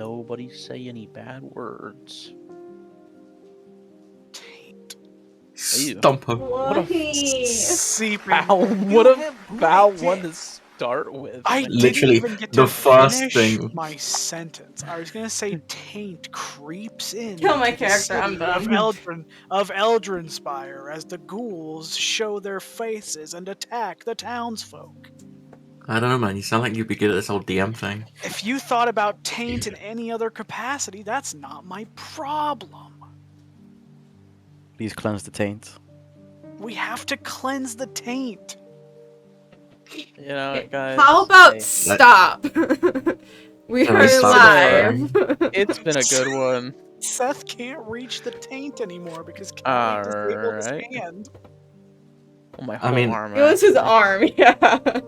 nobody say any bad words. Taint. Ew. Stump him. What a Seeping. what a foul one to start with. I man. didn't Literally, even get the to first finish thing- my sentence. I was gonna say taint creeps in. Kill my to the character, I'm city of done. Eldrinspire as the ghouls show their faces and attack the townsfolk. I don't know, man. You sound like you'd be good at this whole DM thing. If you thought about taint in any other capacity, that's not my problem. Please cleanse the taint. We have to cleanse the taint. You know, guys. How about hey, stop? We Can are we stop live. it's been a good one. Seth can't reach the taint anymore because Kelly disabled his Alright. hand. Oh, my I whole mean- arm. It was his actually. arm, yeah.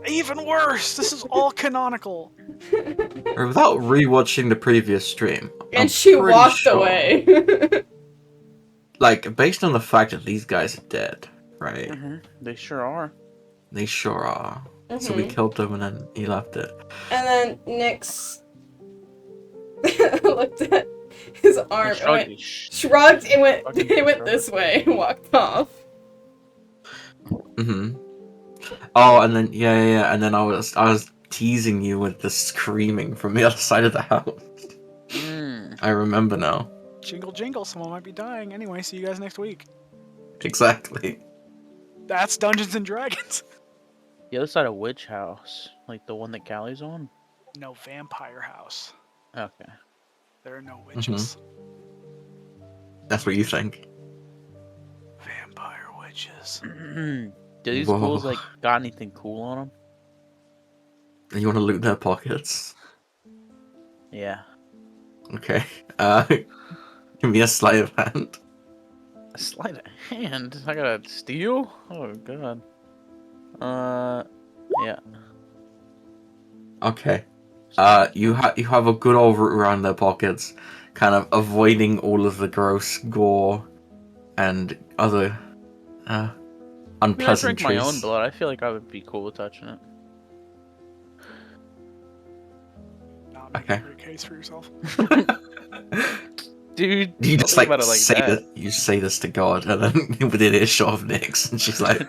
Even worse, this is all canonical. Or without rewatching the previous stream. I'm And she pretty walked sure, away. Like, based on the fact that these guys are dead, right? Mhm, they sure are. They sure are. So we Mhm. killed them and then he left it. And then Nyx looked at his arm and went, shrugged and went, Fucking it went shrug. this way and walked off. Mm-hmm. Oh, and then yeah, and then I was teasing you with the screaming from the other side of the house. Mm. I remember now. Jingle jingle, someone might be dying. Anyway, see you guys next week. Exactly. That's Dungeons and Dragons. The other side of which house? Like the one that Callie's on? No vampire house. Okay. There are no witches. That's what you think. Vampire witches. Do these Whoa. fools like got anything cool on them? And you want to loot their pockets? Yeah. Okay. Give me a sleight of hand. A sleight of hand? I gotta steal? Oh god. Yeah. Okay. You have a good old route around their pockets, kind of avoiding all of the gross gore and other I mean, I unpleasant drink my own blood. I feel like I would be cool with touching it. Not making Okay. a great case for yourself. Dude, You don't just think like, about it like say that. that. You say this to God, and then within earshot of Nyx, and she's like,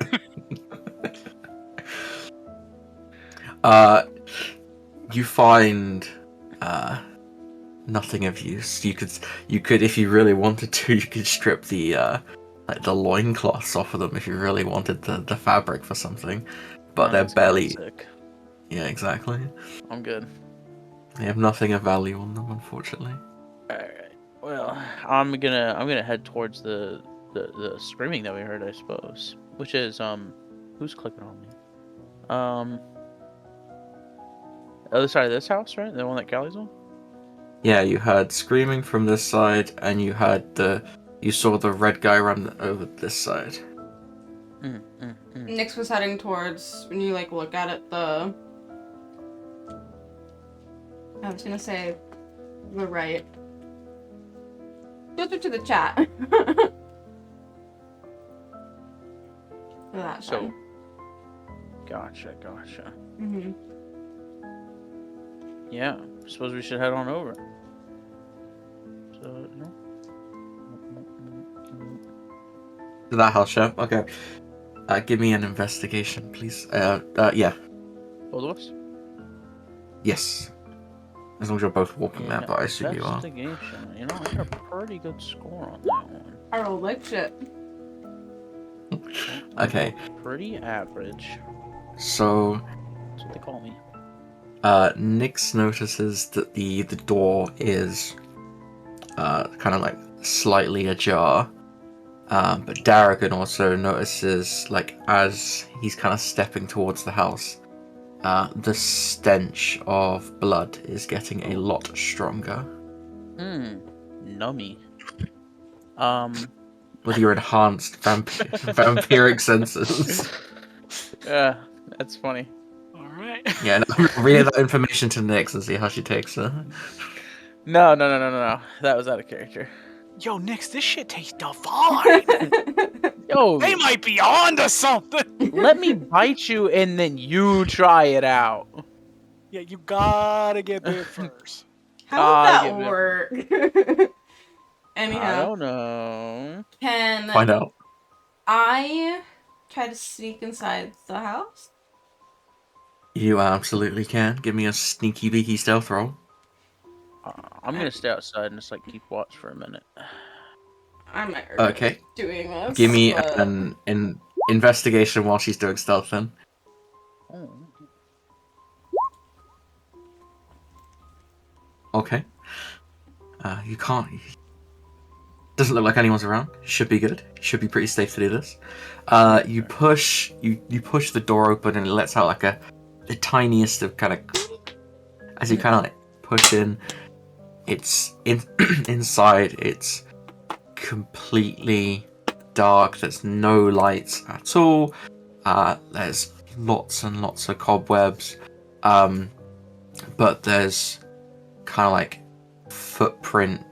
you find nothing of use. You could, if you really wanted to, you could strip the like the loincloths off of them if you really wanted the fabric for something, but Oh, they're that's kinda barely. sick. Yeah, exactly. I'm good. They have nothing of value on them, unfortunately. Alright. Well, I'm gonna head towards the screaming that we heard, I suppose. Which is who's clicking on me? Other side of this house, right? The one that Callie's on? Yeah, you heard screaming from this side, and you saw the red guy run over this side. Nyx was heading towards, when you like look at it, I was gonna say the right. Closer to the chat. That So side. gotcha. Mhm. Yeah. Suppose we should head on over. So no. To that house, yeah? Okay. Give me an investigation, please. Yeah. Both of us? Yes. As long as you're both walking there, but I assume you are. Investigation. You know, I got a pretty good score on that one. I rolled like shit. Okay. Pretty average. So, That's what they call me. Nyx notices that the door is kind of like slightly ajar. But Darrigan also notices, like, as he's kind of stepping towards the house, the stench of blood is getting a lot stronger. Nummy. With your enhanced vampiric senses. Yeah, that's funny. Alright. Yeah, no, relay that information to Nyx and see how she takes it. No. That was out of character. Yo, Nyx, this shit tastes divine. Yo, They might be onto something. let me bite you and then you try it out. Yeah, you gotta get bit first. How would that give it- work? I Anyhow, don't know. can Find out. I try to sneak inside the house? You absolutely can. Give me a sneaky beaky stealth roll. I'm gonna stay outside and just like keep watch for a minute. I might regret Okay. doing this. Give me but- an investigation while she's doing stealth then. Oh. Okay. You can't. Doesn't look like anyone's around. Should be good. Should be pretty safe to do this. You push the door open and it lets out like the tiniest of kind of. As you kind of like push in, it's inside. It's completely dark. There's no lights at all. There's lots and lots of cobwebs. But there's kind of like footprint.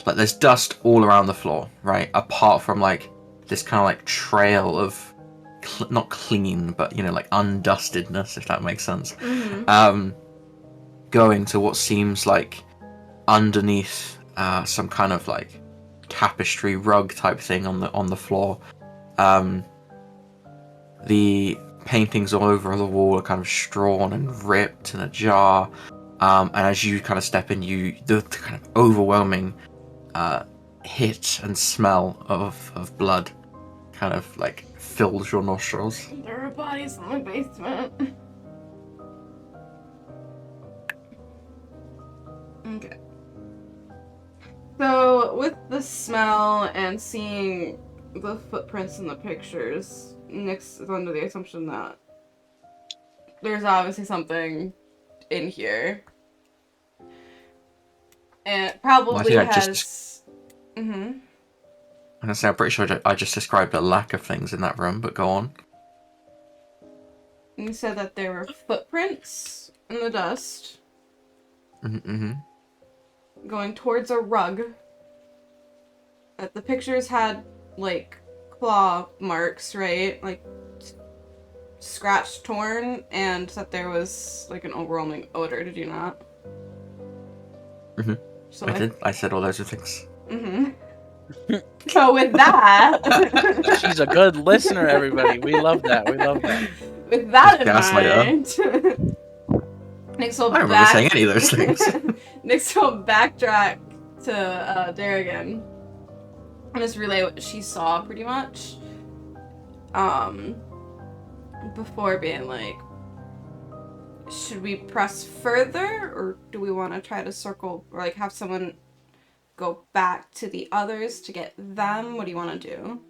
Like there's dust all around the floor, right? Apart from like this kind of like trail of not clean, but you know, like undustedness, if that makes sense. Mhm. Going to what seems like underneath some kind of like tapestry rug type thing on the floor. The paintings all over the wall are kind of strawn and ripped and ajar. And as you kind of step in, the kind of overwhelming hit and smell of blood kind of like fills your nostrils. There are bodies in the basement. Okay. So, with the smell and seeing the footprints in the pictures, Nyx is under the assumption that there's obviously something in here. And it probably Well, I think I has. just- Mm-hmm. I'm pretty sure I just described a lack of things in that room, but go on. You said that there were footprints in the dust Mm-hmm. going towards a rug. That the pictures had, like, claw marks, right? Like, scratched, torn, and that there was, like, an overwhelming odor, did you not? Mhm. So I did. I said all those things. Mm-hmm. So with that... She's a good listener, everybody. We love that. We love that. With that in Gaslighter. mind... Nyx will I don't remember saying any of those things. Nyx will backtrack to Darrigan and just relay what she saw, pretty much. Before being like, should we press further, or do we want to try to circle, or like have someone go back to the others to get them? What do you want to do?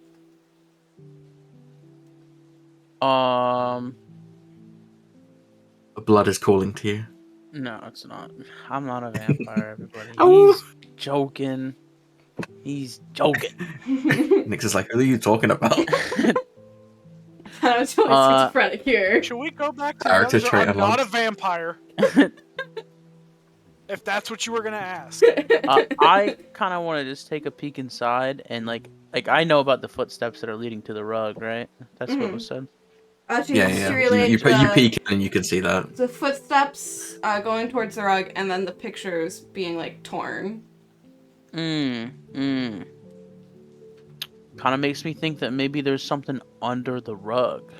The blood is calling to you. No, it's not. I'm not a vampire, everybody. Oh. He's joking. He's joking. Nyx is like, who are you talking about? I was totally schizophrenic here. Should we go back to Character the trait I'm not unlocked. a vampire? If that's what you were gonna ask. I kind of want to just take a peek inside and like I know about the footsteps that are leading to the rug, right? That's what was said. Actually, Yeah. she relayed You the- peek in and you can see that. the footsteps going towards the rug, and then the pictures being like torn. Kind of makes me think that maybe there's something under the rug.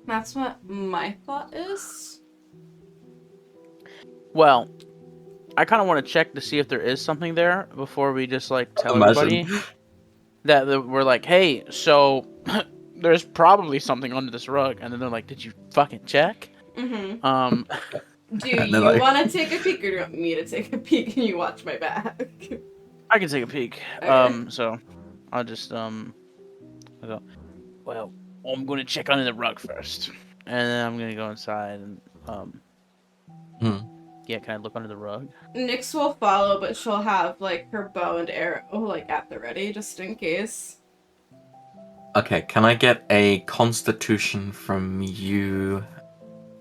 That's what my thought is. Well, I kind of want to check to see if there is something there before we just like tell Imagine. everybody that we're like, hey, so there's probably something under this rug, and then they're like, did you fucking check? Mm-hmm. Do And you they're like- want to take a peek, or do you want me to take a peek and you watch my back? I can take a peek. Okay. So I'll just I'll go. Well, I'm gonna check under the rug first, and then I'm gonna go inside and yeah, can I look under the rug? Nyx will follow, but she'll have like her bow and arrow like at the ready, just in case. Okay, can I get a constitution from you,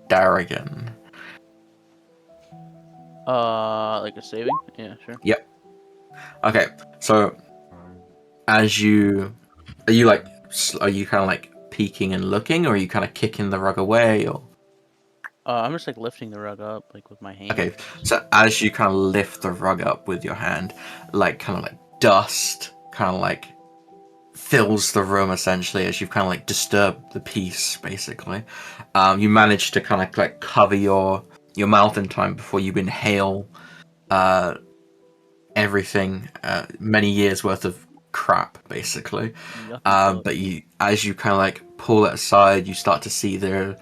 Darrigan? Like a saving? Yeah, sure. Okay, so as you are you kind of like peeking and looking, or are you kind of kicking the rug away, or I'm just like lifting the rug up like with my hand. Okay, so as you kind of lift the rug up with your hand, like kind of like dust kind of like fills the room essentially as you've kind of like disturbed the peace basically. You manage to kind of like cover your mouth in time before you inhale everything, many years worth of crap basically. Yucky fuck. But you, as you kind of like pull it aside, you start to see the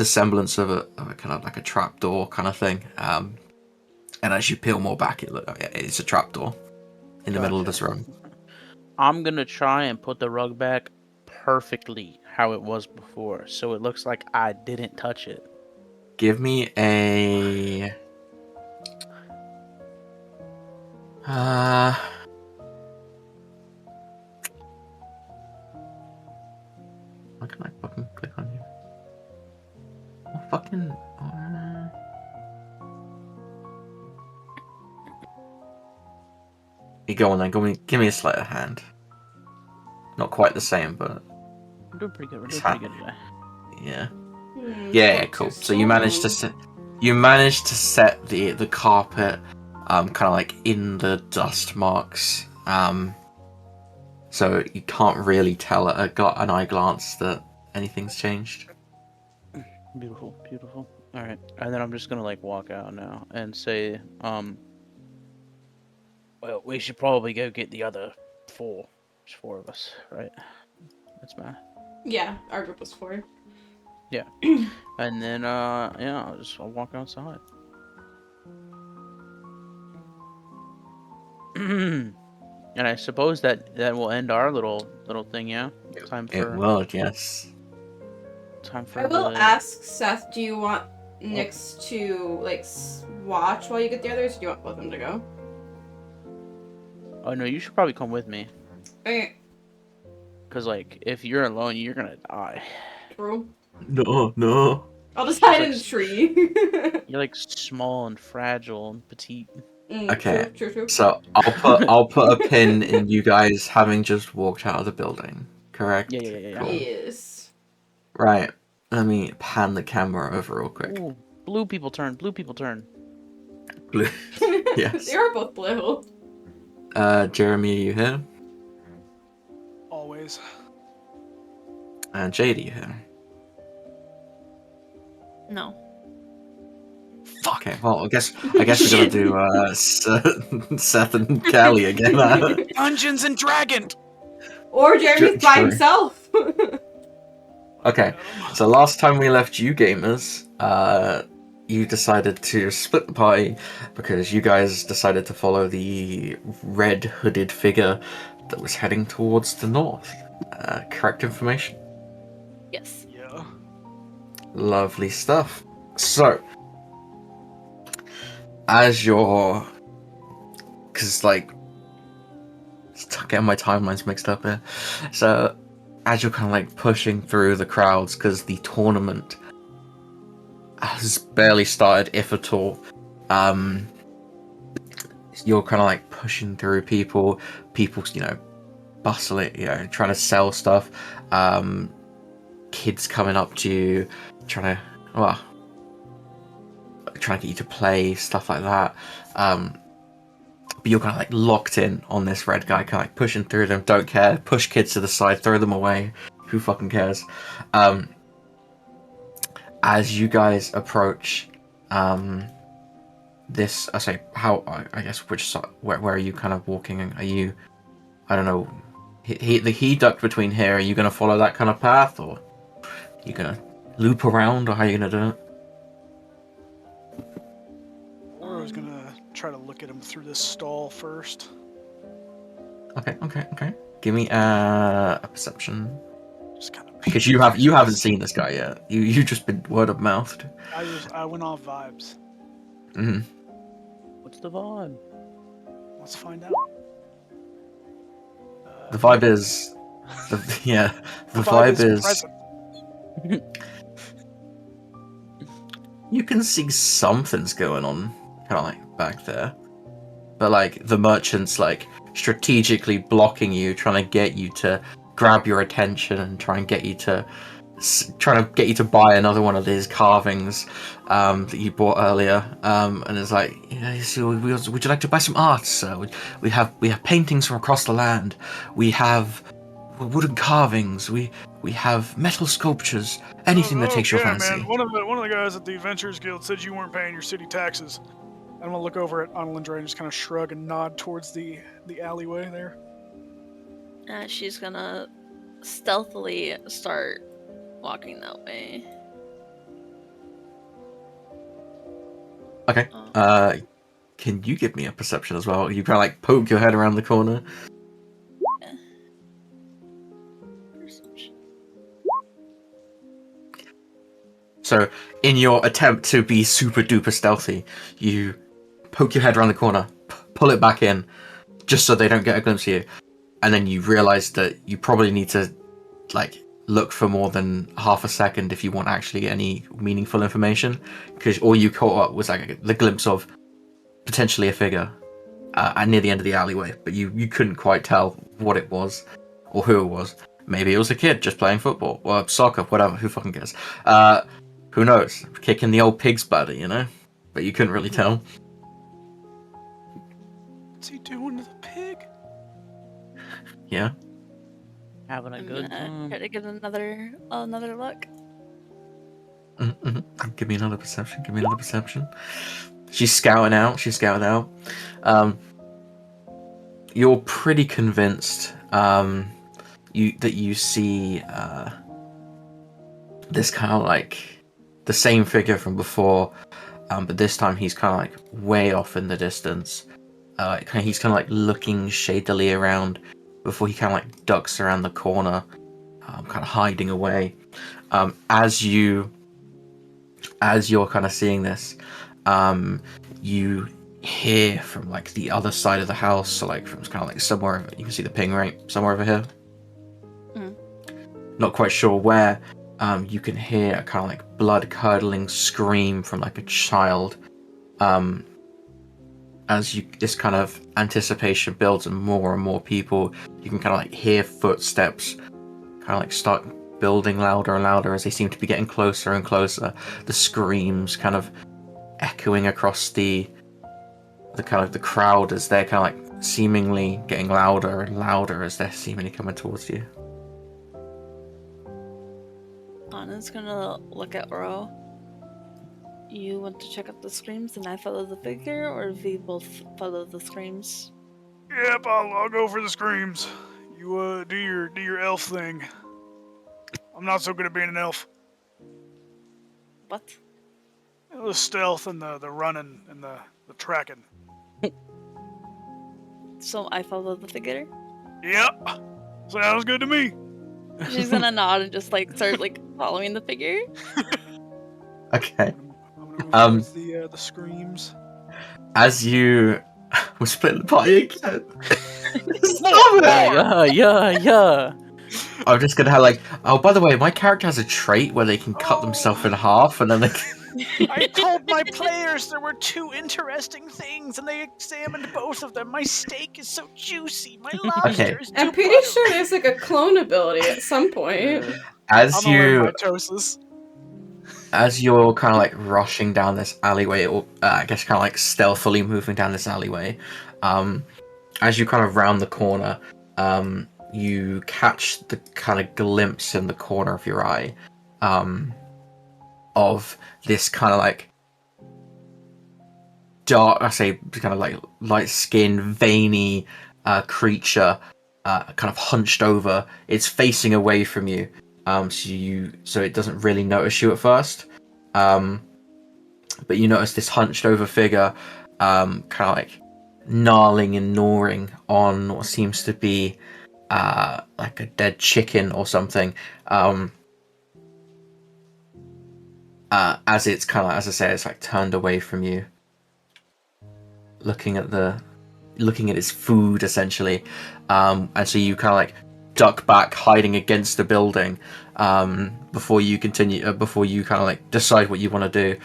semblance of a kind of like a trapdoor kind of thing. And as you peel more back, it's a trapdoor in the middle of this room. I'm gonna try and put the rug back perfectly how it was before, so it looks like I didn't touch it. Give me a. Why can I fucking click on you? Oh, fucking. You go on then. Give me a sleight of hand. Not quite the same, but We're doing pretty good. We're It's doing pretty good today. yeah. Hmm, Yeah, not cool. too So you managed to slow. set the carpet kind of like in the dust marks. So you can't really tell at an eye glance that anything's changed. Beautiful, beautiful. All right, and then I'm just gonna like walk out now and say, well, we should probably go get the other four. There's four of us, right? That's math. Yeah, our group was 4. And then, yeah, I'll walk outside. And I suppose that will end our little thing, yeah. Time It for will, yes. I will the... ask Seth, do you want Nyx to like watch while you get the others, or do you want both of them to go? Oh no, you should probably come with me, Okay, cause like if you're alone, you're gonna die. true. No. I'll just hide like in the tree. You're like small and fragile and petite. Okay. True. So I'll put a pin in you guys having just walked out of the building. Correct? Yeah. Cool. Yes. Right. Let me pan the camera over real quick. Ooh, blue people turn. Blue people turn. Blue. Yes. They are both blue. Jeremy, are you here? Always. And Jade, are you here? No. Okay, well, I guess we gotta do Seth and Callie again. Dungeons and Dragons! Or Jeremy's by True. himself. Okay, so last time we left you gamers, you decided to split the party because you guys decided to follow the red hooded figure that was heading towards the north. Correct information? Yes. Yeah. Lovely stuff. So, as you're... Because, like... Getting my timelines mixed up here. So, as you're kind of, like, pushing through the crowds, because the tournament has barely started, if at all, you're kind of, like, pushing through people, you know, bustling, you know, trying to sell stuff, kids coming up to you, trying to get you to play, stuff like that. But you're kind of like locked in on this red guy, kind of like pushing through them, don't care, push kids to the side, throw them away, who fucking cares? As you guys approach this, I guess which side, where are you kind of walking? Are you, I don't know, he ducked between here, are you going to follow that kind of path, or are you going to loop around, or how are you going to do it? Or I was gonna try to look at him through this stall first. Okay. Give me a perception. Just kind of Because you haven't seen this guy yet. You just been word of mouthed. I went off vibes. Mm-hmm. What's the vibe? Let's find out. The vibe is, the vibe is. present. You can see something's going on, kind of like back there, but like the merchant's like strategically blocking you, trying to get you to grab your attention and try and get you to trying to get you to buy another one of these carvings that you bought earlier, and it's like, so would you like to buy some art, sir? We have paintings from across the land. We have wooden carvings. We have metal sculptures. Anything that takes your fancy. Man. One of the guys at the Adventurers Guild said you weren't paying your city taxes. I'm gonna look over at Annalandre and just kind of shrug and nod towards the alleyway there. She's gonna stealthily start walking that way. Okay. Can you give me a perception as well? You kind of like poke your head around the corner. Perception. So, in your attempt to be super duper stealthy, you poke your head around the corner, pull it back in, just so they don't get a glimpse of you, and then you realize that you probably need to, like, look for more than half a second if you want actually any meaningful information, because all you caught up was like the glimpse of potentially a figure near the end of the alleyway, but you couldn't quite tell what it was or who it was. Maybe it was a kid just playing football or soccer, whatever. Who fucking cares? Who knows? Kicking the old pig's butt, you know? But you couldn't really tell. What's he doing to the pig? Yeah. Having a good time. Try to get another look. Mm-hmm. Give me another perception. She's scouting out. You're pretty convinced that you see this kind of like the same figure from before, but this time he's kind of like way off in the distance. He's kind of like looking shadily around before he kind of like ducks around the corner, kind of hiding away. As you're kind of seeing this, you hear from like the other side of the house, so like from kind of like somewhere, you can see the ping right somewhere over here. Not quite sure where. You can hear a kind of like blood curdling scream from like a child. As this kind of anticipation builds and more people, you can kind of like hear footsteps kind of like start building louder and louder as they seem to be getting closer and closer. The screams kind of echoing across the kind of the crowd as they're kind of like seemingly getting louder and louder as they're seemingly coming towards you. Anna's gonna look at Oro. You want to check out the screams and I follow the figure, or we both follow the screams? Yep, I'll go for the screams. You do your elf thing. I'm not so good at being an elf. What? The stealth and the running and the tracking. So I follow the figure? Yep. Sounds good to me. She's gonna nod and just like start like following the figure. Okay. I'm gonna move towards the screams. As you we're splitting the party again. Yeah. I'm just gonna have like, oh, by the way, my character has a trait where they can cut themselves in half and then they I told my players there were two interesting things, and they examined both of them. My steak is so juicy. My lobster is too I'm pretty buttery. sure there's like a clone ability at some point. as I'm all in you mitosis. as you're kind of like rushing down this alleyway, or I guess kind of like stealthily moving down this alleyway, as you kind of round the corner, you catch the kind of glimpse in the corner of your eye, of this kind of like dark, I say kind of like light skinned, veiny creature, kind of hunched over. It's facing away from you. So it doesn't really notice you at first, but you notice this hunched over figure, kind of like gnarling and gnawing on what seems to be like a dead chicken or something. As it's kind of, as I say, it's like turned away from you, looking at its food essentially, and so you kind of like duck back, hiding against the building, before you continue, before you kind of like decide what you want to do.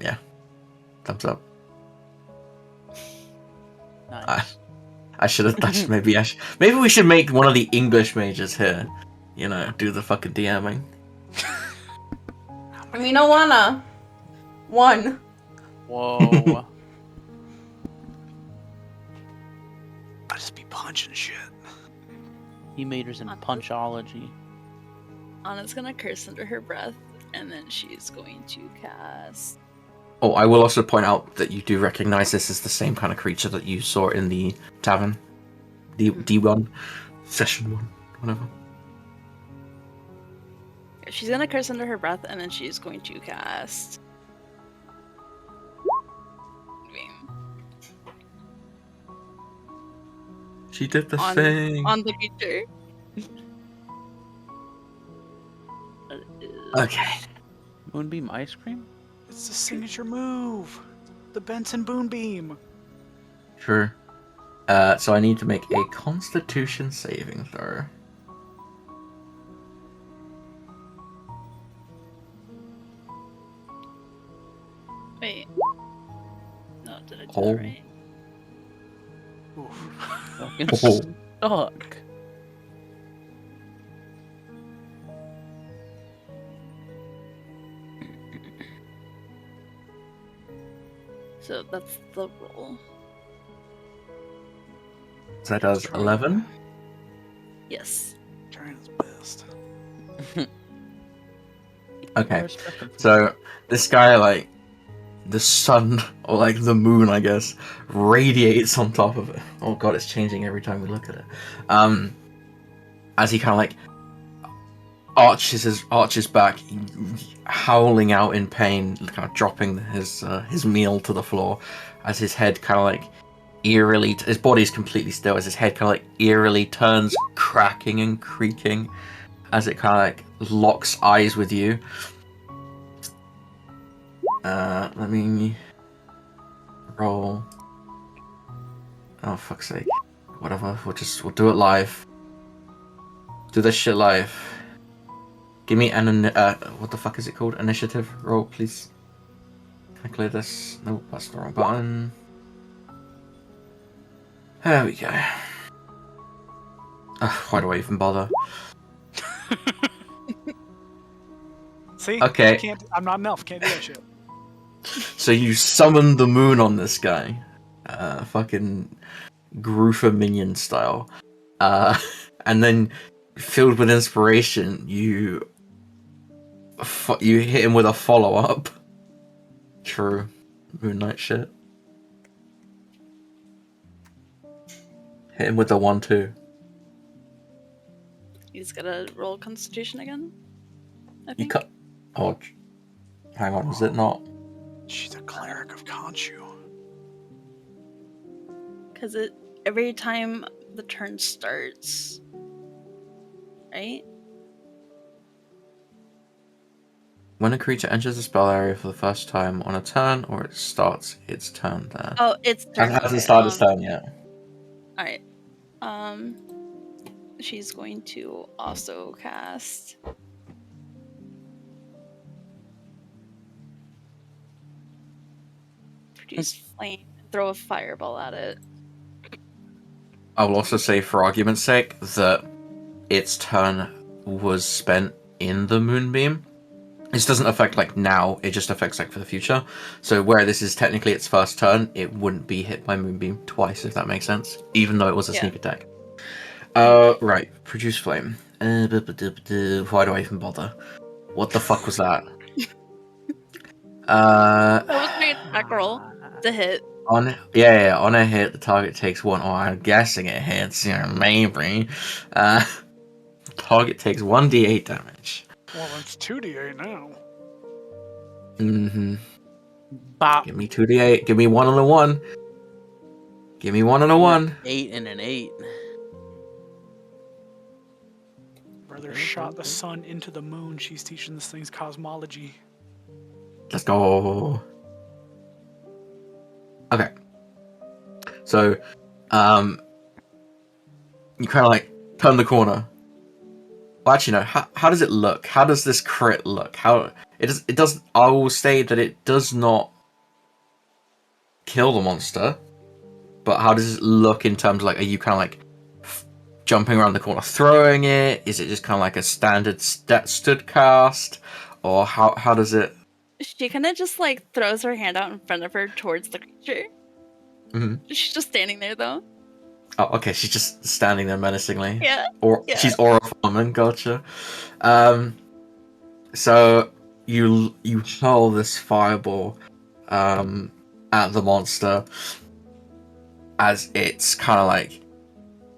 Yeah, thumbs up. Nice. I should have. Maybe maybe we should make one of the English mages here. You know, do the fucking DMing. I mean, I wanna. One. Whoa. I just be punching shit. He majors in punchology. Anna's gonna curse under her breath, and then she's going to cast. Oh, I will also point out that you do recognize this as the same kind of creature that you saw in the tavern. D1, session 1, whatever. She's gonna curse under her breath, and then she's going to cast. She did the on, thing. on the creature. Okay. Moonbeam ice cream? It's the signature move. The Benson Boonbeam. Sure. So I need to make a Constitution saving throw. Wait. No, did I do Oh. that right? Oof. Fucking Oh. stuck. So that's the roll. So that does 11. Yes. Trying his best. Okay. Respect him for So this guy, like, the sun, or like the moon, I guess, radiates on top of it. Oh god, it's changing every time we look at it. As he kind of like arches back, howling out in pain, kind of dropping his meal to the floor, as his head kind of like eerily, his body's completely still, as his head kind of like eerily turns, cracking and creaking, as it kind of like locks eyes with you. Let me roll. Oh, fuck's sake. Whatever, we'll do it live. Do this shit live. Give me an, what the fuck is it called? Initiative roll, please. Can I clear this? Nope, that's the wrong button. There we go. Why do I even bother? See? Okay. I'm not an elf. Can't do that shit. So you summon the moon on this guy. Fucking Groofa minion style. And then, filled with inspiration, you hit him with a follow-up. True. Moon Knight shit. Hit him with the 1-2. He's gotta roll Constitution again. I You think. cut. Oh, hang on, is it not? She's a cleric of Khonshu. Because every time the turn starts, right? When a creature enters the spell area for the first time on a turn, or it starts its turn there. Oh, it's turn. Hasn't Okay, started its turn yet. All right. She's going to also cast. Produce flame. Throw a fireball at it. I will also say, for argument's sake, that its turn was spent in the moonbeam. This doesn't affect like now; it just affects like for the future. So where this is technically its first turn, it wouldn't be hit by moonbeam twice, if that makes sense. Even though it was a Yeah. sneak attack. Right. Produce flame. Why do I even bother? What the fuck was that? That was my attack roll to hit. On a hit, the target takes 1. Oh, I'm guessing it hits. Maybe. Target takes 1d8 damage. Well, it's 2d8 now. Mm-hmm. Bop. Give me 2d8. Give me 1 and a 1. Give me 1 and a 1. 8 and an 8. Brother shot the sun into the moon. She's teaching this thing's cosmology. Let's go. Okay. So, you kind of like turn the corner. Well, actually, no. How does it look? How does this crit look? How it does. I will say that it does not kill the monster. but how does it look in terms of like, are you kind of like jumping around the corner, throwing it? Is it just kind of like a standard stood cast, or how does it? She kind of just like throws her hand out in front of her towards the creature. Mhm. She's just standing there though. Oh, okay. She's just standing there menacingly. Yeah. Or Yeah. she's aura forming. Gotcha. So you hurl this fireball at the monster as it's kind of like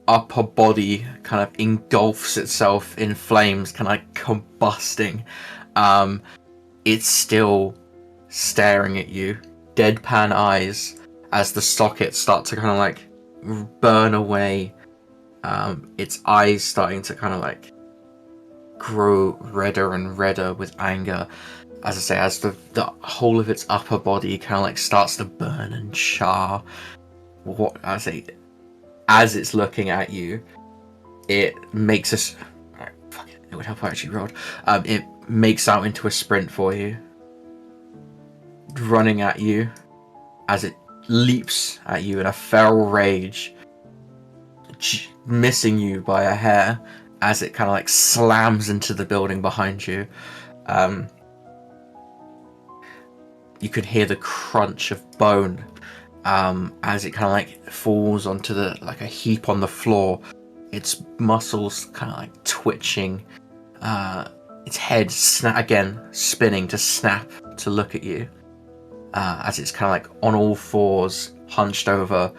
upper body kind of engulfs itself in flames, kind of like combusting. It's still staring at you, deadpan eyes, as the sockets start to kind of like burn away. Its eyes starting to kind of like grow redder and redder with anger. As I say, as the whole of its upper body kind of like starts to burn and char. What I say, as it's looking at you, it makes us. Right, fuck it would help if I actually rolled. It makes out into a sprint for you, running at you, as it leaps at you in a feral rage, missing you by a hair, as it kind of like slams into the building behind you. You can hear the crunch of bone as it kind of like falls onto the like a heap on the floor. Its muscles kind of like twitching. Its head spinning to snap to look at you. As it's kind of like on all fours, hunched over.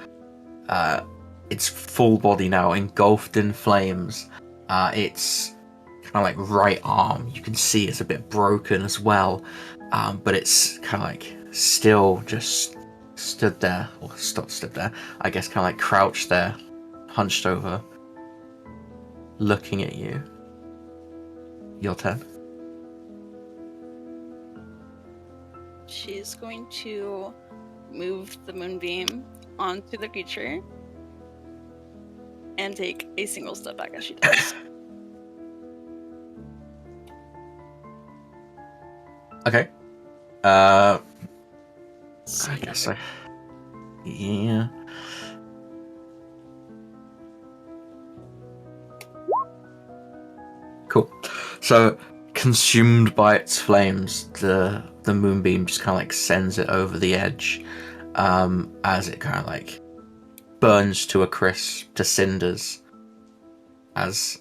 Its full body now engulfed in flames. Its kind of like right arm, you can see it's a bit broken as well. But it's kind of like still just stood there, or stood there, I guess, kind of like crouched there, hunched over, looking at you. Your turn. She's going to move the moonbeam onto the creature and take a single step back as she does. Okay. I guess so. Yeah. Cool. So, consumed by its flames, the moonbeam just kind of like sends it over the edge, as it kind of like burns to a crisp, to cinders, as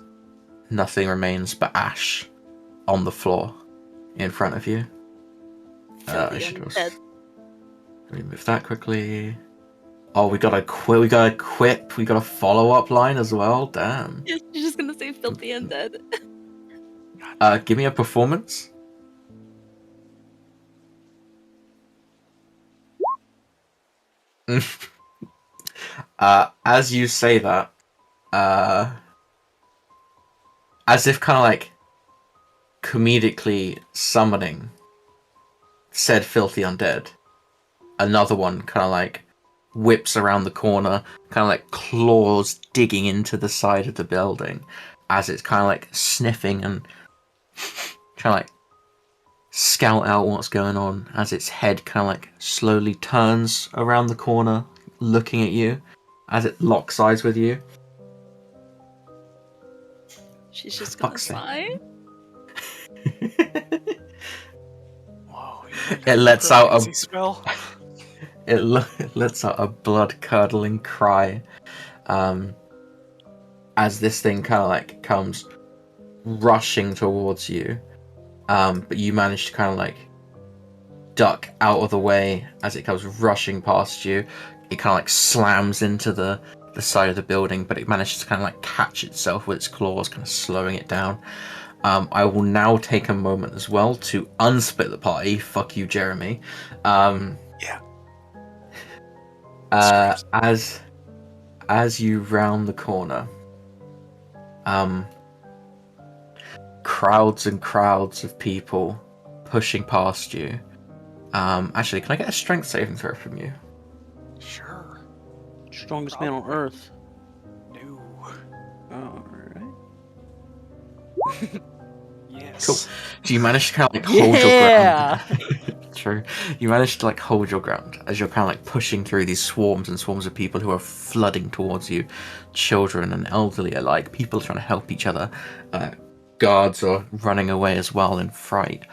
nothing remains but ash on the floor in front of you. I should also remove that quickly. Oh, we got a quip, we got a follow-up line as well. Damn. Yeah, she's just gonna say filthy undead. Give me a performance. As you say that, as if kind of like comedically summoning said filthy undead, another one kind of like whips around the corner, kind of like claws digging into the side of the building, as it's kind of like sniffing and trying to like scout out what's going on, as its head kind of like slowly turns around the corner, looking at you, as it locks eyes with you. She's just gonna Fuck's sake. sigh. Whoa, It lets out a spell. it lets out a blood-curdling cry, as this thing kind of like comes rushing towards you, but you manage to kind of like duck out of the way as it comes rushing past you. It kind of like slams into the side of the building, but it manages to kind of like catch itself with its claws, kind of slowing it down. I will now take a moment as well to unsplit the party. Fuck you, Jeremy. Yeah. As you round the corner, crowds and crowds of people pushing past you. Actually, can I get a strength saving throw from you? Sure. Strongest man on earth. No. Alright. Yes. Cool. Do you manage to kind of like hold your ground? True. You managed to like hold your ground as you're kind of like pushing through these swarms and swarms of people who are flooding towards you, children and elderly alike. People are trying to help each other. Guards are running away as well in fright,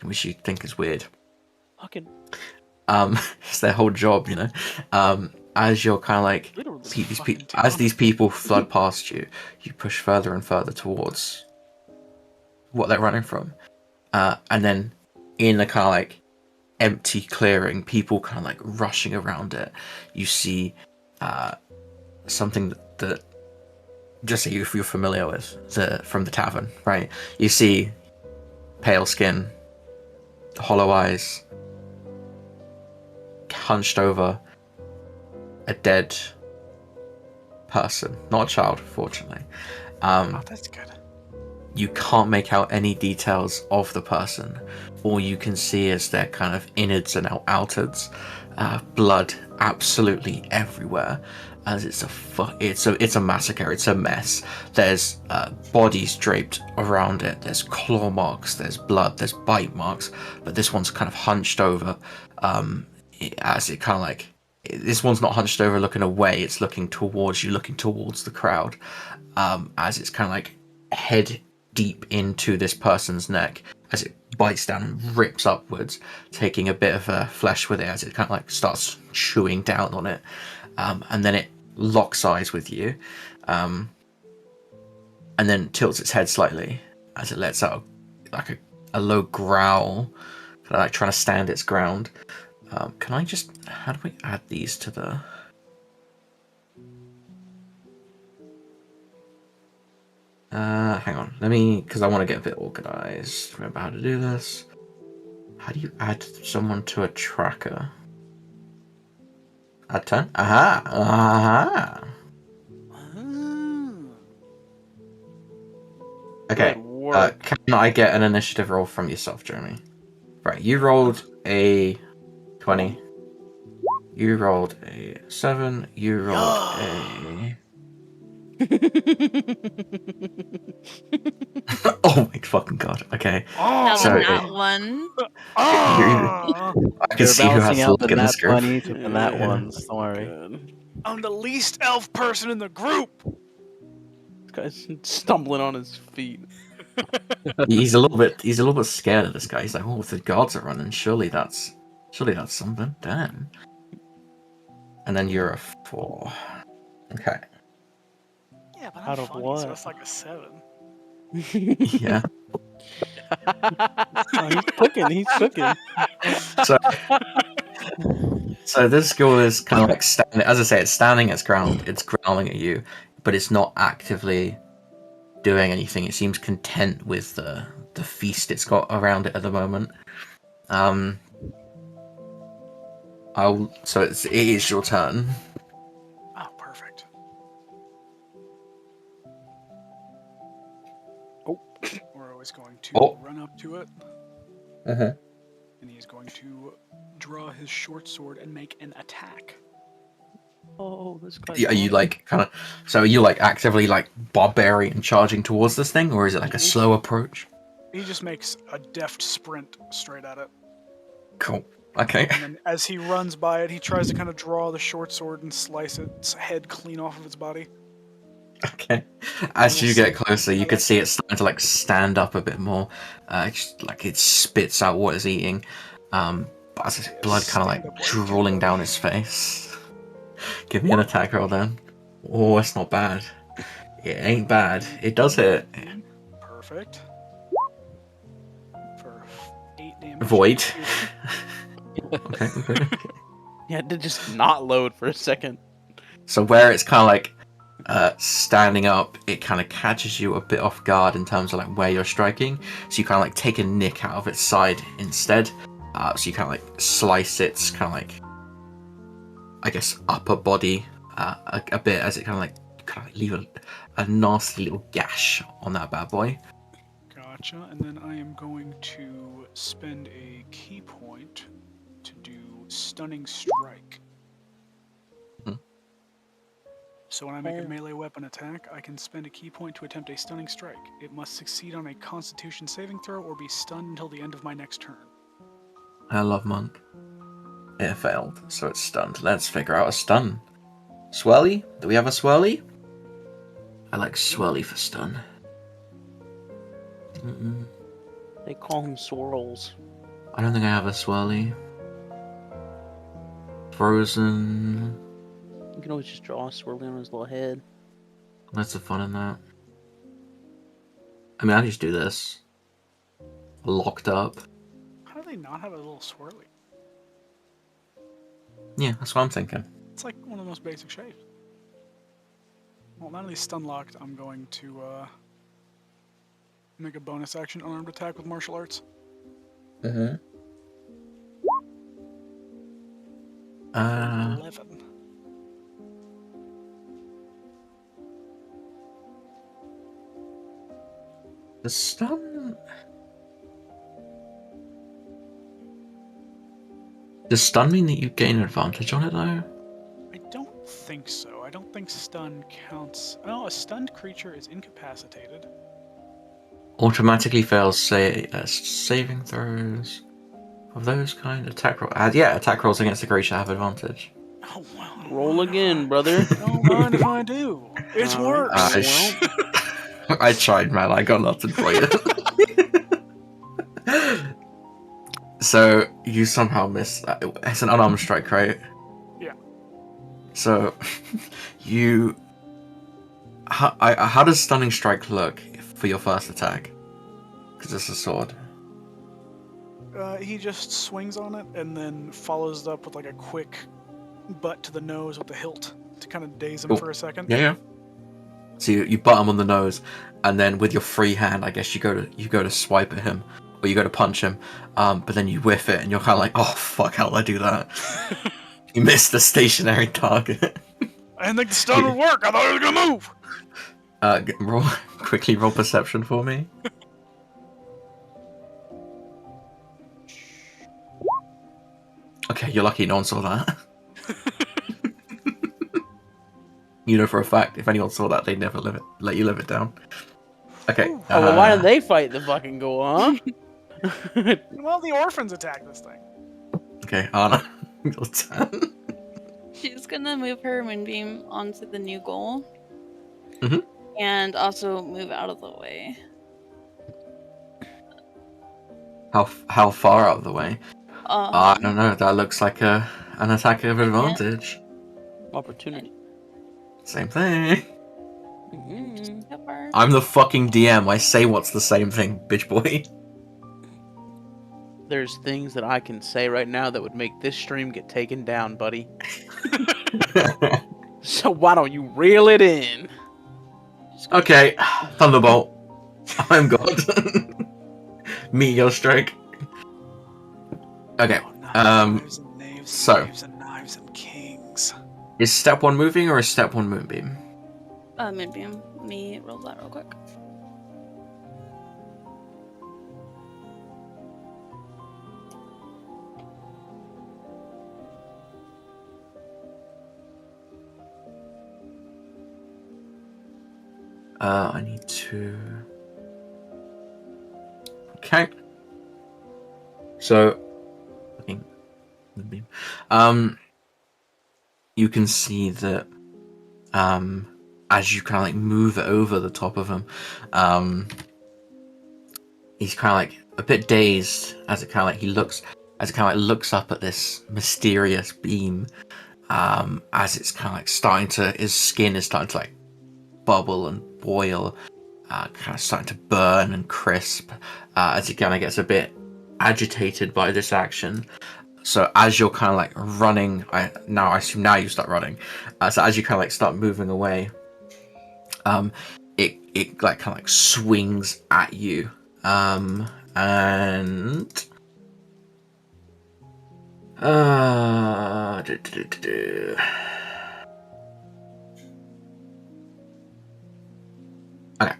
which you think is weird. Fucking It's their whole job, you know. As you're kind of like Literally these fucking as town. these people flood past you, you push further and further towards what they're running from, and then in a kind of like empty clearing, people kind of like rushing around it. You see something that just so if you're familiar with from the tavern, right? You see pale skin, hollow eyes, hunched over a dead person, not a child, fortunately. Oh, that's good. You can't make out any details of the person. All you can see is their kind of innards and outards, blood absolutely everywhere. As it's a massacre. It's a mess. There's bodies draped around it. There's claw marks. There's blood. There's bite marks. But this one's kind of hunched over, as it kind of like this one's not hunched over looking away. It's looking towards you, looking towards the crowd, as it's kind of like head deep into this person's neck as it bites down and rips upwards, taking a bit of flesh with it as it kind of like starts chewing down on it, and then it locks eyes with you, and then tilts its head slightly as it lets out like a low growl, kind of like trying to stand its ground. Can I just, how do we add these to the... hang on, let me, because I want to get a bit organized. Remember how to do this. How do you add someone to a tracker? Add turn? Aha! Aha! Okay, good work. can I get an initiative roll from yourself, Jeremy? Right, you rolled a 20. You rolled a 7. You rolled a... Oh my fucking god, okay. Oh, So- Not one. oh, I can They're see who has balancing out luck the in this nat group. 20s with the nat Yeah. ones. Don't worry. Good. I'm the least elf person in the group. This guy's stumbling on his feet. He's a little bit scared of this guy. He's like, oh, if the gods are running, surely that's something. Damn. And then you're a 4. Okay. Yeah, but I'm Out of funny, what? so it's like a 7. Yeah. Oh, he's cooking. He's cooking. So this ghoul is kind of like standing. As I say, it's standing its ground. It's growling at you, but it's not actively doing anything. It seems content with the feast it's got around it at the moment. So it is your turn. Oh, perfect. Oh, we're always going to Oh. run up to it, Uh-huh. and he is going to draw his short sword and make an attack. Oh, this guy. Are you like kind of? So are you like actively like barbarian charging towards this thing, or is it like a slow approach? He just makes a deft sprint straight at it. Cool. Okay. And then as he runs by it, he tries to kind of draw the short sword and slice its head clean off of its body. Okay. As you We'll get see. closer, you can see it starting to like stand up a bit more. Just, like it spits out what it's eating. But as its blood kind of like Stand up while you do drooling it. down its face. Give me an attack roll then. Oh, it's not bad. It ain't bad. It does hit. Perfect. For 8 damage. Void. Okay. Yeah, it did just not load for a second. So where it's kind of like standing up, it kind of catches you a bit off guard in terms of like where you're striking. So you kind of like take a nick out of its side instead. So you kind of like slice its kind of like, I guess, upper body a bit as it kind of leave a nasty little gash on that bad boy. Gotcha. And then I am going to spend a key point to do Stunning Strike. Hmm. So when I make a melee weapon attack, I can spend a key point to attempt a Stunning Strike. It must succeed on a Constitution saving throw or be stunned until the end of my next turn. I love monk. It failed, so it's stunned. Let's figure out a stun. Swirly? Do we have a swirly? I like swirly for stun. They call him swirls. I don't think I have a swirly. Frozen. You can always just draw a swirly on his little head. What's the fun in that? I mean, I just do this. Locked up. How do they not have a little swirly? Yeah, that's what I'm thinking. It's like one of the most basic shapes. Well, now that he's stun locked, I'm going to make a bonus action unarmed attack with martial arts. Mm-hmm. 11. The stun. Does stun mean that you gain advantage on it though? I don't think so. I don't think stun counts. No, a stunned creature is incapacitated. Automatically fails saving throws of those kind. Attack roll. Yeah, attack rolls against the creature have advantage. Oh well. Roll again, brother. Don't mind if I do. It's Alright, worse. I tried, man. I got nothing for you. So you somehow missed that. It's an unarmed strike, right? Yeah. So you. How does stunning strike look for your first attack? Because it's a sword. He just swings on it and then follows up with like a quick butt to the nose with the hilt to kind of daze him Oh. for a second. Yeah. So you butt him on the nose, and then with your free hand, I guess you go to swipe at him, or you go to punch him, but then you whiff it, and you're kind of like, oh fuck, how did I do that? You missed the stationary target. I didn't think the stun would work. I thought it was gonna move. Quickly roll perception for me. Okay, you're lucky no one saw that. You know for a fact, if anyone saw that, they'd never let you live it down. Okay. Ooh. Oh, well, why did they fight the fucking go on? Well, the orphans attack this thing. Okay, Anna, your turn. She's gonna move her moonbeam onto the new goal. Mhm. And also move out of the way. How far out of the way? I Um, don't know. That looks like an attack of advantage. Opportunity. Same thing. Pepper. I'm the fucking DM. I say what's the same thing, bitch boy. There's things that I can say right now that would make this stream get taken down, buddy. So why don't you reel it in? Okay, Thunderbolt. I'm God. Meteor strike. Okay. Knives and knaves, so- knaves and knives and kings. Is step 1 moving or is step 1 moonbeam? Moonbeam. Let me roll that real quick. I need to. Okay. So, fucking moonbeam. You can see that, as you kind of like move it over the top of him, he's kind of like a bit dazed as it kind of like looks up at this mysterious beam, as it's kind of like his skin is starting to like bubble and boil, kind of starting to burn and crisp, as he kind of gets a bit agitated by this action. So as you're kind of like running, I assume now you start running. So as you kind of like start moving away, it like kind of like swings at you, and okay,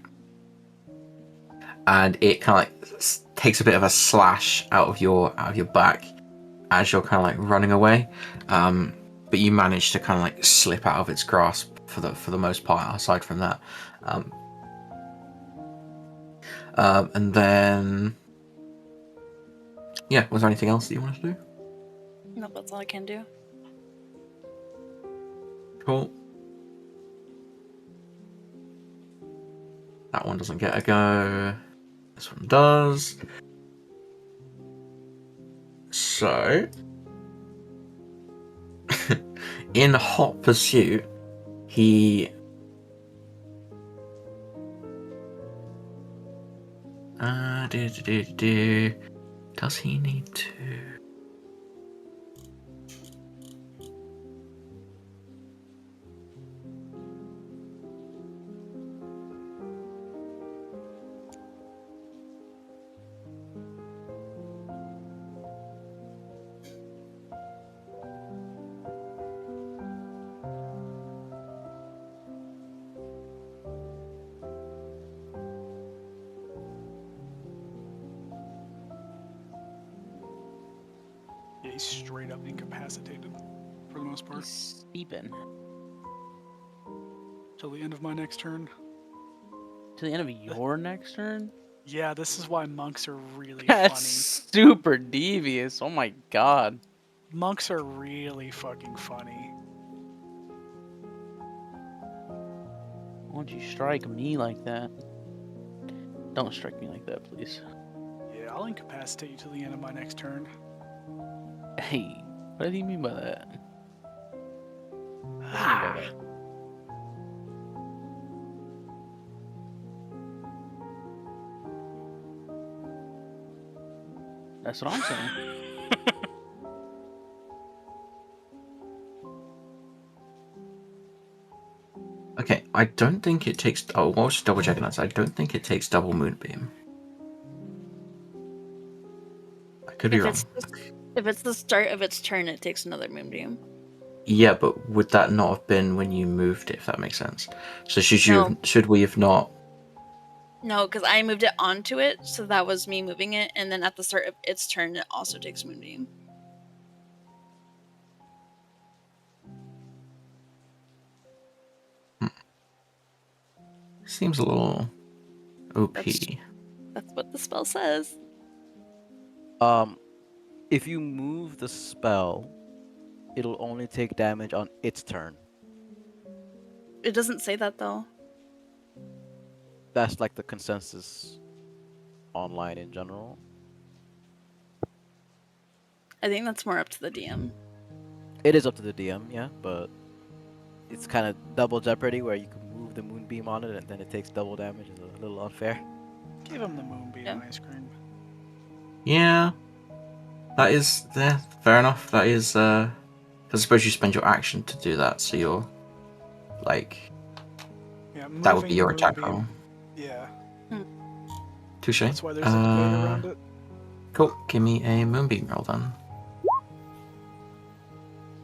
and it kind of like takes a bit of a slash out of your back as you're kind of like running away, but you manage to kind of like slip out of its grasp for the most part. Aside from that, and then Yeah, was there anything else that you wanted to do? No, that's all I can do. Cool. That one doesn't get a go. This one does. So, in hot pursuit, he does he need to? Yeah, he's straight up incapacitated for the most part. He's sleeping. Till the end of my next turn. To the end of your next turn? Yeah, this is why monks are really That's funny. super devious. Oh my god. Monks are really fucking funny. Why don't you strike me like that? Don't strike me like that, please. Yeah, I'll incapacitate you till the end of my next turn. Hey, what do you mean by that? What do you mean by that? That's what I'm saying. Okay, I don't think it takes. Oh, I was just double checking that. So I don't think it takes double moonbeam. I could be If wrong. it's the start of its turn, it takes another moonbeam. Yeah, but would that not have been when you moved it? If that makes sense. So No. should we have not? No, because I moved it onto it, so that was me moving it, and then at the start of its turn, it also takes moonbeam. Seems a little OP. That's what the spell says. If you move the spell, it'll only take damage on its turn. It doesn't say that though. That's like the consensus online in general. I think that's more up to the DM. It is up to the DM, yeah, but it's kind of double jeopardy where you can move the moonbeam on it and then it takes double damage. It's a little unfair. Give him the moonbeam Yeah. ice cream. Yeah, that is there. Fair enough. That is. Because I suppose you spend your action to do that, so you're like Yeah, that would be moving your the attack moonbeam. roll. Yeah, Touche. that's why there's a debate around it. Cool. Give me a moonbeam roll then.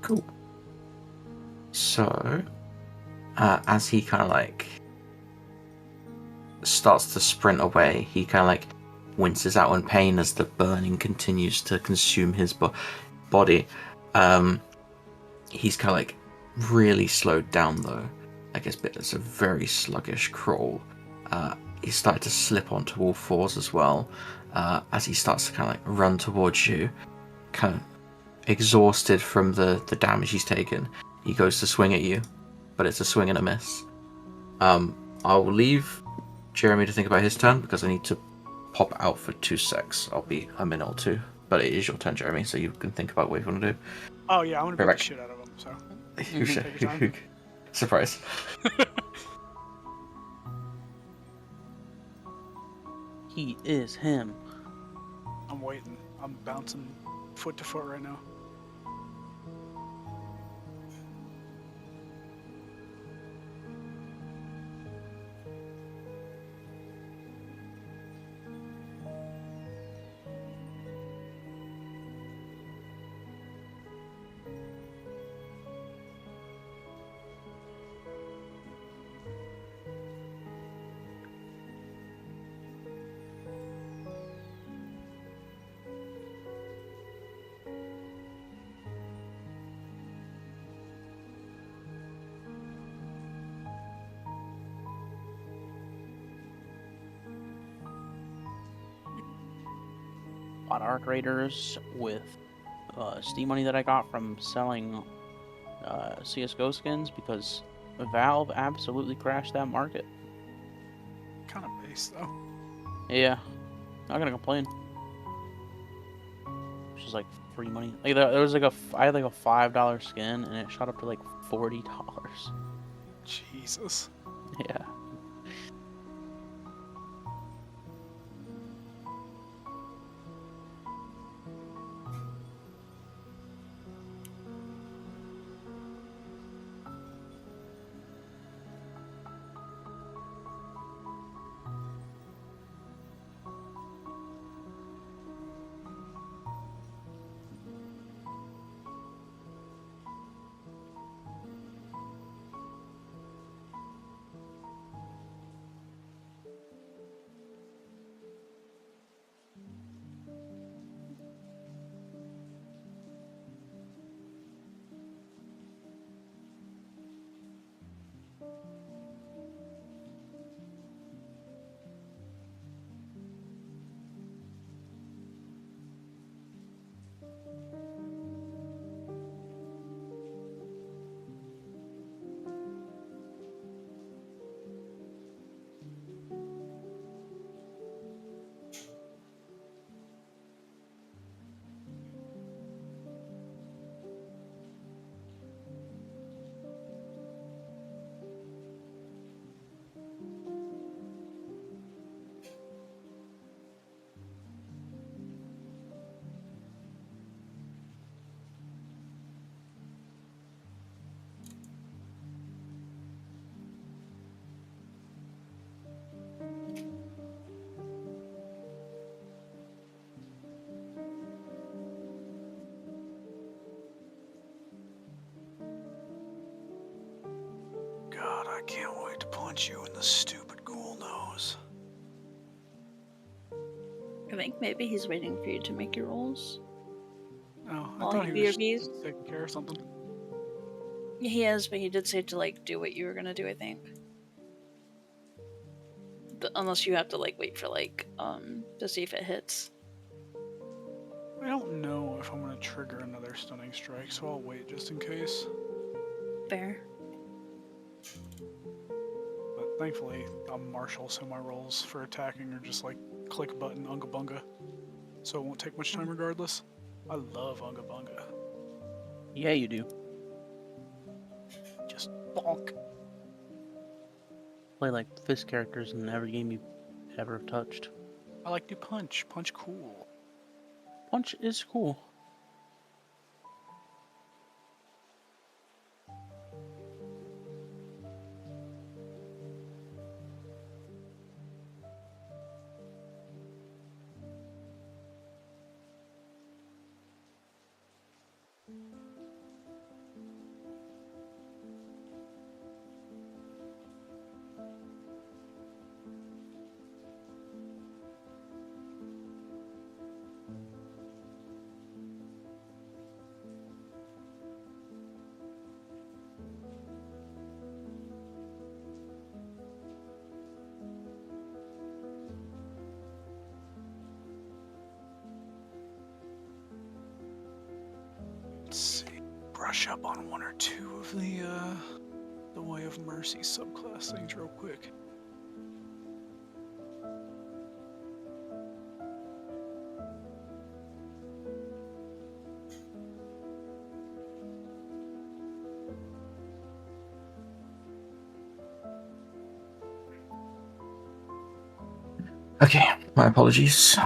Cool. So, as he kind of like starts to sprint away, he kind of like winces out in pain as the burning continues to consume his body. He's kind of like really slowed down though. Like it's a very sluggish crawl. He's started to slip onto all fours as well. As he starts to kind of like run towards you, kind of exhausted from the damage he's taken, he goes to swing at you, but it's a swing and a miss. I'll leave Jeremy to think about his turn because I need to pop out for 2 secs. I'll be a minute or two, but it is your turn, Jeremy, so you can think about what you want to do. Oh yeah, I'm gonna beat the Correct. shit out of him. So Mhm. Take your time. Surprise. He is him. I'm waiting. I'm bouncing foot to foot right now. bought Arc Raiders with Steam money that I got from selling CS:GO skins because Valve absolutely crashed that market. Kind of base though. Yeah, not gonna complain. It's just like free money. Like there was like I had like a $5 skin and it shot up to like $40. Jesus. Yeah. God, I can't wait to punch you in the stupid ghoul nose. I think maybe he's waiting for you to make your rolls. Oh, I All thought he was BRBs? just taking care of something. He is, but he did say to like do what you were gonna do. I think, but unless you have to like wait for like to see if it hits. I don't know if I'm gonna trigger another stunning strike, so I'll wait just in case. Fair. But thankfully, I'm martial, so my rolls for attacking are just like click button unga bunga. So it won't take much time regardless. I love unga bunga. Yeah, you do. Just bonk. Play like fist characters in every game you ever have touched. I like to punch. Punch cool. Punch is cool. Let's see. Brush up on one or two of the Way of Mercy subclass things real quick. Okay, my apologies.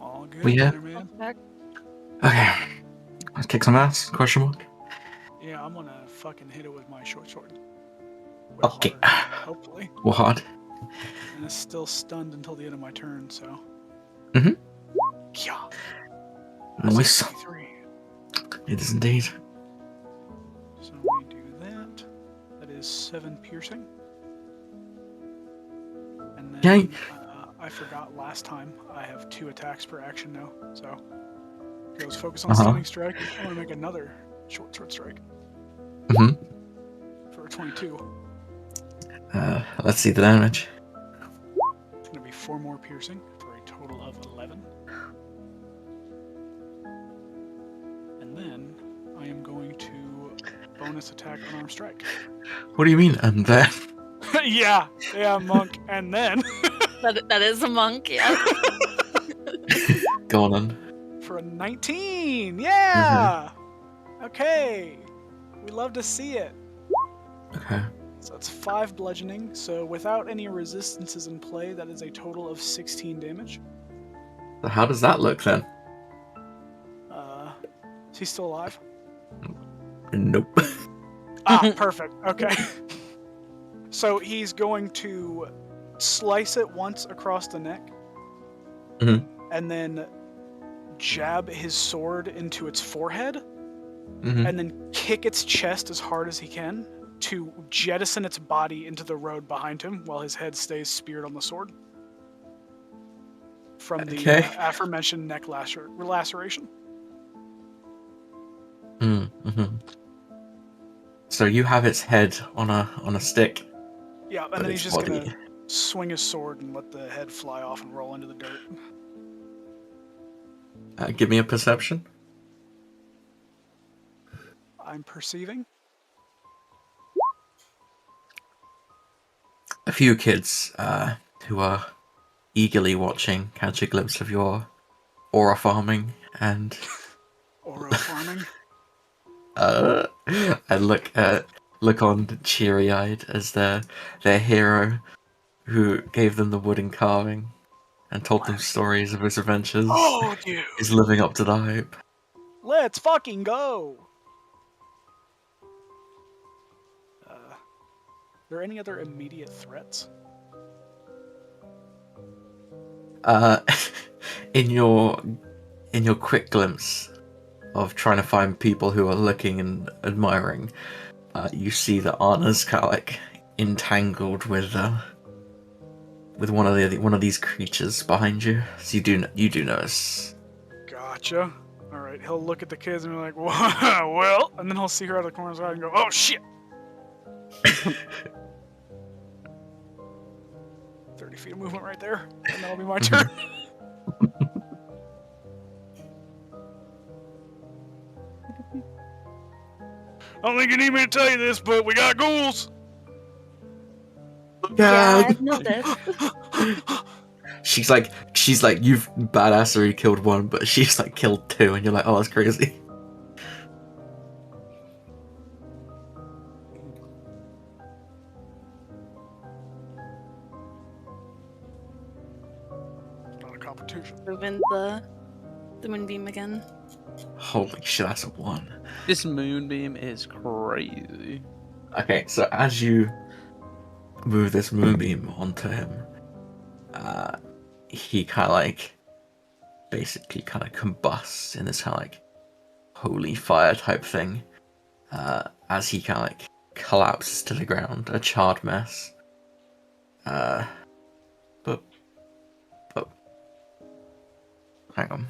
All good We here? there, man. Back. Okay, let's kick some ass? Question mark. Yeah, I'm gonna fucking hit it with my short sword. Okay. Hopefully. What? And it's still stunned until the end of my turn, so. Mhm. Yeah. Nice. 63. It is indeed. So we do that. That is 7 piercing. And then Yay. I forgot last time I have 2 attacks per action now. So goes focus on Uh-huh. stunning strike. I'm gonna make another short sword strike Mhm. for a 22. Let's see the damage. It's gonna be 4 more piercing for a total of 11. And then I am going to bonus attack unarmed strike. What do you mean? And then yeah, monk. And then That is a monk, yeah. go on. for a 19. Yeah. Okay. We love to see it. Okay. So that's 5 bludgeoning. So without any resistances in play, that is a total of 16 damage. So how does that look then? Is he still alive? Nope. Ah, perfect. Okay. So he's going to slice it once across the neck, Mhm. and then jab his sword into its forehead, Mhm. and then kick its chest as hard as he can to jettison its body into the road behind him while his head stays speared on the sword. From the Okay. aforementioned neck laceration. Mm-hmm. So you have its head on a stick, Yeah, and but then its he's just body. gonna swing his sword and let the head fly off and roll into the dirt. Give me a perception. I'm perceiving. A few kids who are eagerly watching catch a glimpse of your aura farming, and Oro farming. I look on cheery-eyed as their hero, who gave them the wooden carving and told them stories of his adventures, Oh, dude. is living up to the hype. Let's fucking go! Are there any other immediate threats? In your quick glimpse of trying to find people who are looking and admiring, you see that Anna's kind of like entangled with one of these creatures behind you. So you do notice. Gotcha. Alright, he'll look at the kids and be like, well, and then he'll see her out of the corner of his eye and go, oh shit! 30 feet of movement right there, and that'll be my turn. I don't think you need me to tell you this, but we got ghouls! Yeah, I've noticed. She's like, you've badassery killed one, but she's like killed two, and you're like, oh, that's crazy. Not a competition. Moving the moonbeam again. Holy shit, that's a one. This moonbeam is crazy. Okay, so as you move this moonbeam onto him, he kind of like basically kind of combusts in this kind of like holy fire type thing, as he kind of like collapses to the ground, a charred mess. But hang on.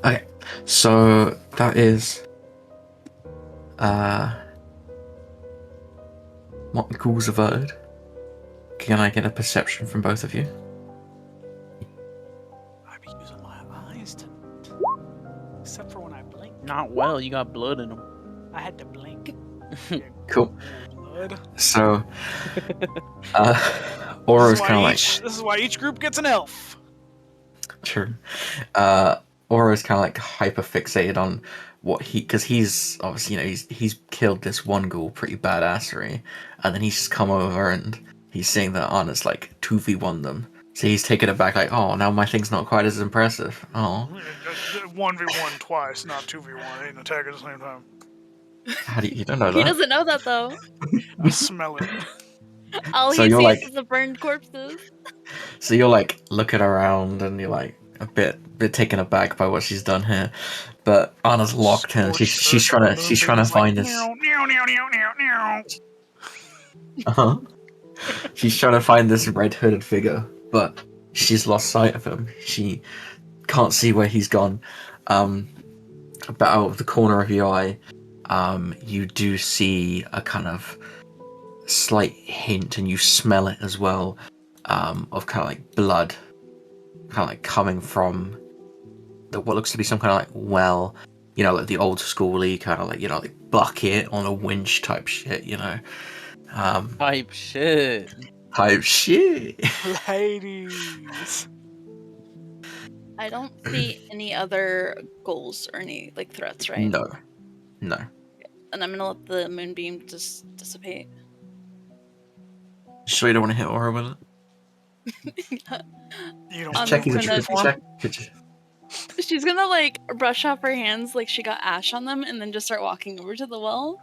Okay, so that is what the ghouls averted. Can I get a perception from both of you? I be using my eyes to... Except for when I blink. Not well. You got blood in them. I had to blink. Cool. Blood. So, Oro's kind of like This is why each group gets an elf. true. Oro's kind of like hyper fixated on what because he's obviously, you know, he's killed this one ghoul pretty badassery, and then he's just come over and he's seeing that Anna's like 2v1 them. So he's taken it back like, oh, now my thing's not quite as impressive. Oh, 1v1 twice, not 2v1. Ain't attack at the same time. how do you don't know He that? doesn't know that though. I smell it. All So he you're sees like- is the burned corpses. So you're like looking around and you're like a bit taken aback by what she's done here, but Anna's locked in. She's trying to find this. She's trying to find this red hooded figure, but she's lost sight of him. She can't see where he's gone. But out of the corner of your eye, you do see a kind of slight hint, and you smell it as well, of kind of like blood, kind of like coming from what looks to be some kind of like well, like the old schooly kind of like like bucket on a winch type shit, Type shit. type shit. Ladies. I don't see any other goals or any like threats, right? No. And I'm gonna let the moonbeam just dissipate. Sure you don't want to hit Aura with it? You don't I'm Check his gonna- truth. Check. She's gonna like brush off her hands like she got ash on them and then just start walking over to the well.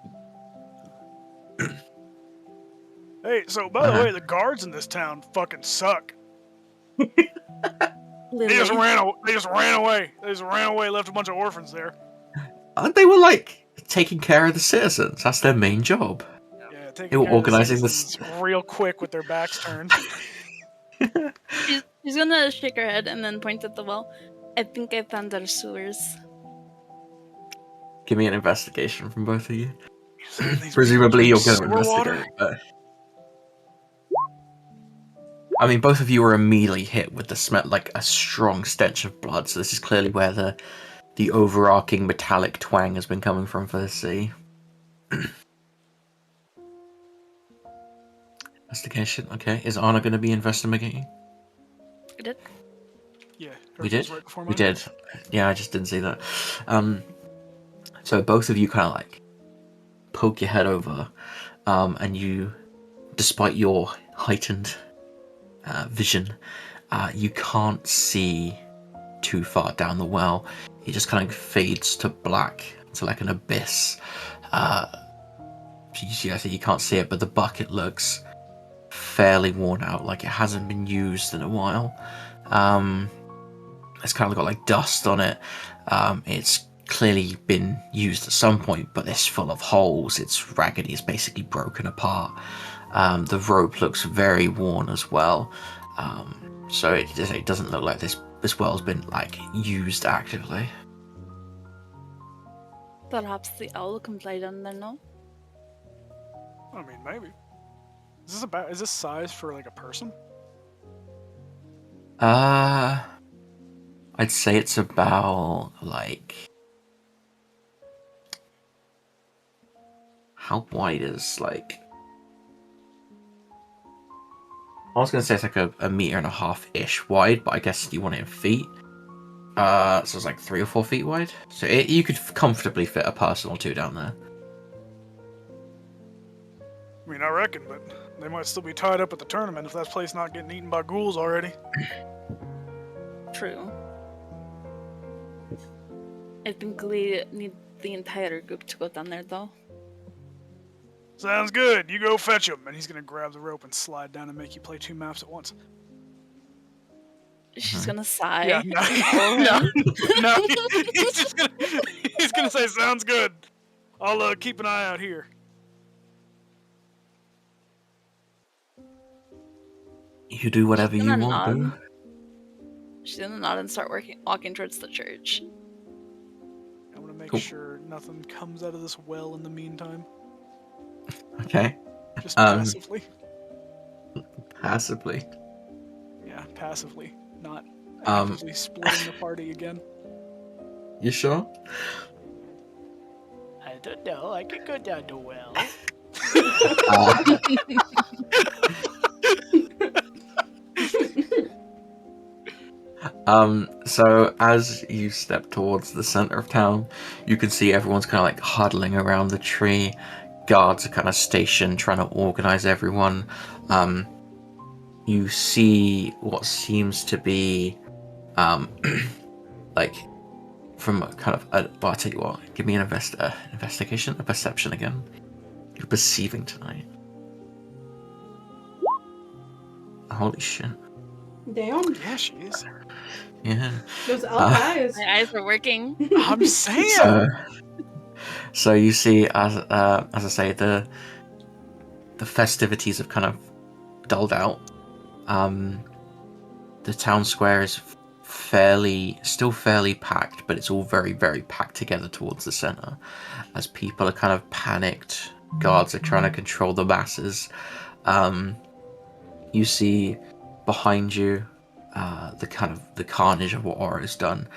Hey, so by the way, the guards in this town fucking suck. They just Lily. ran. They just ran away. They just ran away. Left a bunch of orphans there. They were like taking care of the citizens. That's their main job. Yeah, taking They were care of the organizing citizens real quick with their backs turned. She's gonna shake her head and then point at the well. I think I found our sewers. Give me an investigation from both of you. These Presumably you're going to sewer water? investigate. But... I mean, both of you were immediately hit with the smell, like a strong stench of blood. So this is clearly where the overarching metallic twang has been coming from for the sea. Investigation. Okay, is Anna going to be investigating? I did. Yeah, We hers was did. Right before We mine. did. Yeah, I just didn't see that. So both of you kind of like poke your head over, and you, despite your heightened vision, you can't see too far down the well. It just kind of fades to black, to like an abyss. So you can't see it, but the bucket looks fairly worn out, like it hasn't been used in a while. It's kind of got like dust on it. It's clearly been used at some point, but it's full of holes. It's raggedy. It's basically broken apart. The rope looks very worn as well. So it doesn't look like this well's been like used actively. Perhaps the owl can play down there, no? I mean, maybe. Is this size for like a person? I'd say it's about like, how wide is like? I was gonna say it's like a meter and a half ish wide, but I guess you want it in feet. So it's like 3 or 4 feet wide. So you could comfortably fit a person or two down there. I mean, I reckon, but they might still be tied up at the tournament if that place not getting eaten by ghouls already. True. I think we need the entire group to go down there, though. Sounds good. You go fetch him, and he's gonna grab the rope and slide down and make you play 2 maps at once. She's gonna sigh. Yeah, no, he's gonna say, "Sounds good. I'll keep an eye out here." You do whatever She's you gonna want, boo. nod. She's gonna nod and start walking towards the church. I want to make Cool. sure nothing comes out of this well in the meantime. Okay. Just Um, passively. Passively. Yeah, passively, not Um, actively splitting the party again. You sure? I don't know. I could go down the well. So as you step towards the center of town, you can see everyone's kind of like huddling around the tree. Guards are kind of stationed, trying to organize everyone. You see what seems to be, like, from a kind of, well, I'll tell you what, give me an investigation, a perception again. You're perceiving tonight. Holy shit. Damn. Yeah, she is. Yeah. Those elf eyes. My eyes are working. I'm saying. So you see, as I say, the festivities have kind of dulled out. the town square is still fairly packed, but it's all very, very packed together towards the center, as people are kind of panicked. Guards are trying to control the masses. You see behind you the carnage of what Oro's done.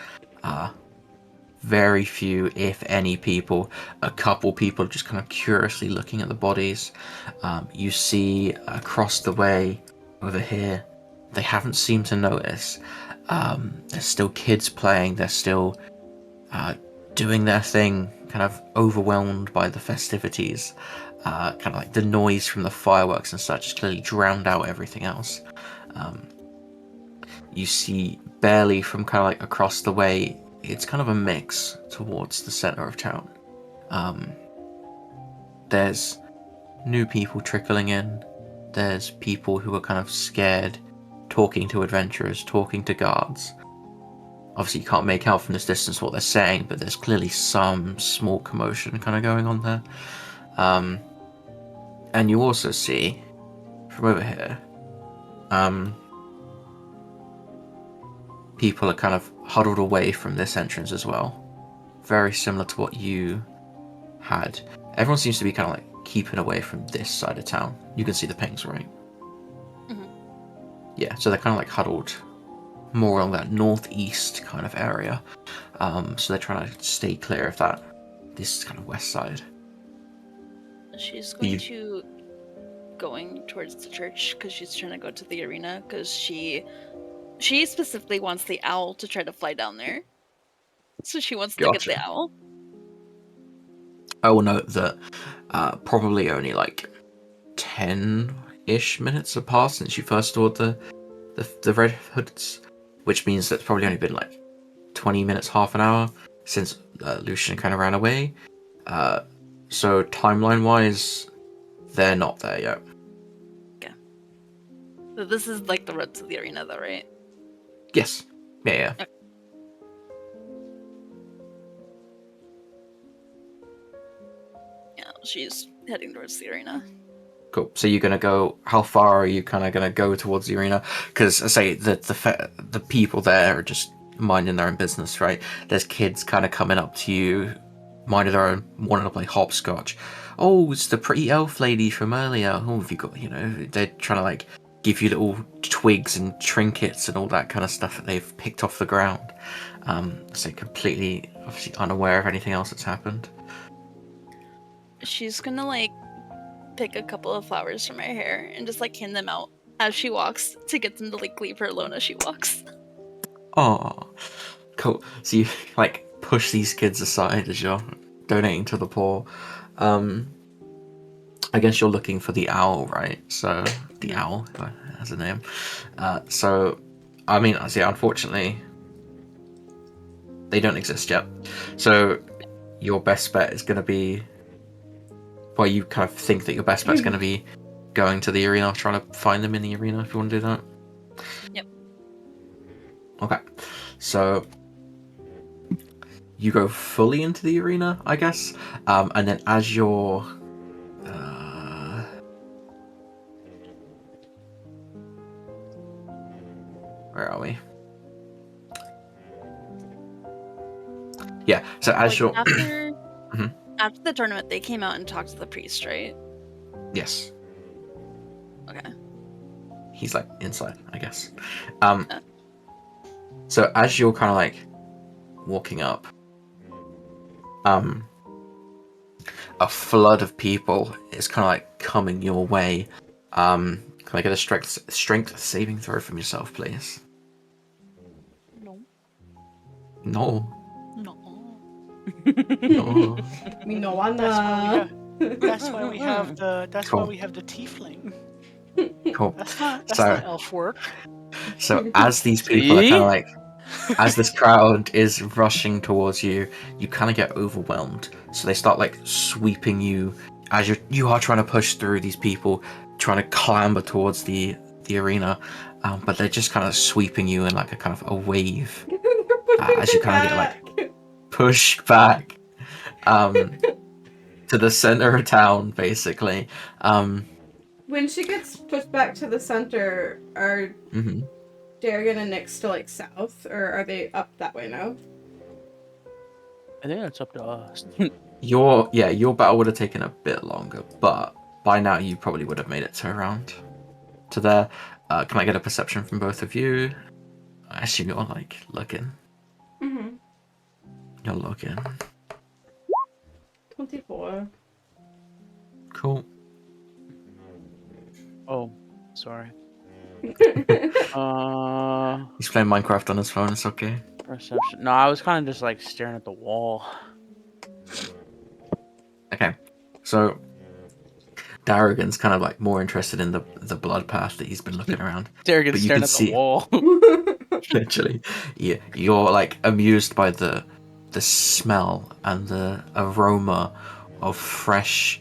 Very few, if any, people. A couple people just kind of curiously looking at the bodies. You see across the way over here, they haven't seemed to notice. There's still kids playing. They're still doing their thing, kind of overwhelmed by the festivities. Kind of like the noise from the fireworks and such clearly drowned out everything else. You see barely from kind of like across the way, it's kind of a mix towards the center of town. There's new people trickling in. There's people who are kind of scared, talking to adventurers, talking to guards. Obviously, you can't make out from this distance what they're saying, but there's clearly some small commotion kind of going on there. And you also see, from over here, people are kind of huddled away from this entrance as well. Very similar to what you had. Everyone seems to be kind of like keeping away from this side of town. You can see the pings, right? Mhm. Yeah, so they're kind of like huddled more along that northeast kind of area. So they're trying to stay clear of that. This kind of west side. She's going towards the church because she's trying to go to the arena because she specifically wants the owl to try to fly down there. So she wants to get Gotcha. the owl. I will note that probably only like 10-ish minutes have passed since you first saw the Red Hoods, which means that it's probably only been like 20 minutes, half an hour since Lucian kind of ran away. So timeline-wise, they're not there yet. Okay. So this is like the road to the arena, though, right? Yes. Yeah. Okay. Yeah, she's heading towards the arena. Cool. So you're gonna go. How far are you kind of gonna go towards the arena? Because I say the people there are just minding their own business, right? There's kids kind of coming up to you, minding their own, wanting to play hopscotch. Oh, it's the pretty elf lady from earlier. Oh, have you got? They're trying to like give you little twigs and trinkets and all that kind of stuff that they've picked off the ground. So completely, obviously unaware of anything else that's happened. She's gonna like pick a couple of flowers from her hair and just like hand them out as she walks to get them to like leave her alone as she walks. Oh, cool. So you like push these kids aside as you're donating to the poor. I guess you're looking for the owl, right? So the owl has a name. So I mean, I see. Unfortunately, they don't exist yet. So your best bet is going to be. Well, you kind of think that your best bet's going to be going to the arena, trying to find them in the arena if you want to do that. Yep. Okay. So you go fully into the arena, I guess, and then as you're where are we? Yeah. So as you're after Mhm. after the tournament, they came out and talked to the priest, right? Yes, Okay. he's like inside, I guess. So as you're kind of like walking up, a flood of people is kind of like coming your way. Can I get a strength saving throw from yourself, please? No. No. No. No. Me no That's why we have the Cool. tiefling. Cool. That's not So- elf work. So as these people are See? kind of like, as this crowd is rushing towards you, you kind of get overwhelmed. So they start like sweeping you as you are trying to push through these people, trying to clamber towards the arena, but they're just kind of sweeping you in like a kind of a wave as you kind of get like pushed back to the center of town, basically. When she gets pushed back to the center, are Mhm. Darrigan and Nyx to like south, or are they up that way now? I think that's up to us. Your battle would have taken a bit longer, but by now you probably would have made it to around to there. Can I get a perception from both of you? I assume you're like looking. Mm-hmm. You're looking. 24. Cool. Oh, sorry. He's playing Minecraft on his phone. It's okay. Perception. No, I was kind of just like staring at the wall. Okay, so Darrigan's kind of like more interested in the blood path that he's been looking around. Darrigan's But you staring can at see- the wall. Literally, yeah, you're like amused by the smell and the aroma of fresh,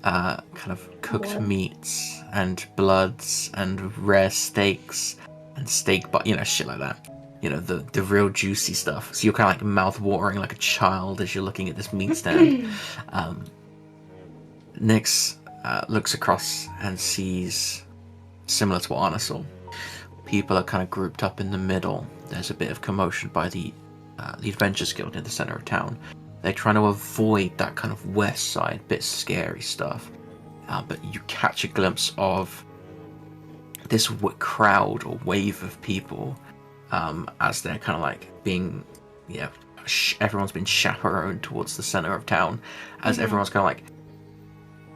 kind of cooked Blood. meats and bloods and rare steaks and steak, but shit like that. The real juicy stuff. So you're kind of like mouth watering like a child as you're looking at this meat stand. Nyx looks across and sees, similar to what Anna saw, people are kind of grouped up in the middle. There's a bit of commotion by the Adventurers Guild in the center of town. They're trying to avoid that kind of west side, bit scary stuff. But you catch a glimpse of this crowd or wave of people as they're kind of like being, everyone's been chaperoned towards the center of town as everyone's kind of like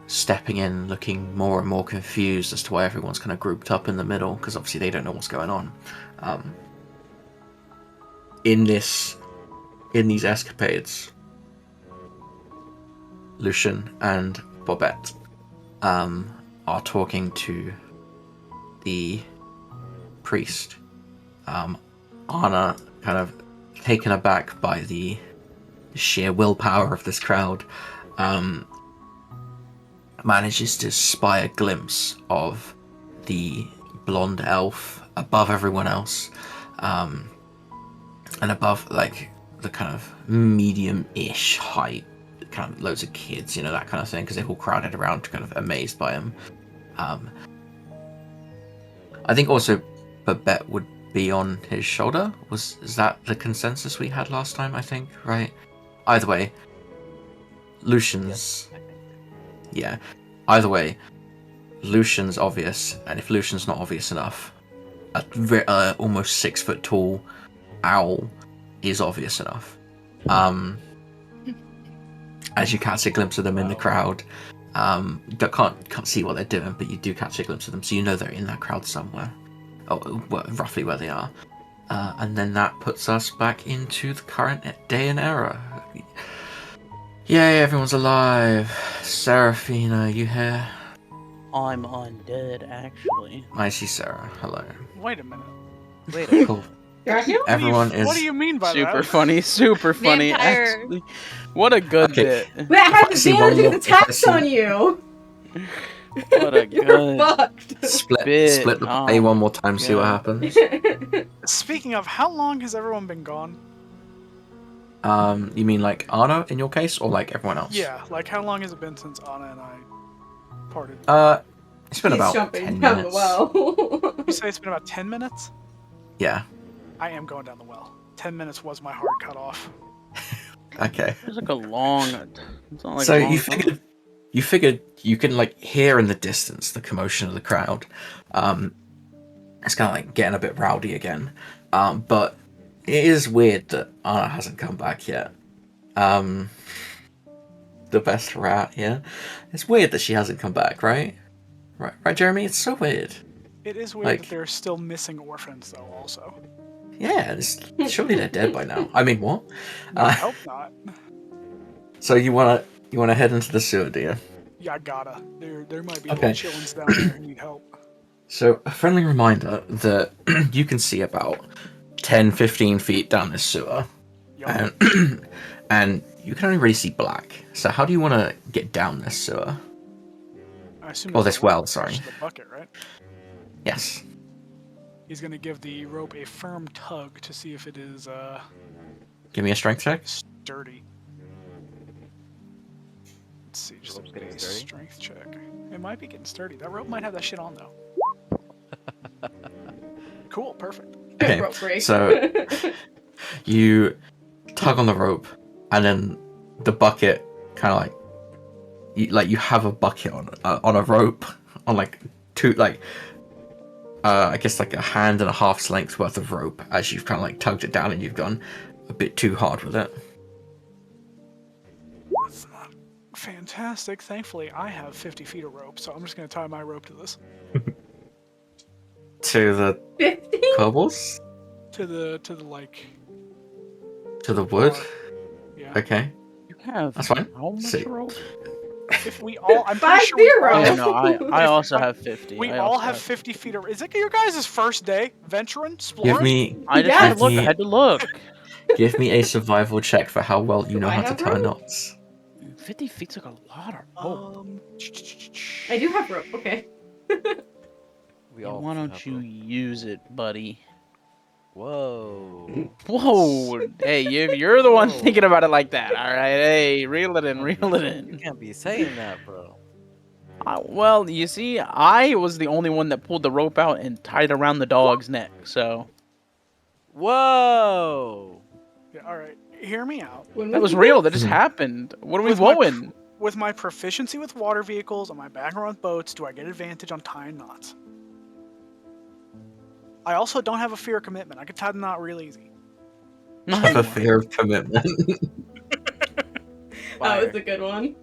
stepping in, looking more and more confused as to why everyone's kind of grouped up in the middle, because obviously they don't know what's going on. In these escapades, Lucian and Bobette are talking to the priest. Anna, kind of taken aback by the sheer willpower of this crowd, manages to spy a glimpse of the blonde elf above everyone else, and above like the kind of medium-ish height, kind of loads of kids, that kind of thing, because they're all crowded around, kind of amazed by him. I think also Babette would be on his shoulder. Is that the consensus we had last time? I think, right? Either way, Lucian's. Yeah. Either way, Lucian's obvious, and if Lucian's not obvious enough, a almost 6 foot tall owl is obvious enough. As you catch a glimpse of them in the crowd, can't see what they're doing, but you do catch a glimpse of them, so you know they're in that crowd somewhere, roughly where they are. And then that puts us back into the current day and era. Yay, everyone's alive. Seraphina, you here? I'm undead, actually. I see Sarah. Hello. Wait a minute. Wait. Cool. Dracu? Everyone What do is you mean by Super that? funny, super funny. Vampire. Actually, what a good Okay. bit. That I has see one advantage more- of attacks if I see- on you! What a You're good fucked. split bit. the Oh play one my more time, see what God. happens. Speaking of, how long has everyone been gone? You mean like Anna in your case, or like everyone else? Yeah, like how long has it been since Anna and I parted? It's been He's about jumping 10 down minutes. the well. You say it's been about 10 minutes? Yeah. I am going down the well. 10 minutes was my hard cutoff. Okay. It's like a long. It's not like So a long you time. figured you can like hear in the distance the commotion of the crowd. It's kind of like getting a bit rowdy again. But it is weird that Anna hasn't come back yet. The best rat, yeah. It's weird that she hasn't come back, right? Right, Jeremy. It's so weird. It is weird Like- that they're still missing orphans, though, also. Yeah, surely they're dead by now. I mean, what? I hope not. So you wanna head into the sewer, do you? Yeah, I gotta. There might be Okay. little chillins down there who need help. So a friendly reminder that you can see about 10-15 feet down this sewer, Yup. and you can only really see black. So how do you want to get down this sewer? I assume Oh, there's this a rope well, attached sorry. to the bucket, right? Yes. He's gonna give the rope a firm tug to see if it is Give me a strength check. sturdy. Let's see, just Rope's a getting base sturdy? strength check. It might be getting sturdy. That rope might have that shit on though. Cool, perfect. Okay, Rope break. so you tug on the rope, and then the bucket kind of like you have a bucket on a rope on like two I guess like a hand and a half's length worth of rope as you've kind of like tugged it down and you've gone a bit too hard with it. That's not fantastic. Thankfully, I have 50 feet of rope, so I'm just gonna tie my rope to this. To the 50? cobbles? To the like. To the wood? Yeah. Okay. You have That's fine. how much Sick. rope? If we all, I'm pretty sure we 50. all, Oh, no, I also have 50. we I all also have 50 feet of. Is it your guys' first day venturing, exploring? Give me I just Yes. had to look. I had to look. give me a survival check for how well you Do know I how to have tie rope? knots. 50 feet's like a lot of rope. I do have rope. Okay. We Yeah, all why should don't have you rope. use it, buddy? Whoa. Whoa! Hey, you're the one Whoa. thinking about it like that. All right, hey, reel it in, You reel it You in. can't be saying that, bro. Well, you see, I was the only one that pulled the rope out and tied it around the dog's neck. So Whoa. Yeah, all right. Hear me out. When that was real. That just Mhm. happened. What are we With my blowing? With my proficiency with water vehicles and my background with boats, do I get advantage on tying knots? I also don't have a fear of commitment. I can tie the knot real easy. I have a fear of commitment. That was Fire. a good one.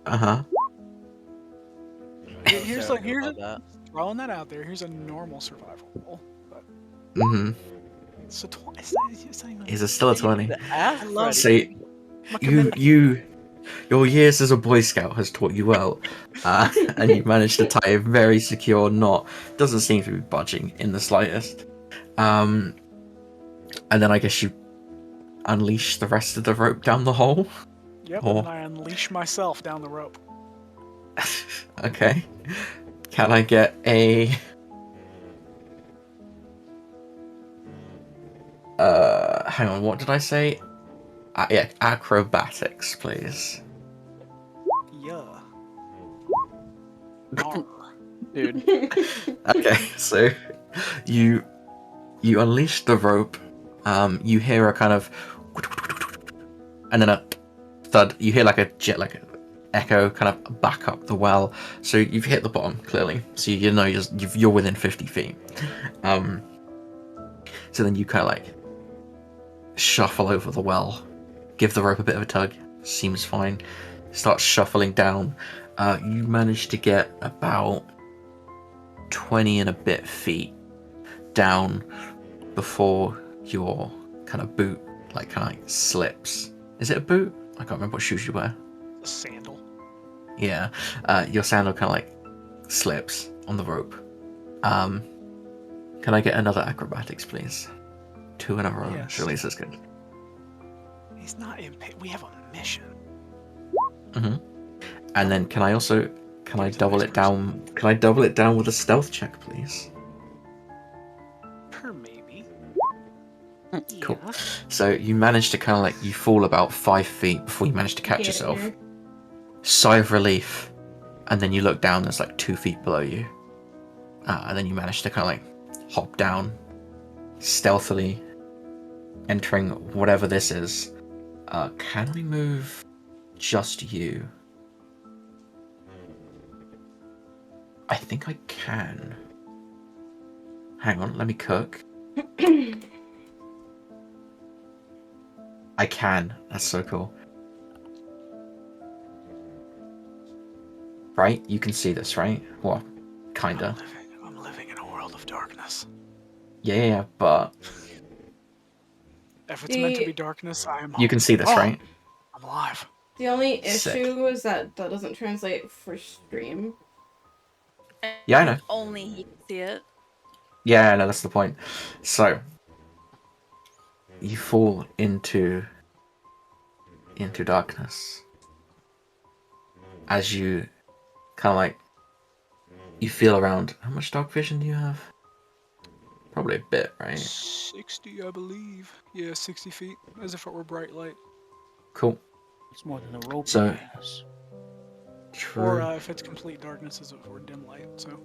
Uh-huh. Here's Sarah like knew here's about that. throwing that out there. Here's a normal survival roll. Mm-hmm. So twice. Is it still a 20? I love So my commitment. your years as a Boy Scout has taught you well, and you've managed to tie a very secure knot. Doesn't seem to be budging in the slightest. And then I guess you unleash the rest of the rope down the hole. Yep, Oh. and then I unleash myself down the rope. Okay. Can I get a hang on, what did I say? Yeah, acrobatics, please. Yeah. Arr. Dude. Okay, so you unleash the rope. You hear a kind of, and then a thud. You hear like a jet, like an echo, kind of back up the well. So you've hit the bottom clearly. So you know you're within 50 feet. So then you kind of like shuffle over the well, give the rope a bit of a tug. Seems fine. Start shuffling down. You manage to get about 20 and a bit feet down before your kind of boot like kind of like slips. Is it a boot? I can't remember what shoes you wear. A sandal. Yeah, your sandal kind of like slips on the rope. Can I get another acrobatics, please? 2 in a row. Yes. Surely this is good. He's not we have a mission. And then can I also can I Give it to the double next it down? Can I double it down with a stealth check, please? Per maybe. Cool. Yeah. So you manage to kind of like you fall about 5 feet before you manage to catch Get yourself. here. Sigh of relief, and then you look down. There's like 2 feet below you, and then you manage to kind of like hop down stealthily, entering whatever this is. Can I move just you? I think I can. Hang on, let me cook. I can. That's so cool. Right? You can see this, right? Well, kinda. I'm living in a world of darkness. Yeah, but If it's meant to The- be darkness, I am. you can see this, Oh, right? I'm alive. The only Sick. issue is that doesn't translate for stream. Yeah, I know. Only he can see it. Yeah, no, that's the point. So you fall into darkness as you kind of like you feel around. How much dark vision do you have? Probably a bit, right? 60, I believe. Yeah, 60 feet, as if it were bright light. Cool. It's more than a rope. So- has. True. Or if it's complete darkness, as if it were dim light. So,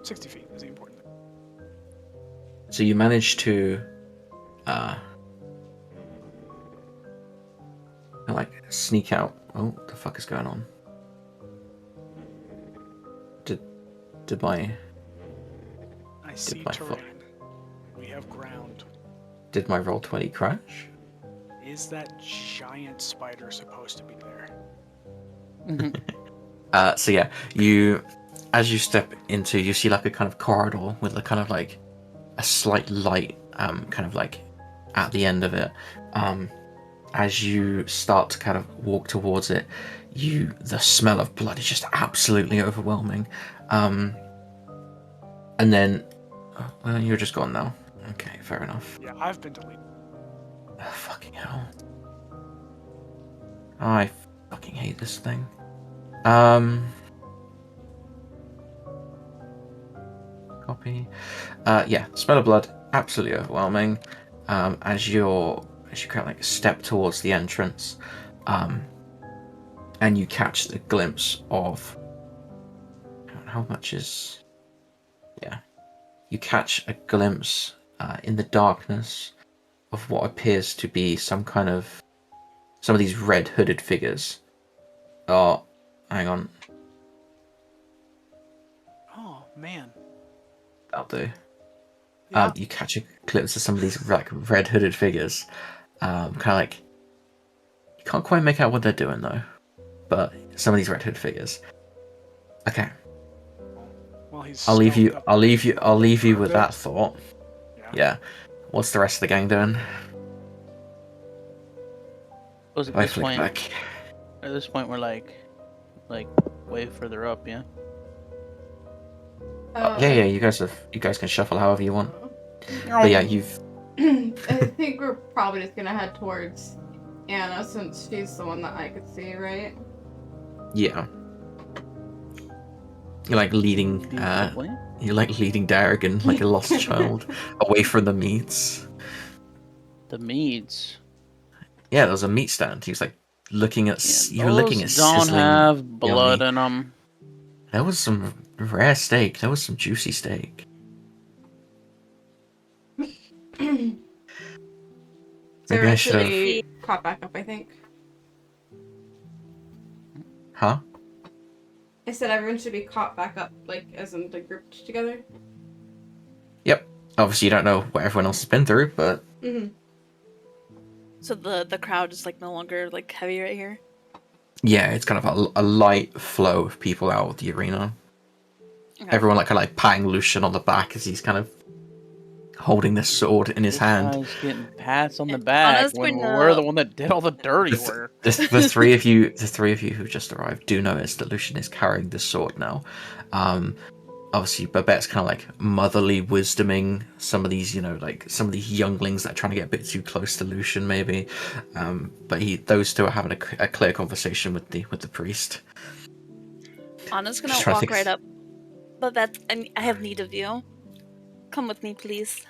60 feet is the important thing. So you manage to like sneak out. Oh, what the fuck is going on? Did my I see my foot- terrain. We have ground. did my roll 20 crash? Is that giant spider supposed to be there? So yeah, as you step into, you see like a kind of corridor with a kind of like a slight light, kind of like at the end of it. As you start to kind of walk towards it, the smell of blood is just absolutely overwhelming. And then, well, you're just gone now. Okay, fair enough. Yeah, I've been deleted. Oh, fucking hell. I fucking hate this thing. Copy. Yeah, smell of blood, absolutely overwhelming. As you kind of like step towards the entrance, and you catch the glimpse of how much is. Yeah, you catch a glimpse in the darkness of what appears to be some of these red hooded figures. Oh, hang on, Oh man. that'll do. Yeah. You catch a glimpse of some of these like red hooded figures. Kind of like you can't quite make out what they're doing though, but some of these red hooded figures. Okay, Well, he's. I'll leave stealthed you. up I'll leave you. I'll leave you for a with bit. that thought. Yeah. What's the rest of the gang doing? Was at I this flick point? back. At this point, we're like way further up, yeah. Yeah. You guys can shuffle however you want. But yeah, you've. I think we're probably just gonna head towards Anna since she's the one that I could see, right? Yeah. You're like leading. You're like leading Darrigan like a lost child away from the meats. The meads. Yeah, there was a meat stand. He was like looking at. Yeah, You were looking at those don't sizzling. have blood yummy. in them. There was some rare steak. There was some juicy steak. So Maybe I should have. actually caught back up, I think. Huh? I said everyone should be caught back up, like as in like grouped together. Yep. Obviously, you don't know what everyone else has been through, but Mm-hmm. So the crowd is like no longer like heavy right here. yeah, it's kind of a light flow of people out of the arena. Okay. Everyone like kind of like patting Lucian on the back as he's kind of holding this sword in his hand. Guys getting pats on the back Honestly, when no. we're the one that did all the dirty work. The three of you who just arrived do notice that Lucian is carrying this sword now. Obviously, Babette's kind of like motherly wisdoming some of these, like some of these younglings that are trying to get a bit too close to Lucian, maybe. But those two are having a clear conversation with the priest. Anna's gonna Just trying to walk think- right up. But I have need of you. Come with me, please.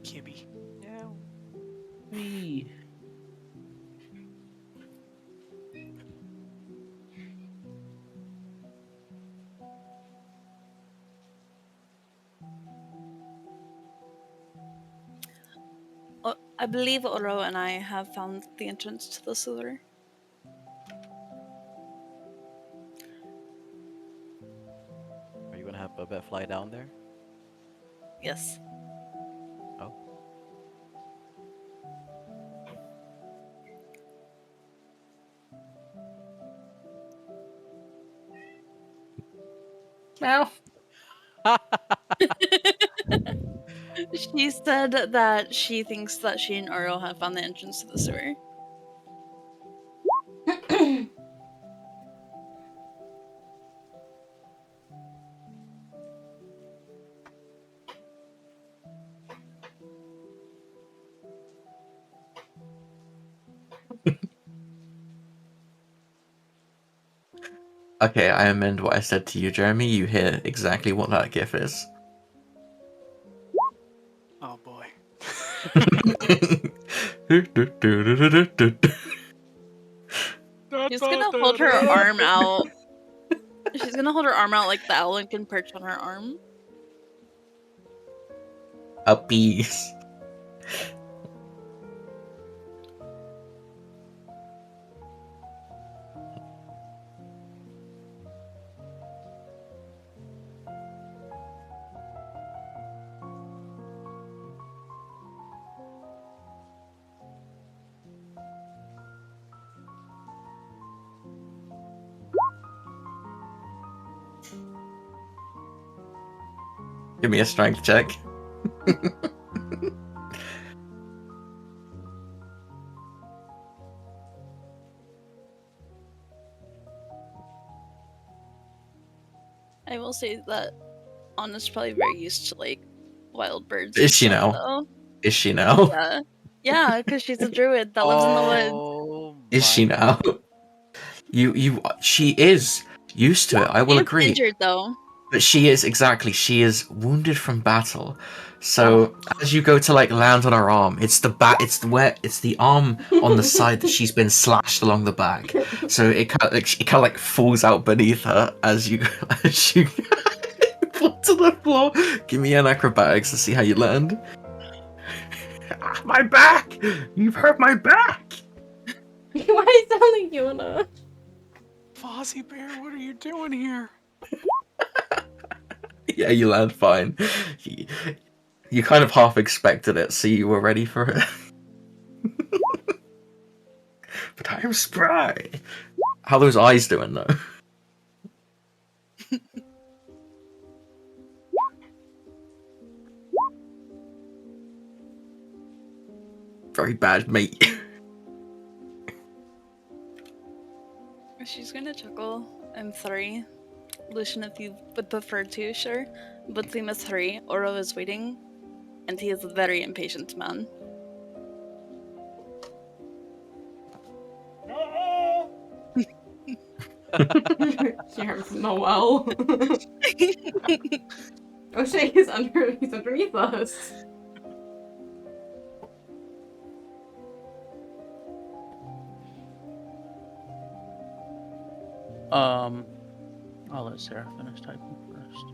Kibby. Wee. I believe Oro and I have found the entrance to the sewer. Are you gonna have Babette fly down there? Yes. Oh. Meow. She said that she thinks that she and Oro have found the entrance to the sewer. Okay, I amend what I said to you, Jeremy. You hear exactly what that gif is. Oh boy. She's gonna hold her arm out. She's She's gonna hold her arm out like the owl and can perch on her arm. Uppies. Give me a strength check. I will say that Anna's probably very used to like wild birds. Is and she stuff, now? though. Is she now? Yeah. Yeah, because she's a druid that lives in the woods. Oh Is she my now? She is used to it. I will She's agree. injured though. But she is wounded from battle. So as you go to like land on her arm, it's the arm on the side that she's been slashed along the back. So it kind of like falls out beneath her as you fall to the floor. Give me an acrobatics to see how you land. My back! You've hurt my back! Why do you sound like Yuna? Fozzie Bear, what are you doing here? Yeah, you land fine. You kind of half expected it, so you were ready for it. But I am spry. How are those eyes doing, though? Very bad, mate. She's gonna chuckle and 3. Lucian, if you would prefer to, sure. But same as 3, Oro is waiting, and he is a very impatient man. She heard Noel. Oh shit, he's underneath us. I'll let Sarah finish typing first.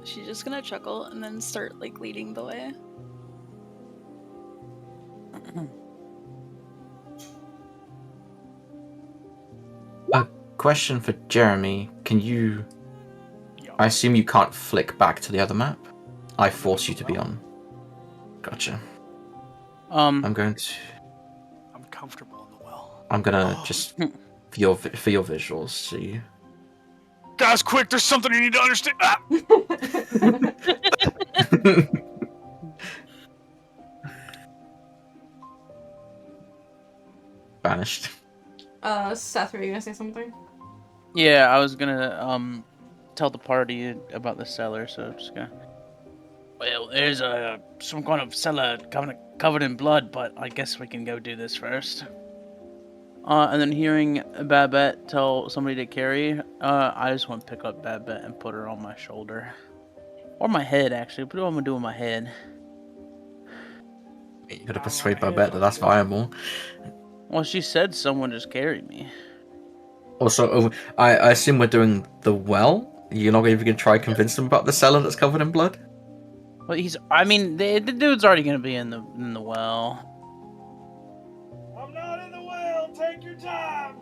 She's just gonna chuckle and then start like leading the way. Question for Jeremy. Can you... Yeah. I assume you can't flick back to the other map? I force you to be on. Gotcha. I'm going to... I'm comfortable in the well. I'm gonna Oh. just... For your visuals, see. Guys, quick! There's something you need to understand. Ah! Vanished. Seth, were you gonna say something? Yeah, I was gonna tell the party about the cellar, so I'm just gonna. Well, there's some kind of cellar covered in blood, but I guess we can go do this first. And then hearing Babette tell somebody to carry, I just want to pick up Babette and put her on my shoulder. Or my head, actually. What am I gonna do with my head? You gotta persuade Babette that that's viable. Well, she said someone just carried me. Also, I assume we're doing the well? You're not even gonna try convince them about the cellar that's covered in blood? Well, I mean, the dude's already gonna be in the well. I'm not in the well. Take your time.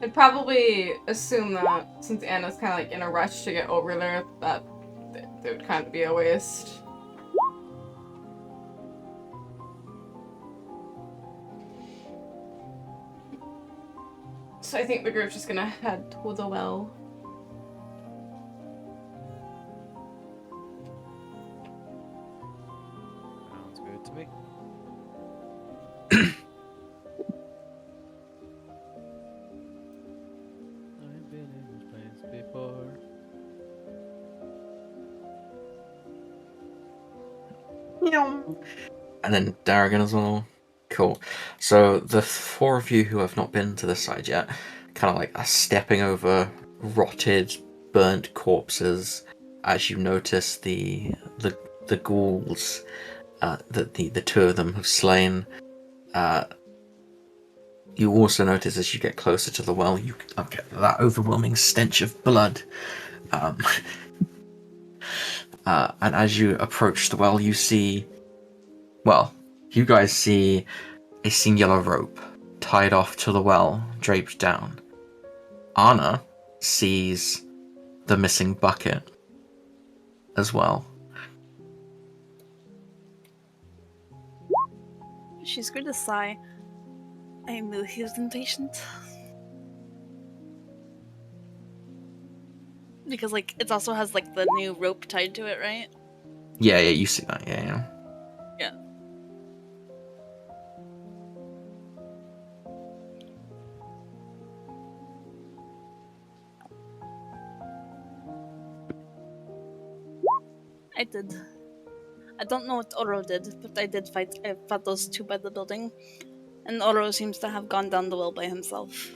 I'd probably assume that since Anna's kind of like in a rush to get over there, that it would kind of be a waste. So I think the group's just gonna head to the well. Sounds good to me. I've been in this place before. And then Darrigan as well. Cool. So the 4 of you who have not been to this side yet, kind of like are stepping over rotted, burnt corpses as you notice the ghouls that the two of them have slain. You also notice as you get closer to the well, you get that overwhelming stench of blood. And as you approach the well, you guys see a singular rope tied off to the well, draped down. Anna sees the missing bucket as well. She's going to sigh. I knew he was impatient. Because, like, it also has, like, the new rope tied to it, right? Yeah, you see that, yeah. Yeah. I did. I don't know what Oro did, but I did fight. I fought those two by the building, and Oro seems to have gone down the well by himself.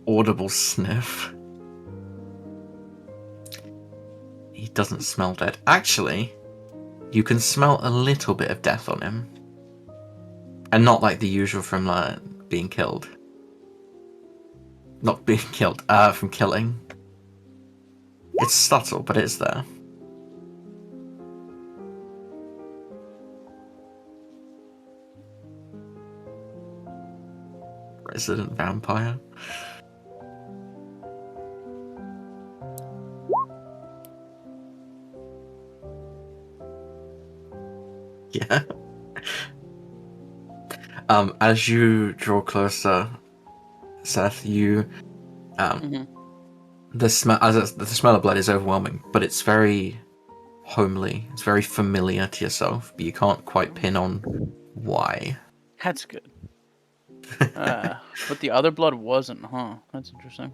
Audible sniff. He doesn't smell dead. Actually, you can smell a little bit of death on him. And not like the usual from being killed. Not being killed, from killing. It's subtle, but it's there. Resident vampire. Yeah. As you draw closer, Seth, you the smell the smell of blood is overwhelming, but it's very homely. It's very familiar to yourself, but you can't quite pin on why. That's good. But the other blood wasn't, huh? That's interesting.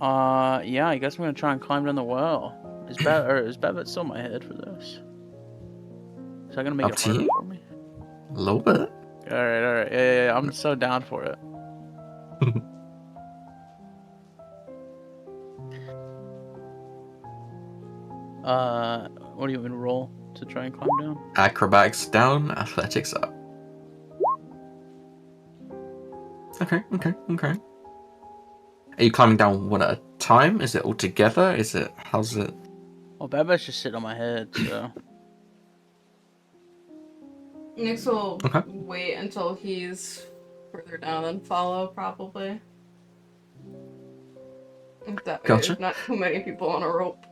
Yeah, I guess I'm gonna try and climb down the well. Is Babbitt still in my head for this? Is that gonna make Up it to harder you. for me? A little bit. Alright. Yeah, I'm so down for it. What do you want me to roll to try and climb down? Acrobatics down, athletics up. Okay. Are you climbing down one at a time? Is it all together? How's it? Well, Babbitt's just sitting on my head, so. Nix will Okay. wait until he's further down and follow, probably. That way Gotcha. there's not too many people on a rope.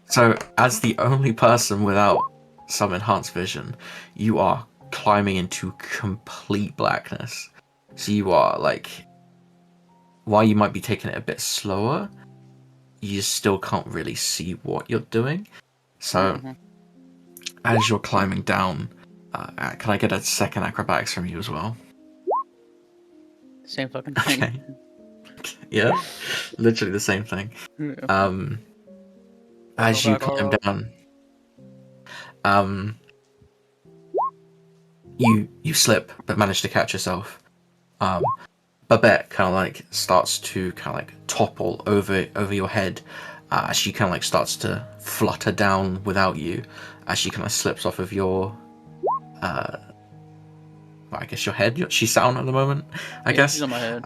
So, as the only person without some enhanced vision, you are climbing into complete blackness. So you are like, while you might be taking it a bit slower, you still can't really see what you're doing. So, as you're climbing down, can I get a second acrobatics from you as well? Same fucking thing. Okay. Yeah, literally the same thing. Yeah. As you back, climb Oro. down, you slip but manage to catch yourself. Babette kind of like starts to kind of like topple over your head as she kind of like starts to flutter down without you as she kind of slips off of your I guess your head she's sat on at the moment, I guess. She's on my head.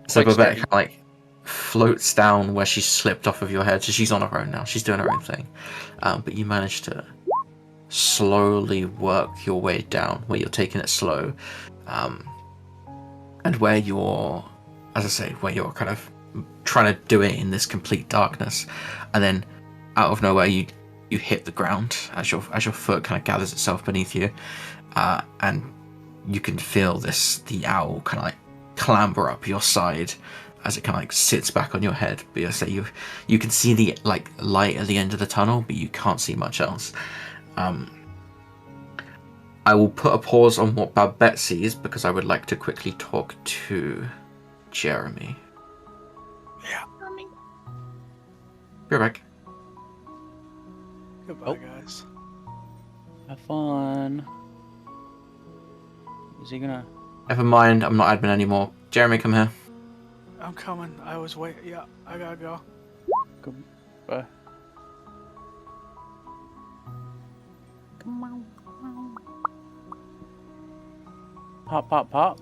So Quite Babette sturdy. kind of like floats down where she slipped off of your head, so she's on her own now. She's doing her own thing. But you manage to slowly work your way down, where you're taking it slow. And where you're, as I say, where you're kind of trying to do it in this complete darkness. And then out of nowhere you hit the ground as your foot kind of gathers itself beneath you. And you can feel the owl kind of like clamber up your side as it kind of like sits back on your head. But I say you can see the like light at the end of the tunnel, but you can't see much else. I will put a pause on what Babette sees because I would like to quickly talk to Jeremy. Yeah. Be right back. Goodbye, Oh. guys. Have fun. Is he gonna? Never mind, I'm not admin anymore. Jeremy, come here. I'm coming. I was wait. Yeah, I gotta go. Goodbye. Come on. Pop, pop, pop.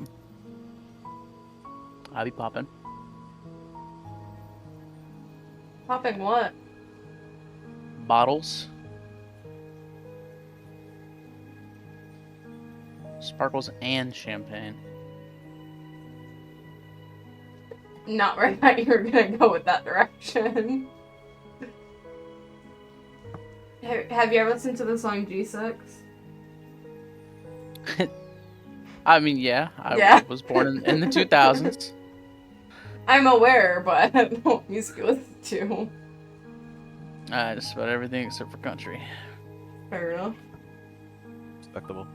I'll be popping. Popping what? Bottles. Sparkles and champagne. Not where I thought you were gonna go with that direction. Have you ever listened to the song G6? I mean, yeah. I Yeah. was born in the 2000s. I'm aware, but I don't know what music you listen to. Just about everything except for country. Fair enough. Respectable.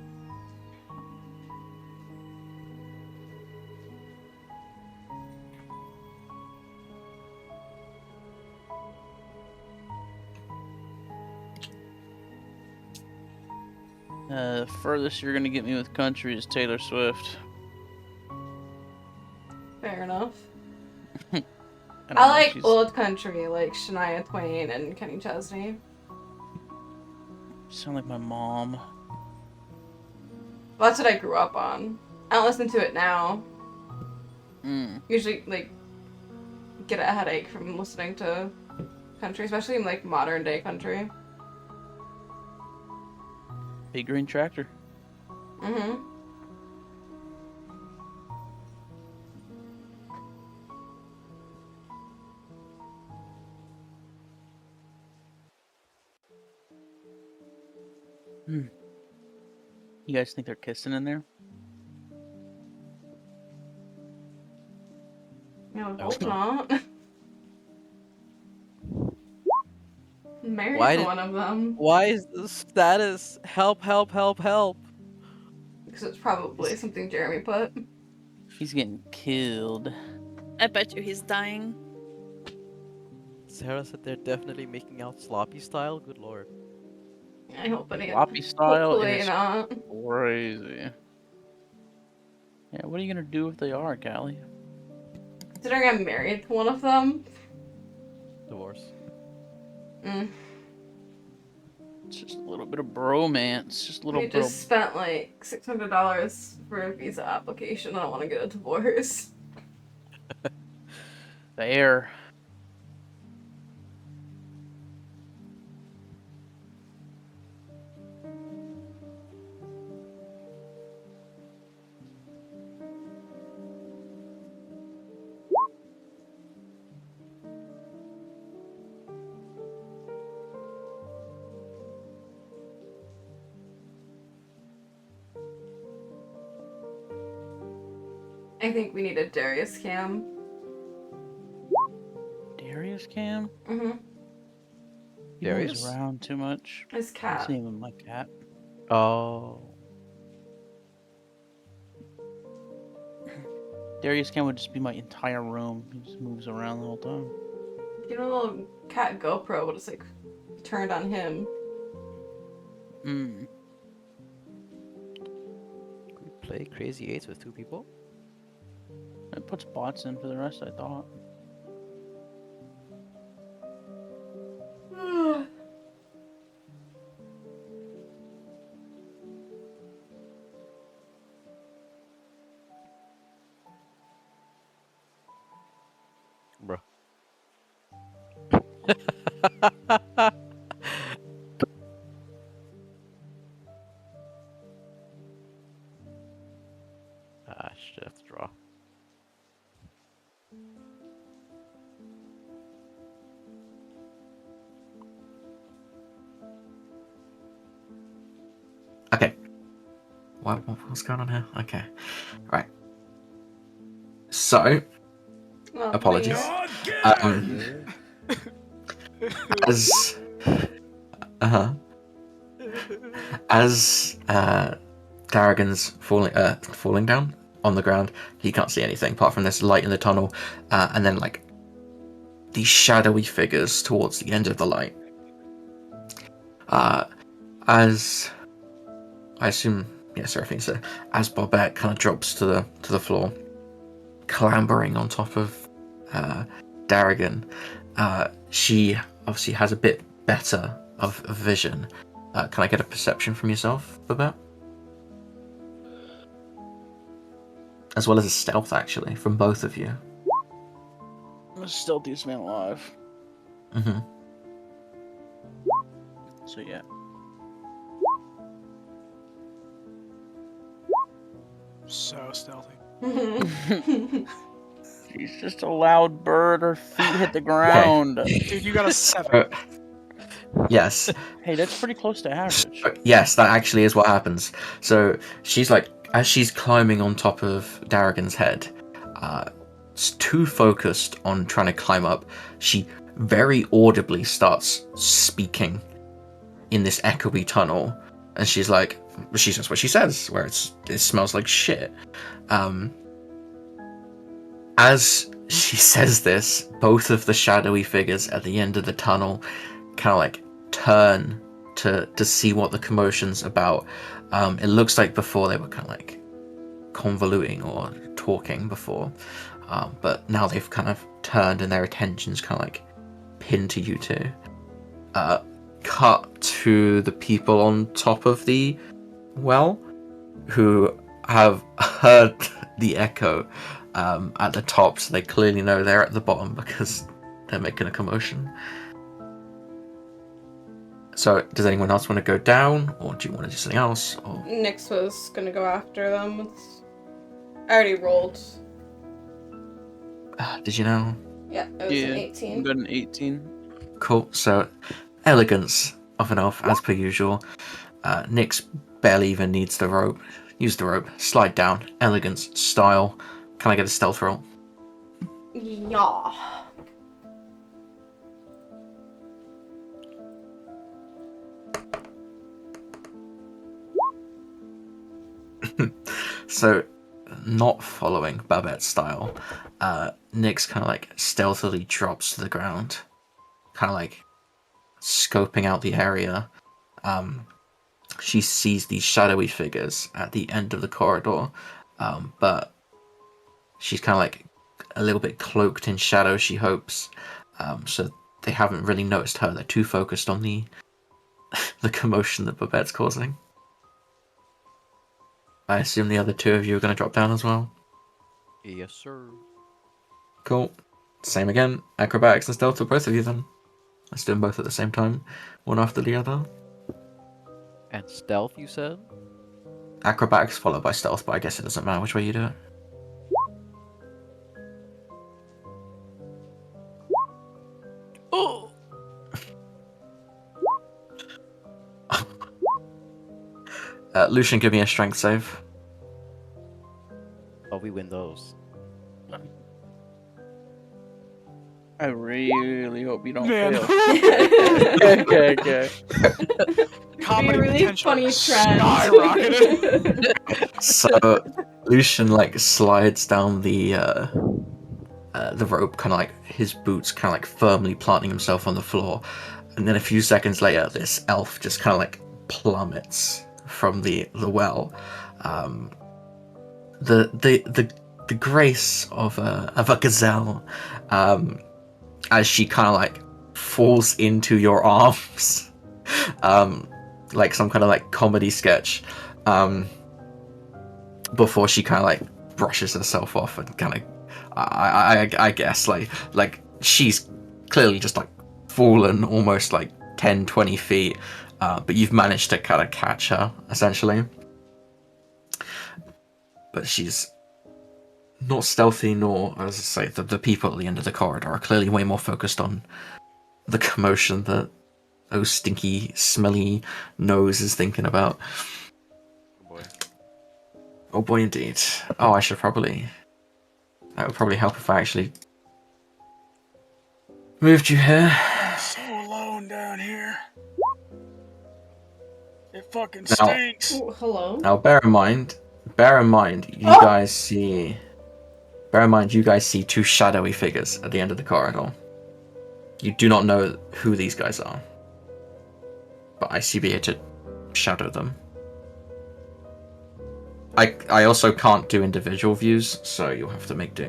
Furthest you're gonna get me with country is Taylor Swift. Fair enough. don't I know, like she's- old country, like Shania Twain and Kenny Chesney. You sound like my mom. Well, that's what I grew up on. I don't listen to it now. Mm. Usually, like, get a headache from listening to country, especially in, like, modern day country. Big green tractor. Mm-hmm. You guys think they're kissing in there? No, I hope hope not. Married Why to did- one of them. Why is the status help, help, help, help? Because it's probably something Jeremy put. He's getting killed. I bet you he's dying. Sarah said they're definitely making out sloppy style. Good lord. I hope it ain't. Floppy style Hopefully is not. crazy. Yeah, what are you gonna do if they are, Callie? Considering I'm married to one of them. Divorce. Mm. It's just a little bit of bromance. Just a little We bit just spent like $600 for a visa application. I don't want to get a divorce. of there. I think we need a Darius cam. Darius Cam? Mm-hmm. He moves Darius? around too much. His That's cat. not even my cat. Oh. Darius Cam would just be my entire room. He just moves around the whole time. Get a little cat GoPro, but it's like turned on him. Mm. Could we play Crazy Eights with 2 people? It puts bots in for the rest, I thought. Bruh. Shit, I have to draw. Okay. What's going on here? Okay. Right. So, Well, apologies. thanks. As as Garrigan's falling down on the ground, he can't see anything apart from this light in the tunnel, and then like these shadowy figures towards the end of the light. As I assume yeah, Seraphine. So as Bobette kind of drops to the floor, clambering on top of Darrigan, she obviously has a bit better of vision. Can I get a perception from yourself, Bobette? As well as a stealth, actually, from both of you. I'm the stealthiest man alive. Mm-hmm. So yeah. So stealthy. She's just a loud bird. Her feet hit the ground. Dude, you got a 7. Yes. Hey, that's pretty close to average. Yes, that actually is what happens. So she's like, as she's climbing on top of Darrigan's head, too focused on trying to climb up, she very audibly starts speaking in this echoey tunnel, and she says what she says, where it smells like shit. As she says this, both of the shadowy figures at the end of the tunnel kind of like turn to see what the commotion's about. It looks like before they were kind of like convoluting or talking before, but now they've kind of turned and their attention's kind of like pinned to you two. Cut to the people on top of the well, who have heard the echo at the top, so they clearly know they're at the bottom because they're making a commotion. So, does anyone else want to go down, or do you want to do something else? Or... Nyx was gonna go after them. I already rolled. Did you know? Yeah, it was an 18. Got an 18. Cool. So, elegance of an elf, as per usual. Nyx barely even needs the rope. Use the rope. Slide down. Elegance. Style. Can I get a stealth roll? Yeah. So, not following Babette's style, Nyx kind of like stealthily drops to the ground, kind of like scoping out the area. She sees these shadowy figures at the end of the corridor, but she's kind of like a little bit cloaked in shadow, she hopes, so they haven't really noticed her. They're too focused on the commotion that Babette's causing. I assume the other two of you are going to drop down as well? Yes, sir. Cool. Same again. Acrobatics and stealth for both of you then. Let's do them both at the same time. One after the other. And stealth, you said? Acrobatics followed by stealth, but I guess it doesn't matter which way you do it. Oh! Lucian, give me a strength save. Oh, we win those. I really hope you don't Man. fail. Okay. Comedy really potential funny trend. skyrocketed. So Lucian like slides down the rope, kind of like his boots kind of like firmly planting himself on the floor, and then a few seconds later, this elf just kind of like plummets from the well. The grace of a gazelle, as she kind of like falls into your arms, like some kind of like comedy sketch, before she kind of like brushes herself off and kind of, I guess like she's clearly just like fallen almost like 10-20 feet, but you've managed to kind of catch her essentially. But she's not stealthy, nor, as I say, the people at the end of the corridor are clearly way more focused on the commotion that those stinky, smelly nose is thinking about. Oh boy. Oh boy, indeed. Oh, I should probably... That would probably help if I actually moved you here. I'm so alone down here. It fucking Now- stinks. Ooh, hello. Now, bear in mind, you guys see... Bear in mind, you guys see two shadowy figures at the end of the corridor. You do not know who these guys are. But I see be here to shadow them. I also can't do individual views, so you'll have to make do.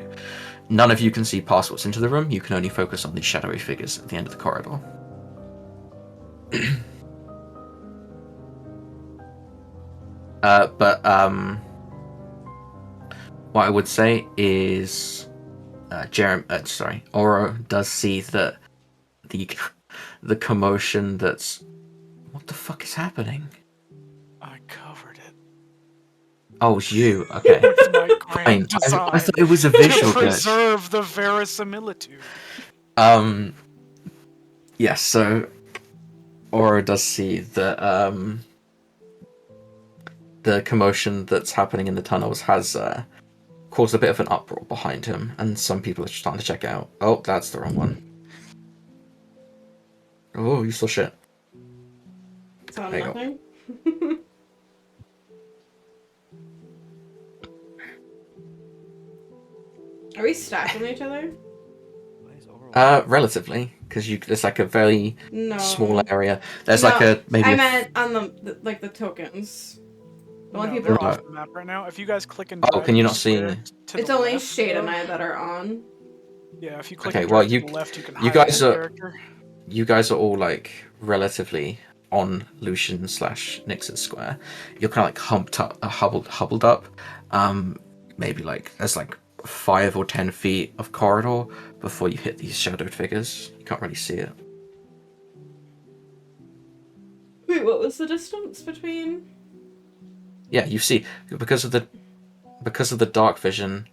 None of you can see past what's into the room. You can only focus on these shadowy figures at the end of the corridor. But what I would say is, Oro does see that the commotion that's. What the fuck is happening? I covered it. Oh, it's you. Okay. With my Fine. grand design I thought it was a to visual glitch. preserve the verisimilitude. Yes, so Oro does see that the commotion that's happening in the tunnels has caused a bit of an uproar behind him, and some people are starting to check it out. Oh, that's the wrong one. Oh, you saw shit. Saw There you go. nothing. Are we stacked on each other? Why is Oro- Relatively, because it's like a very No. small area. There's No, like a maybe. I meant on the tokens. The only No, people. they're off the map right now. If you guys click and Oh, drag can you the not see? square to It's the only left, Shade and though, I that are on. Yeah, if you click Okay, and well, drag you- to the left, you can you hide guys the are- character. You guys are all like relatively on Lucian / Nix's square. You're kind of like huddled up. Maybe like there's like 5 or 10 feet of corridor before you hit these shadowed figures. You can't really see it. Wait, what was the distance between? Yeah, you see because of the dark vision.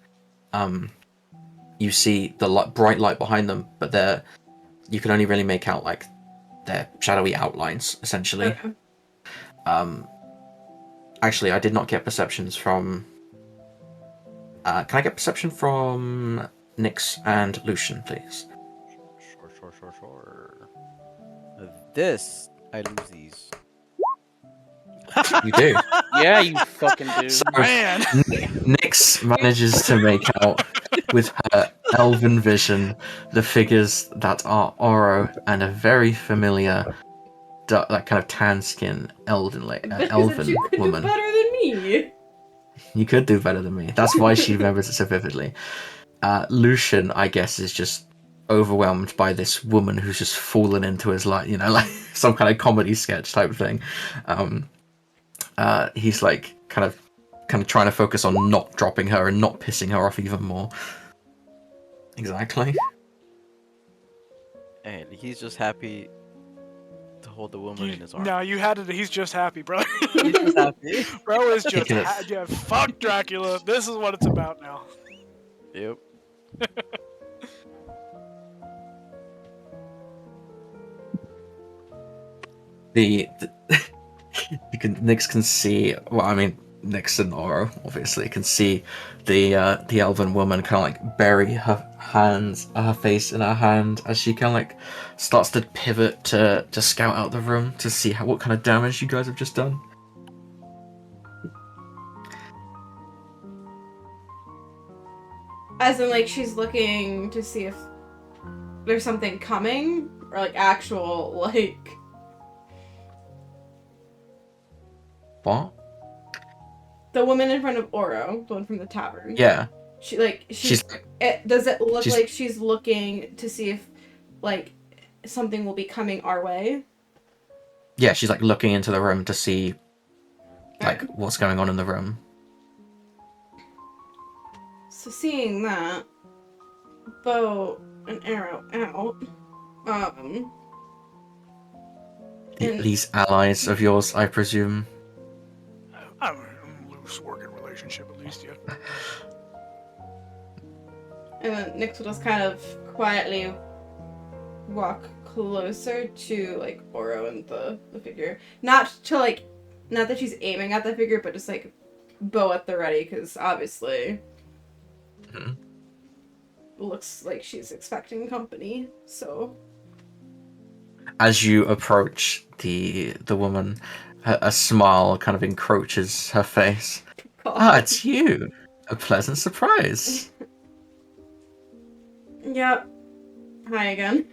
You see the bright light behind them, but you can only really make out like their shadowy outlines essentially. Okay. Actually, I did not get perceptions from. Can I get perception from Nyx and Lucian, please? Sure. This, I lose these. You do. Yeah, you fucking do. So, Man, Nyx manages to make out with her elven vision the figures that are Oro and a very familiar, that kind of tan skin elven You could woman. do better than me. You could do better than me. That's why she remembers it so vividly. Lucian, I guess, is just overwhelmed by this woman who's just fallen into his life, like some kind of comedy sketch type of thing. He's like kind of trying to focus on not dropping her and not pissing her off even more. Exactly. And he's just happy to hold the woman in his arms. no, you had it. He's just happy, bro. He's just happy. Bro is just Taking it. yeah. Fuck Dracula. This is what it's about now. Yep. Nyx can see. Well, I mean, Nyx and Oro obviously can see the elven woman kind of like bury her face in her hand as she kind of like starts to pivot to scout out the room to see what kind of damage you guys have just done. As in, like, she's looking to see if there's something coming, or like actual, like. What? The woman in front of Oro, the one from the tavern. Yeah. She's does it look like she's looking to see if, like, something will be coming our way? Yeah, she's like looking into the room to see, like, what's going on in the room. So seeing that, bow and arrow out. And- These allies of yours, I presume. I'm a loose working relationship, at least, yeah. And then Nyx will just kind of quietly walk closer to, like, Oro and the figure. Not that she's aiming at the figure, but just, like, bow at the ready, because obviously looks like she's expecting company, so. As you approach the woman, a smile kind of encroaches her face. Ah, it's you! A pleasant surprise. Yep. Hi again.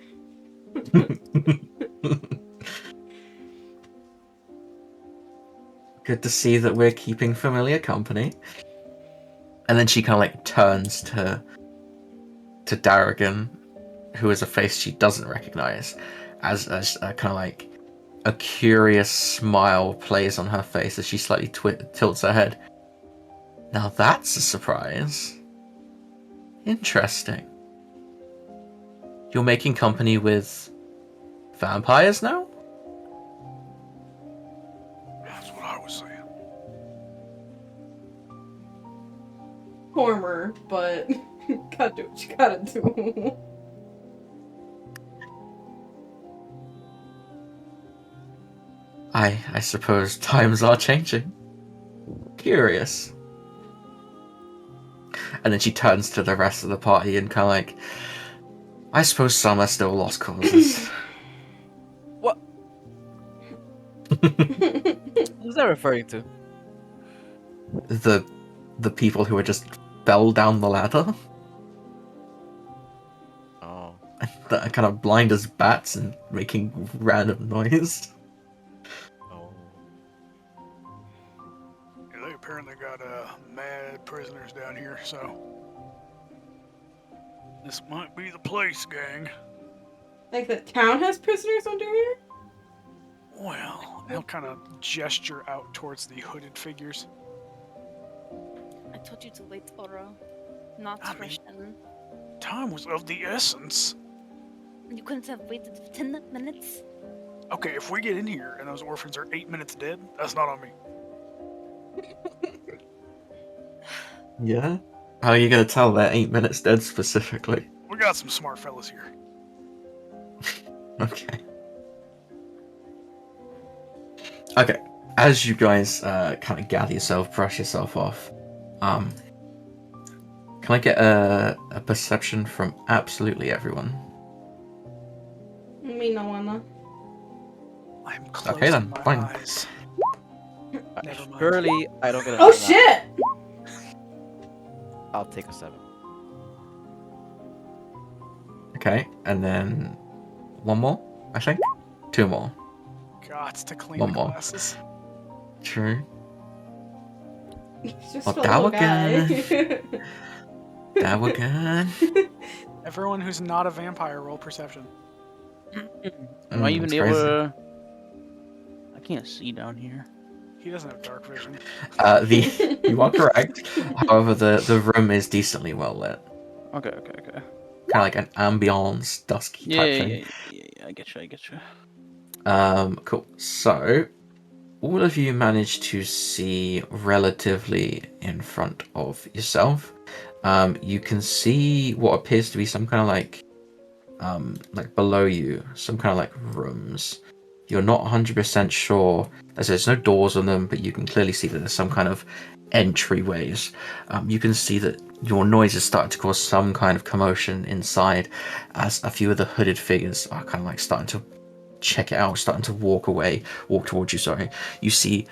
Good to see that we're keeping familiar company. And then she kind of like turns to Darrigan, who is a face she doesn't recognize, as kind of like a curious smile plays on her face as she slightly tilts her head. Now that's a surprise. Interesting. You're making company with vampires now? That's what I was saying. Former, but gotta do what you gotta do. I suppose times are changing. Curious. And then she turns to the rest of the party and kind of like, I suppose some are still lost causes. What? Who's that referring to? the people who are just fell down the ladder. Oh. That are kind of blind as bats and making random noise. Oh. Yeah, they apparently got mad prisoners down here, so this might be the place, gang. Like the town has prisoners under here? Well, he'll kind of gesture out towards the hooded figures. I told you to wait, Oro. Not I mean- rush in. Time was of the essence. You couldn't have waited 10 minutes? Okay, if we get in here and those orphans are 8 minutes dead, that's not on me. Yeah? How are you gonna tell they're 8 minutes dead specifically? We got some smart fellas here. Okay. Okay. As you guys kind of gather yourself, brush yourself off, can I get a perception from absolutely everyone? Me no wanna. I'm closing Okay then, my fine. eyes. Never mind. Surely I don't get Oh a shit! I'll take a 7. Okay, and then one more, I think? 2 more. Gots to clean One the more. glasses. True. He's just Oh, a little guy. That we're good. Everyone who's not a vampire, roll perception. Am I even that's able crazy. to? I can't see down here. He doesn't have dark vision. You are correct. However, the room is decently well lit. Okay. Kind of like an ambiance, dusky Yeah, type yeah, thing. yeah. I get you. Cool. So, all of you managed to see relatively in front of yourself. You can see what appears to be some kind of like below you, some kind of like rooms. You're not 100% sure. There's no doors on them, but you can clearly see that there's some kind of entryways. You can see that your noise is starting to cause some kind of commotion inside, as a few of the hooded figures are kind of like starting to check it out, starting to walk towards you. Sorry, you see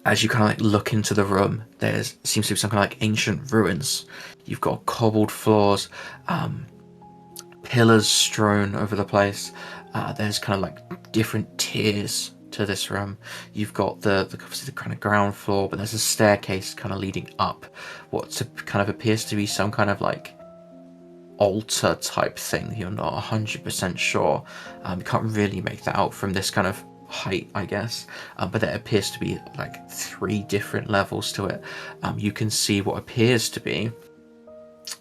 as you kind of like look into the room, there seems to be some kind of like ancient ruins. You've got cobbled floors, pillars strewn over the place. There's kind of like different tiers to this room. You've got the kind of ground floor, but there's a staircase kind of leading up what kind of appears to be some kind of like altar type thing. You're not 100% sure. You can't really make that out from this kind of height, I guess, but there appears to be like 3 different levels to it. You can see what appears to be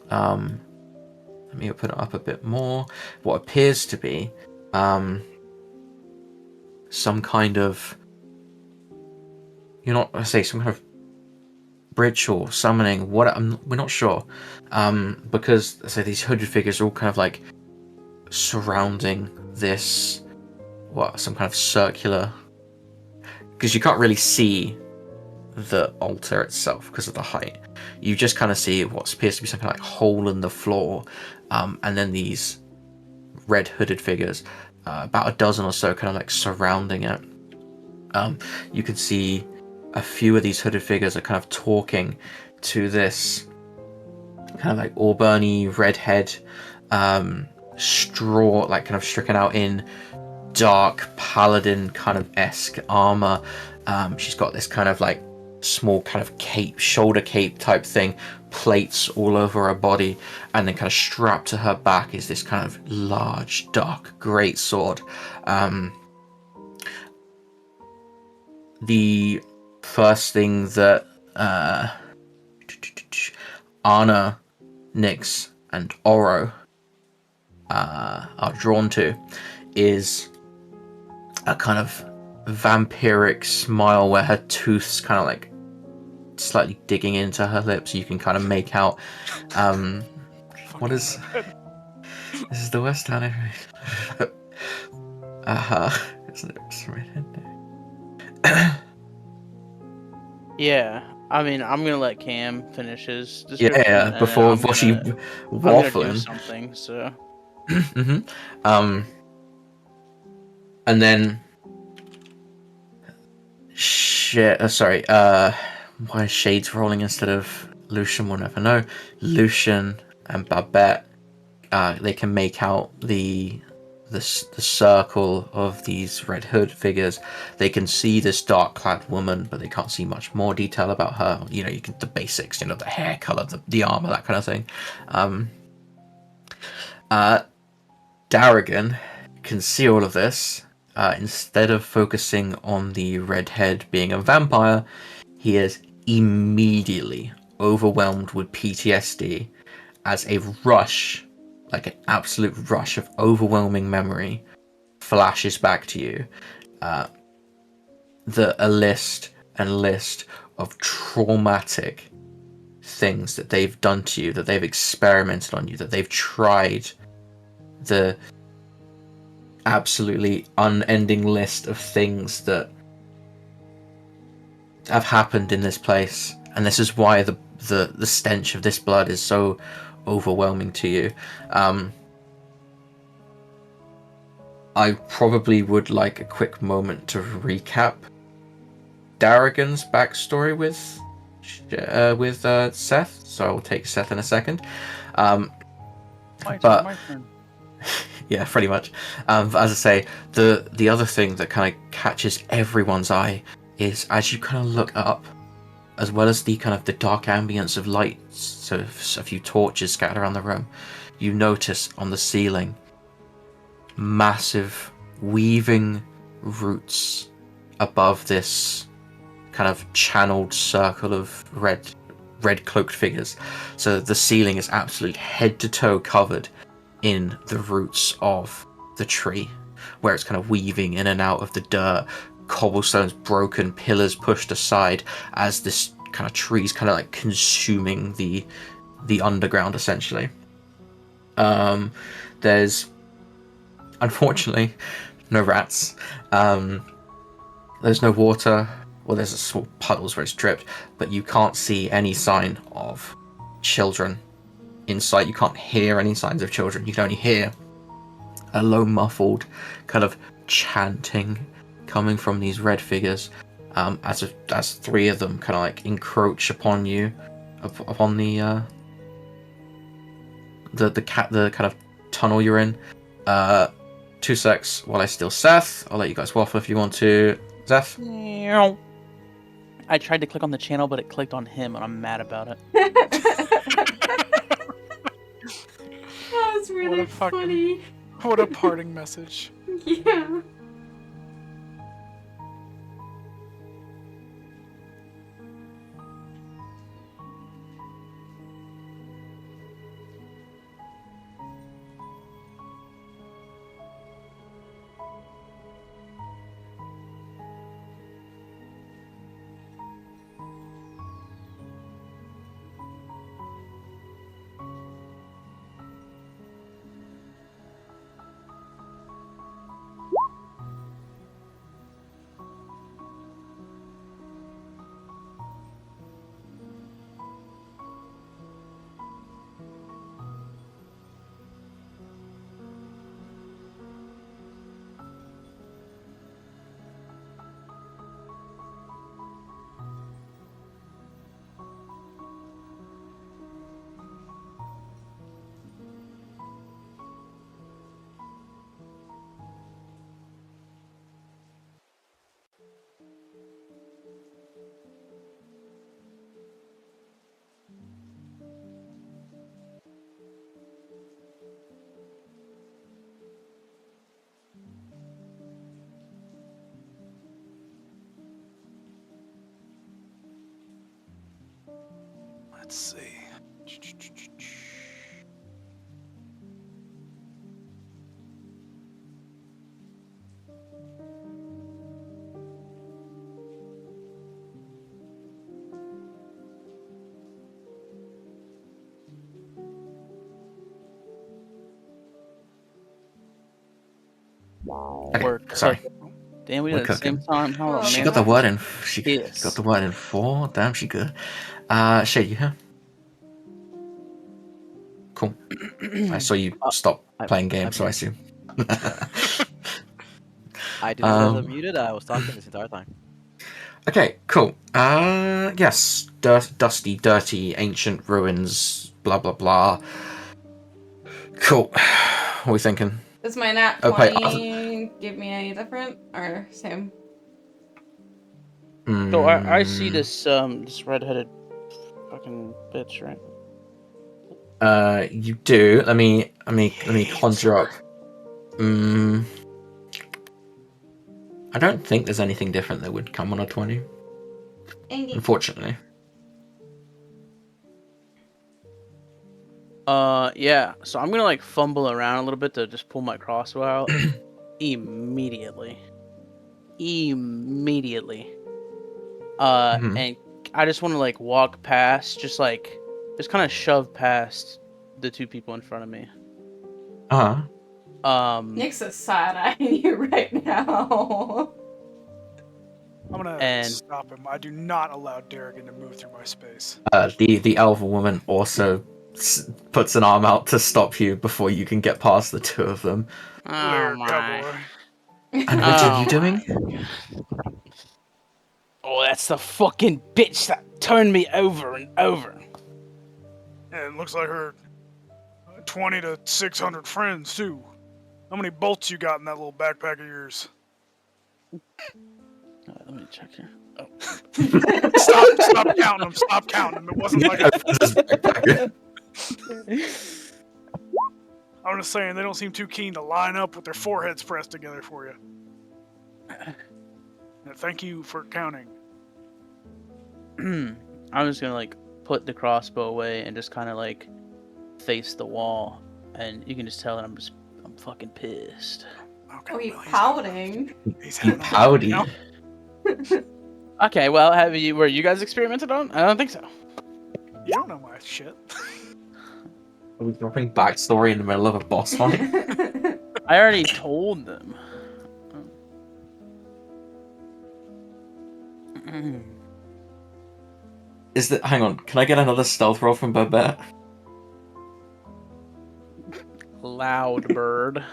let me put it up a bit more. What appears to be some kind of, some kind of ritual, summoning. We're not sure, because these hooded figures are all kind of like surrounding this, some kind of circular, because you can't really see the altar itself because of the height. You just kind of see what appears to be some kind of like hole in the floor, and then these red hooded figures, about a dozen or so, kind of like surrounding it. You can see a few of these hooded figures are kind of talking to this kind of like auburny redhead, straw, like kind of stricken out in dark paladin kind of esque armor, She's got this kind of like small kind of cape, shoulder cape type thing, plates all over her body, and then kind of strapped to her back is this kind of large, dark, great sword. The first thing that Anna, Nyx, and Oro are drawn to is a kind of vampiric smile where her tooth's kind of like slightly digging into her lips. You can kind of make out what is this is the West End. Isn't it? Yeah, I mean, I'm gonna let Cam finish his description. Yeah, and then before she I'm gonna do waffling. something. So. And then shit. Sorry. Why is Shades rolling instead of Lucian? We'll never know. Lucian and Babette, they can make out the circle of these red hood figures. They can see this dark clad woman, but they can't see much more detail about her. You know, you can the basics. You know, the hair color, the armor, that kind of thing. Darrigan can see all of this. Instead of focusing on the redhead being a vampire, he is immediately overwhelmed with PTSD as a rush, like an absolute rush of overwhelming memory, flashes back to you. A list of traumatic things that they've done to you, that they've experimented on you, that they've tried. The absolutely unending list of things that have happened in this place, and this is why the stench of this blood is so overwhelming to you. I probably would like a quick moment to recap Darrigan's backstory with Seth, so I'll take Seth in a second. My turn. Yeah, pretty much. As I say, the other thing that kind of catches everyone's eye is as you kind of look up, as well as the kind of the dark ambience of light, so a few torches scattered around the room, you notice on the ceiling massive weaving roots above this kind of channeled circle of red cloaked figures. So the ceiling is absolutely head to toe covered in the roots of the tree, where it's kind of weaving in and out of the dirt, cobblestones broken, pillars pushed aside as this kind of tree's kind of like consuming the underground essentially. There's unfortunately no rats. There's no water. Well, there's a small puddles where it's dripped, but you can't see any sign of children in sight. You can't hear any signs of children. You can only hear a low muffled kind of chanting coming from these red figures, as three of them kind of like encroach upon you, upon the kind of tunnel you're in. 2 secs while I steal Seth. I'll let you guys waffle if you want to. Seth? I tried to click on the channel, but it clicked on him, and I'm mad about it. That was really funny. What a parting message. Yeah. Let's see. Okay, Work. sorry. Damn, we We're did at the same cooking. time. How Well, She man. got the word in. She Yes. got the word in 4. Damn, she good. Shay, you here? Cool. I saw you stop playing games, so I here. assume. I didn't realize I'm Um, muted. I was talking this entire time. Okay, cool. Yes, dusty, dirty, ancient ruins, blah blah blah. Cool. What are we thinking? Does my nat Okay, 20 give me any different or same? So I see Mm, this redheaded fucking bitch, right? You do. Let me conjure up. I don't think there's anything different that would come on a 20. Unfortunately. Yeah. So I'm gonna like fumble around a little bit to just pull my crossbow out immediately. Mhm. And I just want to like walk past, just kind of shove past the two people in front of me. Nick's a side-eyeing you right now. I'm gonna And- stop him. I do not allow Darrigan to move through my space. The elf woman also puts an arm out to stop you before you can get past the two of them. Clear, Oh my. cowboy. And what are you doing? Oh, that's the fucking bitch that turned me over and over. Yeah, it looks like her 20 to 600 friends, too. How many bolts you got in that little backpack of yours? Let me check here. Stop counting them. Stop counting them. It wasn't like I'm just saying, they don't seem too keen to line up with their foreheads pressed together for you. And thank you for counting. I'm just gonna like put the crossbow away and just kind of like face the wall, and you can just tell that I'm fucking pissed. Okay, Oh, you well, pouting. he's You having a pouty. moment now. Okay, well, were you guys experimented on? I don't think so. You don't know my shit. Are we dropping backstory in the middle of a boss fight? I already told them. Hang on, can I get another stealth roll from Babette? Loud bird.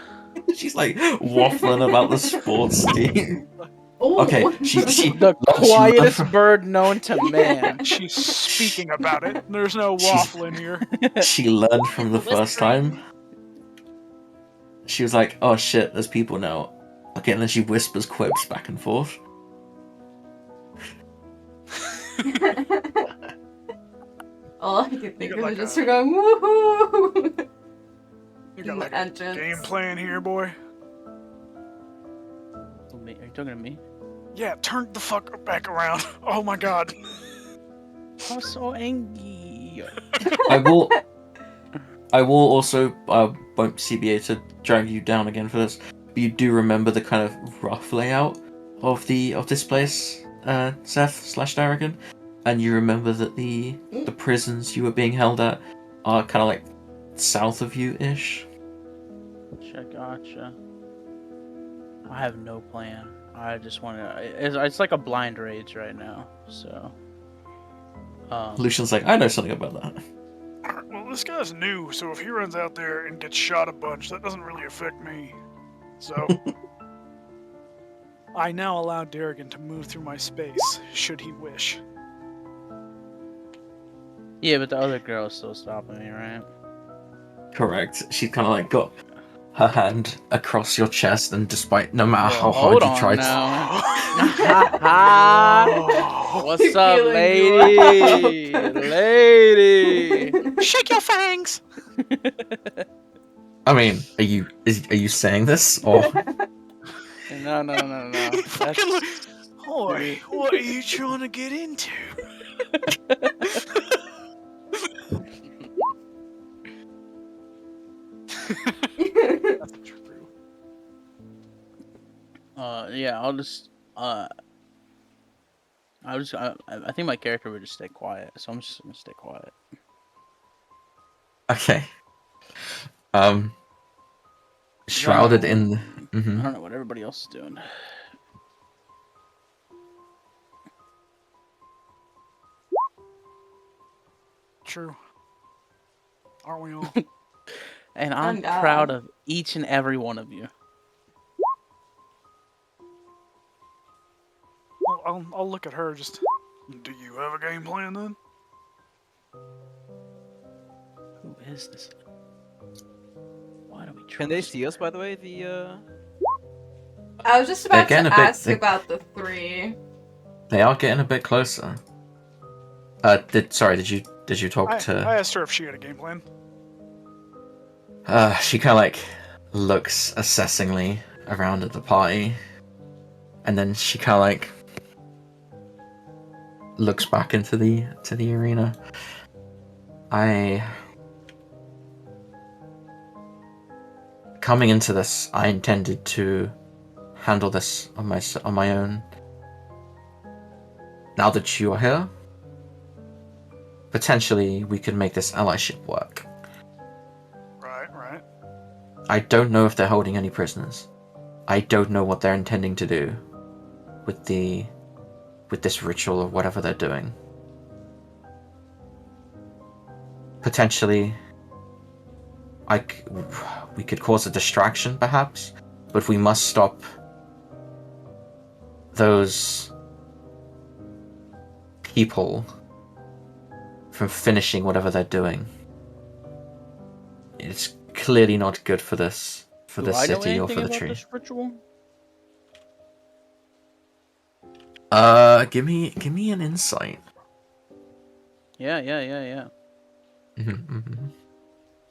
She's like waffling about the sports team. Oh. Okay, she The she quietest learned bird known to man. She's speaking about it. There's no waffling here. she learned from the first time. She was like, "Oh shit, there's people now." Okay, and then she whispers quips back and forth. All I can think got of like is just a- her going woohoo. You got like a Entrance. game plan here, boy. Are you talking to me? Yeah, turn the fuck back around. Oh my god. I'm so angry. I will also won't CBA to drag you down again for this, but you do remember the kind of rough layout of this place, Seth/Darrigan, and you remember that the prisons you were being held at are kind of like south of you-ish. Gotcha. I have no plan. I just want to. It's like a blind rage right now. So. Lucian's like, I know something about that. Well, this guy's new, so if he runs out there and gets shot a bunch, that doesn't really affect me. So. I now allow Darrigan to move through my space, should he wish. Yeah, but the other girl's still stopping me, right? Correct. She's kind of like got her hand across your chest, and despite no matter Well, how hold hard you on try now. What's up, Feeling lady? you out. Lady. Shake your fangs! I mean, are you saying this or? No. Fucking look. Oi, what are you trying to get into? That's true. Yeah, I'll just I think my character would just stay quiet, so I'm just gonna stay quiet. Okay. Shrouded in. I Mhm. don't know what everybody else is doing. True. Aren't we all? And I'm God. proud of each and every one of you. Well, I'll look at her. Just. Do you have a game plan then? Who is this? Why do we trust Can they see us, her? by the way? The I was just about getting to a bit- ask they- about the 3. They are getting a bit closer. Did you talk I to? asked her if she had a game plan. She kind of like looks assessingly around at the party, and then she kind of like looks back into the arena. Coming into this, I intended to handle this on my own. Now that you are here, potentially we could make this allyship work. Right. I don't know if they're holding any prisoners. I don't know what they're intending to do with this ritual or whatever they're doing. Potentially, we could cause a distraction, perhaps, but we must stop those people from finishing whatever they're doing. It's clearly not good for this Do I know city or anything for the about tree. this ritual? Give me an insight. Yeah. Mhm.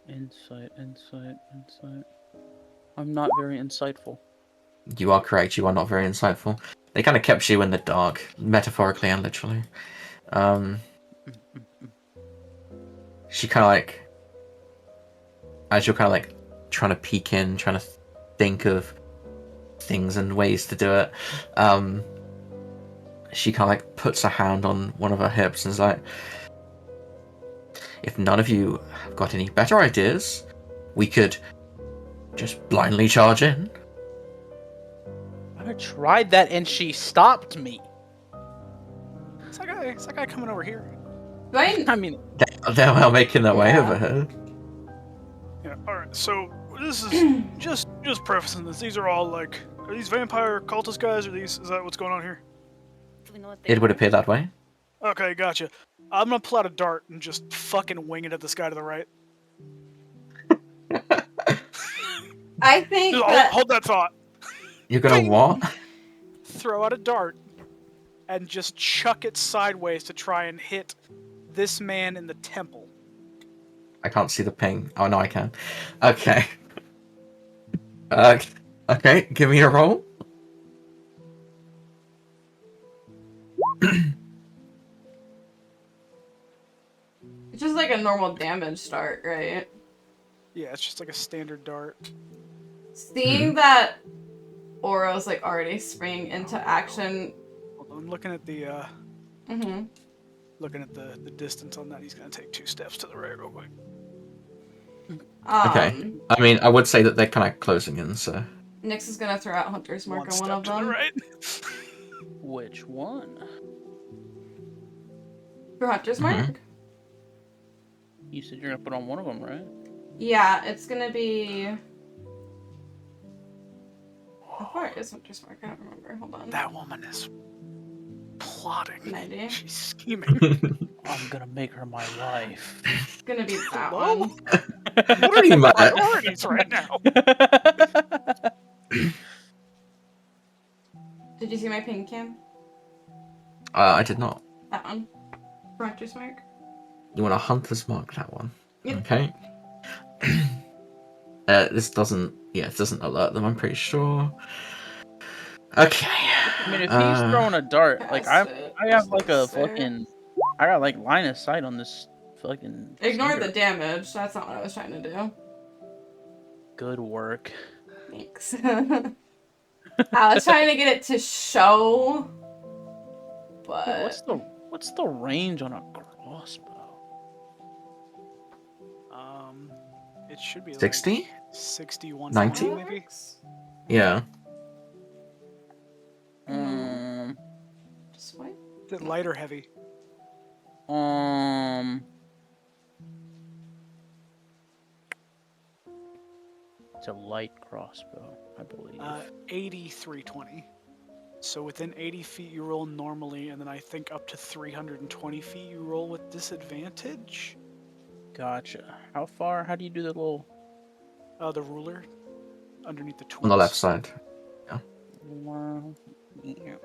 Insight. I'm not very insightful. You are correct. You are not very insightful. They kind of kept you in the dark, metaphorically and literally. She kind of like, as you're kind of like trying to peek in, trying to think of things and ways to do it. She kind of like puts a hand on one of her hips and is like, if none of you have got any better ideas, we could just blindly charge in. I tried that and she stopped me. It's that guy coming over here. Do I? I mean, They're well making their way Yeah. over here. Yeah. All right. So this is just prefacing this. These are all like, are these vampire cultist guys? Is that what's going on here? Do we know what they It would are? appear that way. Okay, gotcha. I'm gonna pull out a dart and just fucking wing it at this guy to the right. I think Just that hold that thought. You're gonna Bing! what? Throw out a dart and just chuck it sideways to try and hit this man in the temple. I can't see the ping. Oh no, I can. Okay. Okay, give me a roll. it's just like a normal damage start, right? Yeah, it's just like a standard dart. Seeing that Oro's like already springing into action. Hold on, I'm looking at the Mm-hmm. distance on that. He's gonna take 2 steps to the right real quick. Okay. I mean, I would say that they're kind of closing in, so. Nyx is gonna throw out Hunter's Mark on one step of to the them. right. which one? For Hunter's Mhm. Mark? You said you're gonna put on one of them, right? Yeah, it's gonna be. How far is Hunter's Mark? I don't remember. Hold on. That woman is plotting. 90. She's scheming. I'm gonna make her my wife. It's gonna be that Hello? one. What are Pretty your much. priorities right now? Did you see my ping cam? I did not. That one. For Hunter's Mark? You want to Hunter's Mark that one? Yep. Okay. This doesn't. Yeah, it doesn't alert them. I'm pretty sure. Okay. I mean, if he's throwing a dart, like Cast I it. have like a Just there. fucking, I got like line of sight on this fucking. Ignore the standard. damage. That's not what I was trying to do. Good work. Thanks. I was trying to get it to show, but Yeah, what's the range on a crossbow? It should be 60? like 61, 90? maybe. Yeah. Just wait. Is it light or heavy? It's a light crossbow, I believe. 8320. So within 80 feet you roll normally, and then I think up to 320 feet you roll with disadvantage. Gotcha. How far? How do you do the little? The ruler underneath the tools. On the left side.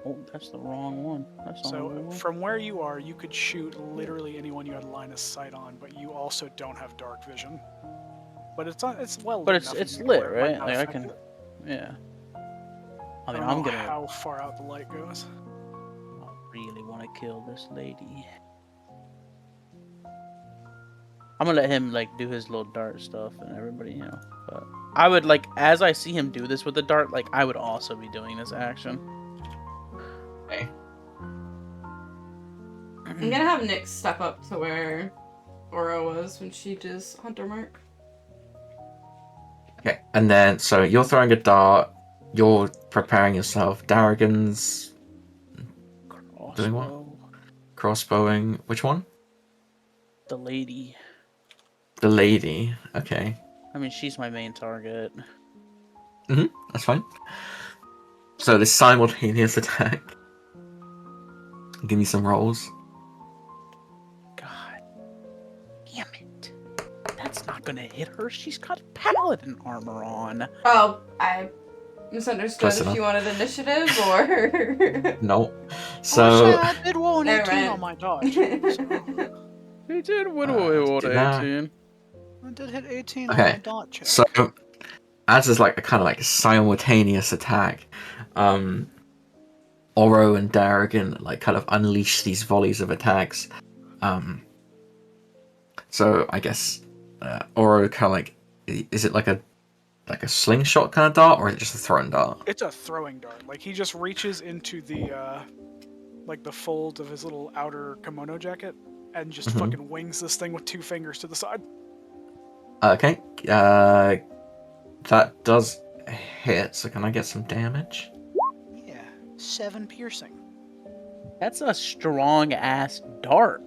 Oh, that's the wrong one. That's not the So right one. from where you are, you could shoot literally anyone you had line of sight on, but you also don't have dark vision. But it's well. But lit it's enough it's in here lit, where it might right? not Like I affect can. it. Yeah. I I mean, don't I'm know gonna. how far out the light goes. I really want to kill this lady. I'm gonna let him like do his little dart stuff and everybody, you know. But I would like, as I see him do this with the dart, like I would also be doing this action. Okay. I'm gonna have Nick step up to where Aura was when she does Hunter Mark. Okay, and then so you're throwing a dart. You're preparing yourself. Darrigan's doing what? Crossbowing. Which one? The lady. The lady. Okay, I mean, she's my main target. that's fine. So this simultaneous attack. Give me some rolls. God damn it. That's not gonna hit her. She's got paladin armor on. Oh, I misunderstood Close if enough. you wanted initiative or. No. Oh, So shit, I did roll an Never 18 mind. on my dodge. So He did win away with did that. 18. I did hit 18 Okay, on my dodge check. so as is like a kind of like simultaneous attack, Oro and Darrigan like kind of unleash these volleys of attacks. So I guess Oro kind of like, is it like a slingshot kind of dart, or is it just a throwing dart? It's a throwing dart. Like he just reaches into the like the folds of his little outer kimono jacket and just Mhm. fucking wings this thing with 2 fingers to the side. Okay, that does hit. So can I get some damage? Yeah, 7 piercing. That's a strong ass dart.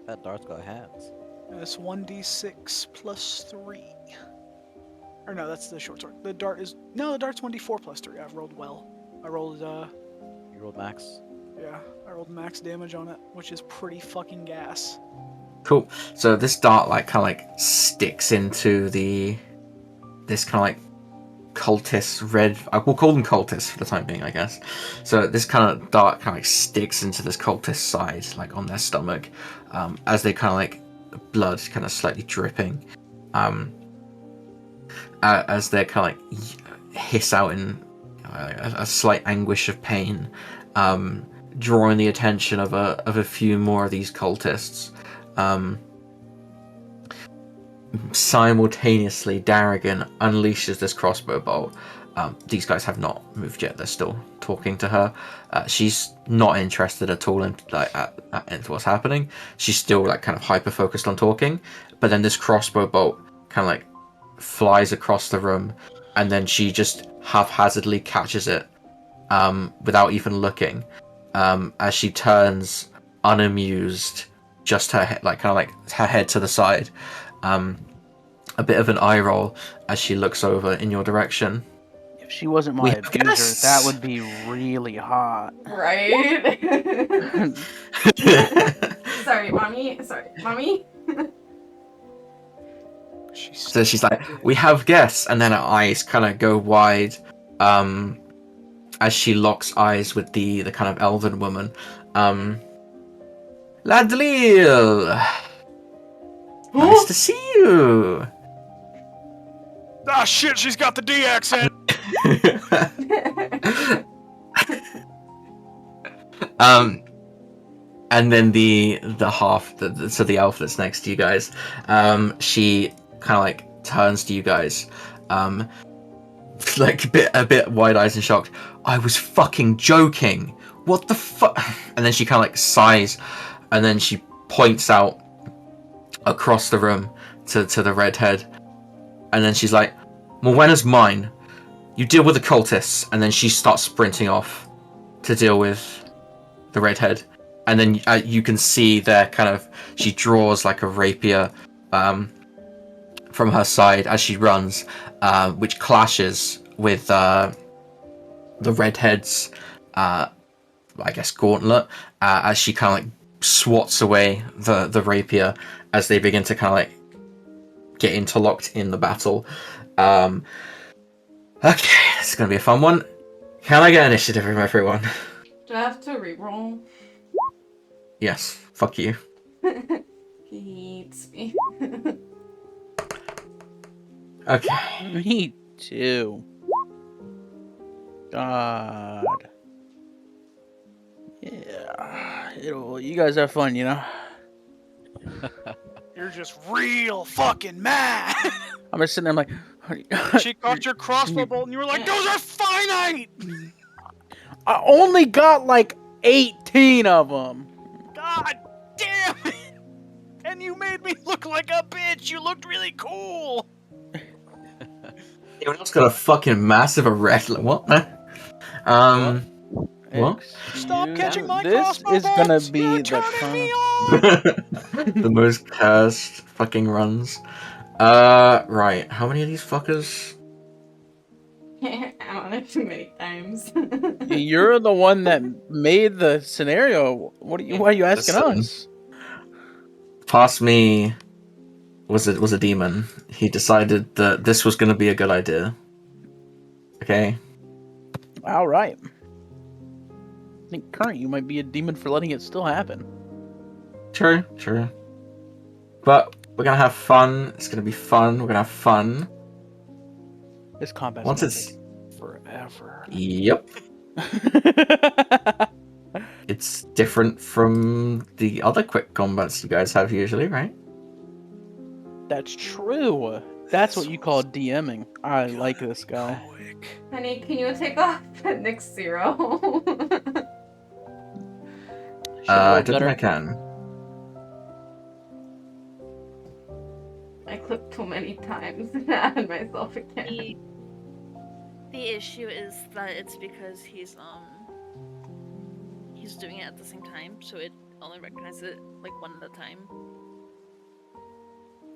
That dart's got hands. That's 1d6 plus 3. Or no, that's the short sword. The dart's 1d4 plus 3. I've rolled well. I rolled You rolled max. yeah, I rolled max damage on it, which is pretty fucking gas. Cool. So this dart like kind of like sticks into this kind of like cultist red. We'll call them cultists for the time being, I guess. So this kind of dart kind of like sticks into this cultist side, like on their stomach, as they kind of like blood kind of slightly dripping, as they kind of like hiss out in a slight anguish of pain, drawing the attention of a few more of these cultists. Simultaneously, Darrigan unleashes this crossbow bolt. These guys have not moved yet; they're still talking to her. She's not interested at all in into what's happening. She's still like kind of hyper focused on talking. But then this crossbow bolt kind of like flies across the room, and then she just haphazardly catches it without even looking, as she turns unamused, just her head, like kind of like her head to the side. A bit of an eye roll as she looks over in your direction. If she wasn't We my have abuser, guests. that would be really hot. Right? Sorry, mommy. Sorry, mommy. So she's like, "We have guests," and then her eyes kind of go wide, as she locks eyes with the kind of elven woman. Ladlil, nice to see you. Ah shit, she's got the D accent. And then the half, so the elf that's next to you guys, she kind of like turns to you guys, like a bit wide eyes and shocked. I was fucking joking. What the fuck? And then she kind of like sighs, and then she points out across the room to the redhead, and then she's like, "Morwenna's mine. You deal with the cultists." And then she starts sprinting off to deal with the redhead. And then you can see there kind of, she draws like a rapier from her side as she runs, which clashes with the redhead's, I guess, gauntlet, as she kind of like swats away the rapier as they begin to kind of like get interlocked in the battle. Okay, this is going to be a fun one. Can I get initiative from everyone? Do I have to reroll? Yes, fuck you. He hates me. Okay. Me too. God. Yeah. You guys have fun, you know? You're just real fucking mad. I'm just sitting there, I'm like, She caught your crossbow bolt and you were like, those are finite! I only got like 18 of them. God damn it! And you made me look like a bitch. You looked really cool. Anyone else got a fucking massive erect? What? What? Stop catching my This crossbow is bolts. gonna be You're the turning me fun. on. The most cursed fucking runs. Right. How many of these fuckers? I'm on it too many times. You're the one that made the scenario. Why are you asking Listen. us? Past me was a demon. He decided that this was going to be a good idea. Okay. All right. I think current you might be a demon for letting it still happen. True. But we're gonna have fun. It's gonna be fun. We're gonna have fun. This combat's Once gonna it's take forever. Yep. It's different from the other quick combats you guys have usually, right? That's true. That's what you call DMing. I like this guy. Honey, can you take off Nick's 0? I don't think I can. I clipped too many times and added myself again. The issue is that it's because he's doing it at the same time, so it only recognizes it like one at a time.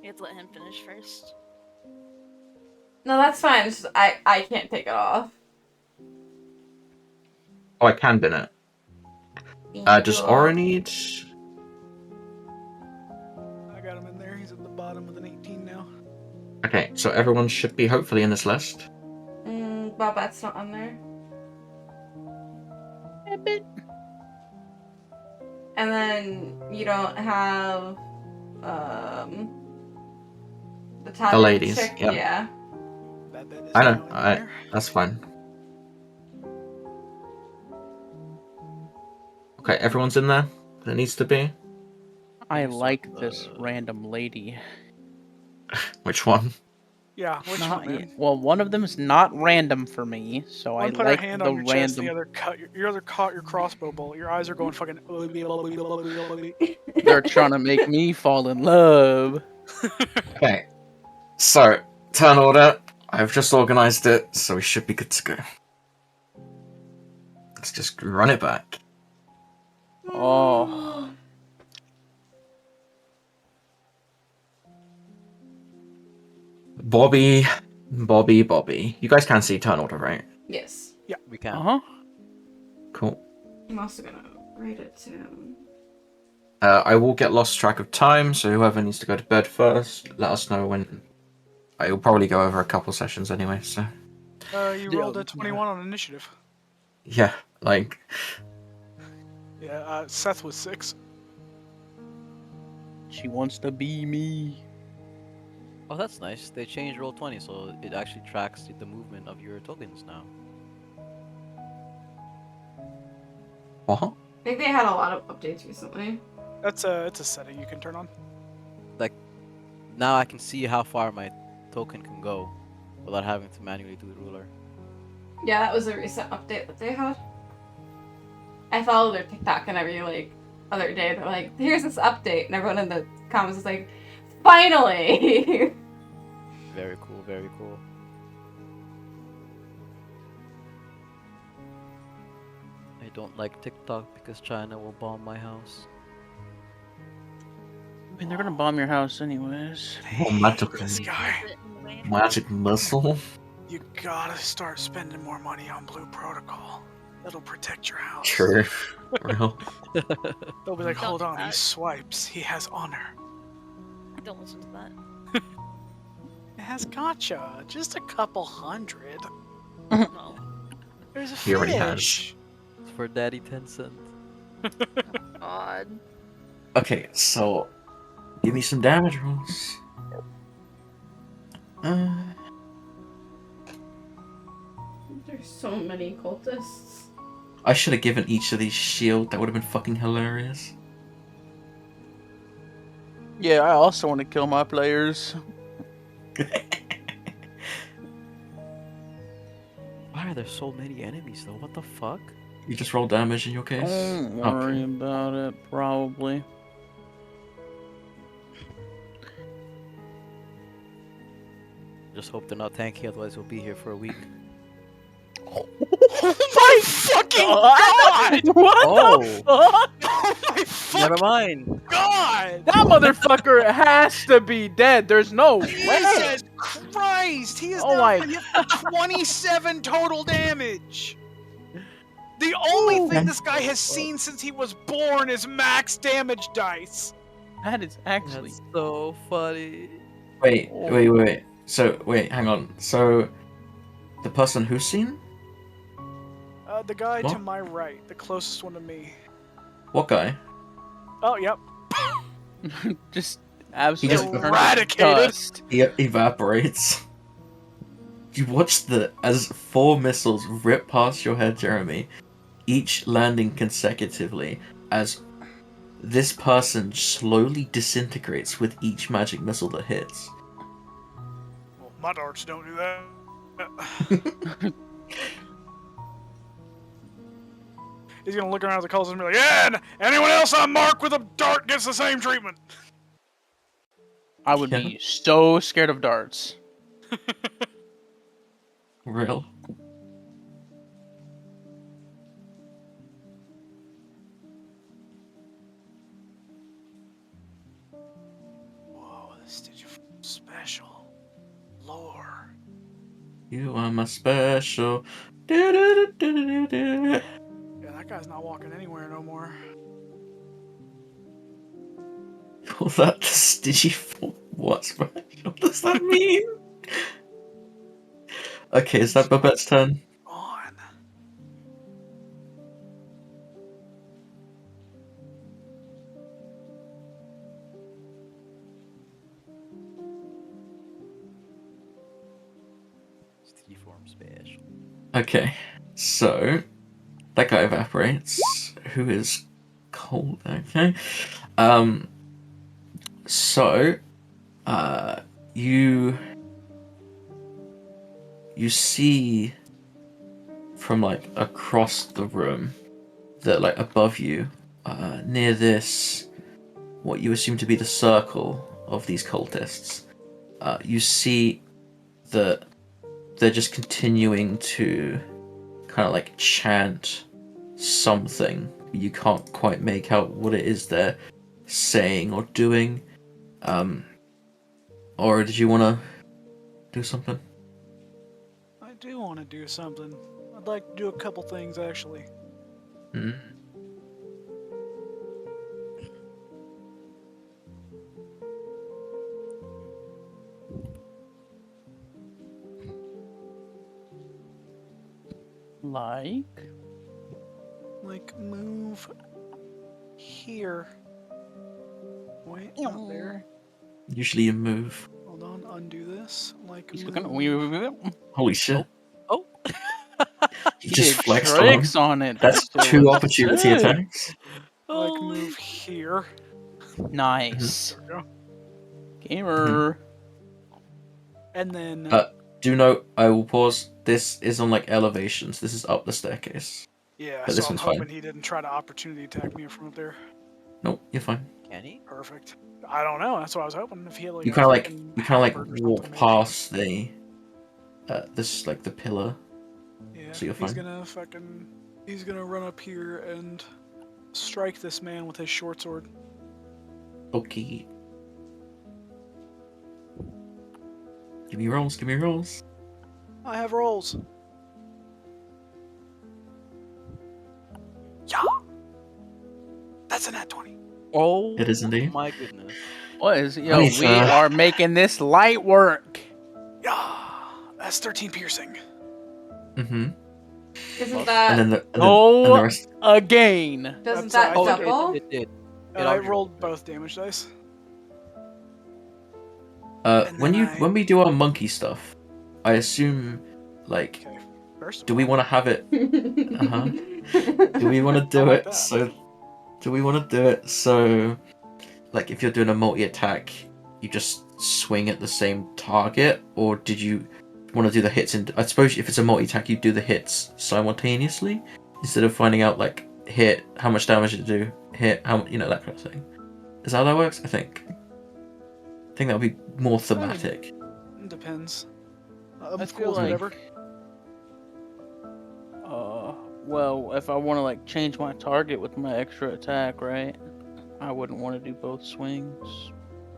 You have to let him finish first. No, that's fine. It's just, I can't take it off. Oh, I can bin it. Does Aura need? I got him in there. He's at the bottom with an 18 now. Okay, so everyone should be hopefully in this list. Bobat's not on there. And then you don't have the top ladies, chick. yeah. Yeah. That is I know. now in there. That's fine. Okay, everyone's in there. That needs to be. I like this random lady. Which one? Yeah, which Not, one? Man? well, one of them is not random for me, so One I put like her hand the on your chest, random. the other caught your crossbow bolt. Your eyes are going fucking. They're trying to make me fall in love. Okay. So, turn order. I've just organized it, so we should be good to go. Let's just run it back. Oh. Bobby. You guys can see turn order, right? Yes. We can. Uh huh. Cool. I'm also gonna write it down. I will get lost track of time, so whoever needs to go to bed first, let us know when. I will probably go over a couple sessions anyway, so. You rolled a 21 on initiative. Yeah, like. Yeah, Seth was 6. She wants to be me. Oh, that's nice. They changed Roll20, so it actually tracks the movement of your tokens now. What? I think they had a lot of updates recently. It's a setting you can turn on. Now I can see how far my token can go without having to manually do the ruler. Yeah, that was a recent update that they had. I follow their TikTok and every like other day they're like, here's this update, and everyone in the comments is like, finally. Very cool, very cool. I don't like TikTok because China will bomb my house. I mean, they're gonna bomb your house anyways. Oh, magical, This guy. magic missile. You gotta start spending more money on Blue Protocol. It'll protect your house. True. Real. They'll be like, Don't hold do on, he that. swipes. He has honor. Don't listen to that. It has gotcha. Just a couple hundred. No. There's a He already has. fish. It's for Daddy Tencent. God. Okay, so give me some damage rolls. There's so many cultists. I should have given each of these shield. That would have been fucking hilarious. Yeah, I also want to kill my players. Why are there so many enemies though? What the fuck? You just roll damage in your case. Don't worry Okay. about it, probably. Just hope they're not tanky, otherwise we'll be here for a week. Oh my fucking god! What Oh. the fuck? Oh my fucking Never mind. god! That motherfucker has to be dead. There's no way. Jesus Christ! He is Oh now my- been hit for 27 total damage! The only thing this guy has seen since he was born is max damage dice! That is actually. That's so funny. Wait. So, wait, hang on. So, the person who's seen? The guy to What? my right, the closest one to me. What guy? Oh, yep. Just absolutely just turned to eradicated. dust. He evaporates. You watch as 4 missiles rip past your head, Jeremy, each landing consecutively, as this person slowly disintegrates with each magic missile that hits. Well, my darts don't do that. He's gonna look around at the calls and be like, yeah, and anyone else on mark with a dart gets the same treatment. I would Yeah. be so scared of darts. Real. Whoa, this did you special. Lore. You are my special. Do-do-do-do-do-do. Yeah, that guy's not walking anywhere no more. Call that the Digiform. What special does that mean? Okay, is that Babette's turn? On. Deform special. Okay, so that guy evaporates. Who is cold? Okay. So, you see from like across the room that like above you, near this, what you assume to be the circle of these cultists, you see that they're just continuing to kind of like chant something. You can't quite make out what it is they're saying or doing. Or did you want to do something? I do want to do something. I'd like to do a couple things, actually. Hmm. Like? Like, move here. Wait, not there. Usually you move. Hold on, undo this. Like, He's move. looking. Holy shit. Oh. You just did flexed on him. tricks on it. That's so 2 opportunity sick. attacks. Like, Holy move here. Nice. There we go. Gamer. And then Do note, I will pause. This is on like elevations. This is up the staircase. yeah, but so this I'm one's hoping fine. he didn't try to opportunity attack me from up there. Nope, you're fine. Can he? Perfect. I don't know. That's what I was hoping. If he had like You a kind of like fucking walk halberd or something, maybe. past the this like the pillar. Yeah, so you're he's fine. gonna run up here and strike this man with his short sword. Okay. Give me rolls. Give me rolls. I have rolls. Yeah. That's a nat 20. Oh, It is indeed. my goodness. What is yo? Nice, We uh, are making this light work. Yeah. That's 13 piercing. Mm-hmm. Isn't And that then and the Oh, rest. again. doesn't That's, that I Oh, think double? it did. I rolled both damage dice. And When then when we do our monkey stuff, I assume like, Okay. First of do we all, want to have it? Uh-huh. Do we want to I do like it that. so? Do we want to do it so? Like, if you're doing a multi-attack, you just swing at the same target, or did you want to do the hits? I suppose if it's a multi-attack, you do the hits simultaneously instead of finding out like hit how much damage it do, hit how that kind of thing. Is that how that works? I think that would be more thematic. It depends. I I'm feel cool with like, whatever. well, if I want to like change my target with my extra attack, right? I wouldn't want to do both swings.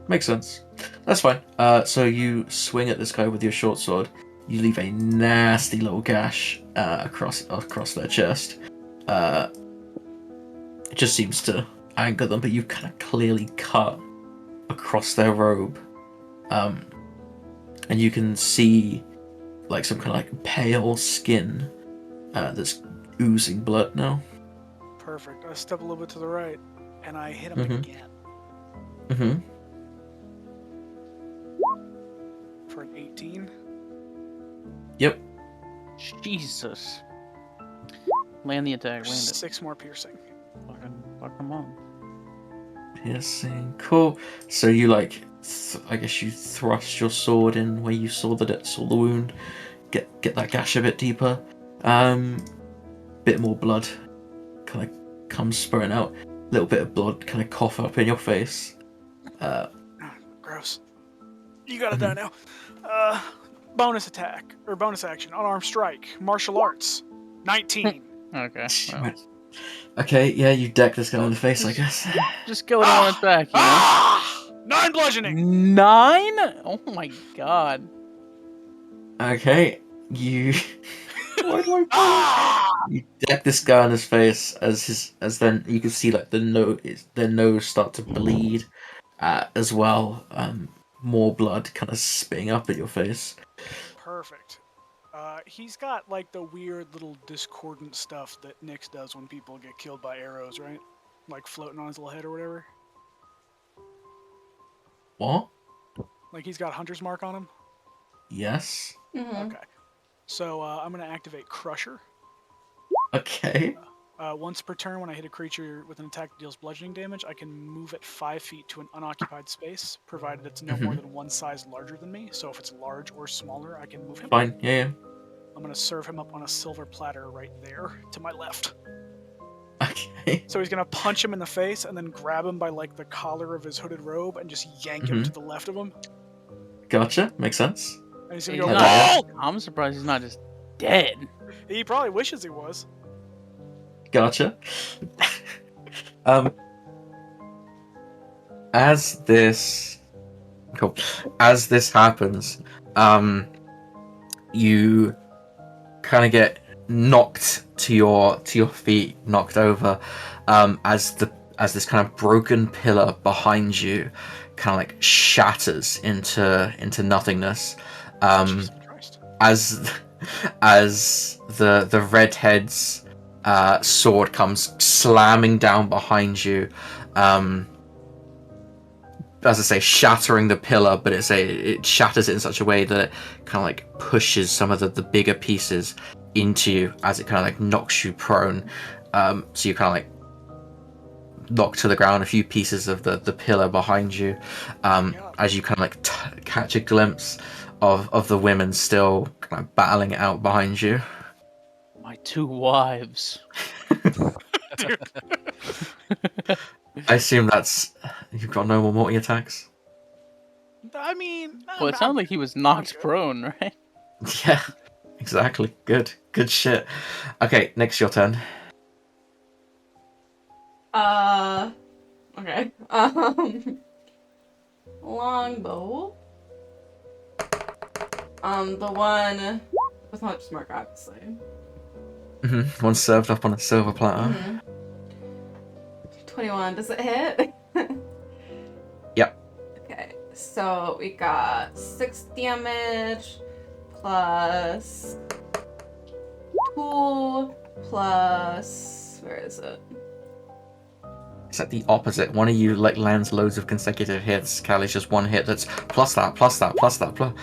Makes sense. That's fine. So you swing at this guy with your short sword. You leave a nasty little gash across their chest. It just seems to anger them, but you kind of clearly cut across their robe, and you can see like some kind of like pale skin that's oozing blood now. Perfect. I step a little bit to the right, and I hit him Mhm. again Mm-hmm. for an 18. Yep. Jesus. Land the attack. Land it. 6 more piercing. Fuck them on. Piercing. Cool. So you like, I guess you thrust your sword in where you saw the wound. Get that gash a bit deeper. Bit more blood kind of comes spurting out. A little bit of blood kind of cough up in your face. Gross. You gotta die now. Bonus attack, or bonus action, unarmed strike, martial arts. 19. Okay. Well, Okay, yeah, you deck this guy in the face, I guess. just kill it in one attack, you know? Ah! 9 bludgeoning! 9? Oh my god. Okay, you Ah! you deck this guy in his face as then you can see like their nose start to bleed, as well. More blood kind of spitting up at your face. Perfect. He's got like the weird little discordant stuff that Nyx does when people get killed by arrows, right? Like floating on his little head or whatever. What? Like he's got Hunter's Mark on him. Yes. Mhm. Okay. So I'm gonna activate Crusher. Okay. Once per turn, when I hit a creature with an attack that deals bludgeoning damage, I can move it 5 feet to an unoccupied space, provided it's no more than one size larger than me. So if it's large or smaller, I can move him. Fine. Yeah. I'm gonna serve him up on a silver platter right there to my left. Okay. So he's gonna punch him in the face and then grab him by like the collar of his hooded robe and just yank him to the left of him. Gotcha. Makes sense. And he's He's gonna go, not- "Whoa!" I'm surprised he's not just dead. He probably wishes he was. Gotcha. As this happens, you kind of get knocked to your feet, knocked over, as this kind of broken pillar behind you kind of like shatters into nothingness. Jesus Christ. As the redhead's sword comes slamming down behind you, as I say, shattering the pillar, but it shatters it in such a way that it kind of like pushes some of the bigger pieces into you as it kind of like knocks you prone. So you kind of like knock to the ground a few pieces of the pillar behind you, as you kind of like catch a glimpse of the women still kind of battling it out behind you. My 2 wives. Dude. I assume that's you've got no more multi attacks. I mean, Well, it sounded like he was knocked good. prone, right? Yeah, exactly. Good shit. Okay, Nick's your turn. Okay. Longbow. The one with Hunter's Mark, obviously. One served up on a silver platter. 21. Does it hit? Yep. Okay, so we got 6 damage plus 2 plus where is it? It's like the opposite. One of you like lands loads of consecutive hits. Callie's just one hit that's plus that, plus that, plus that, plus.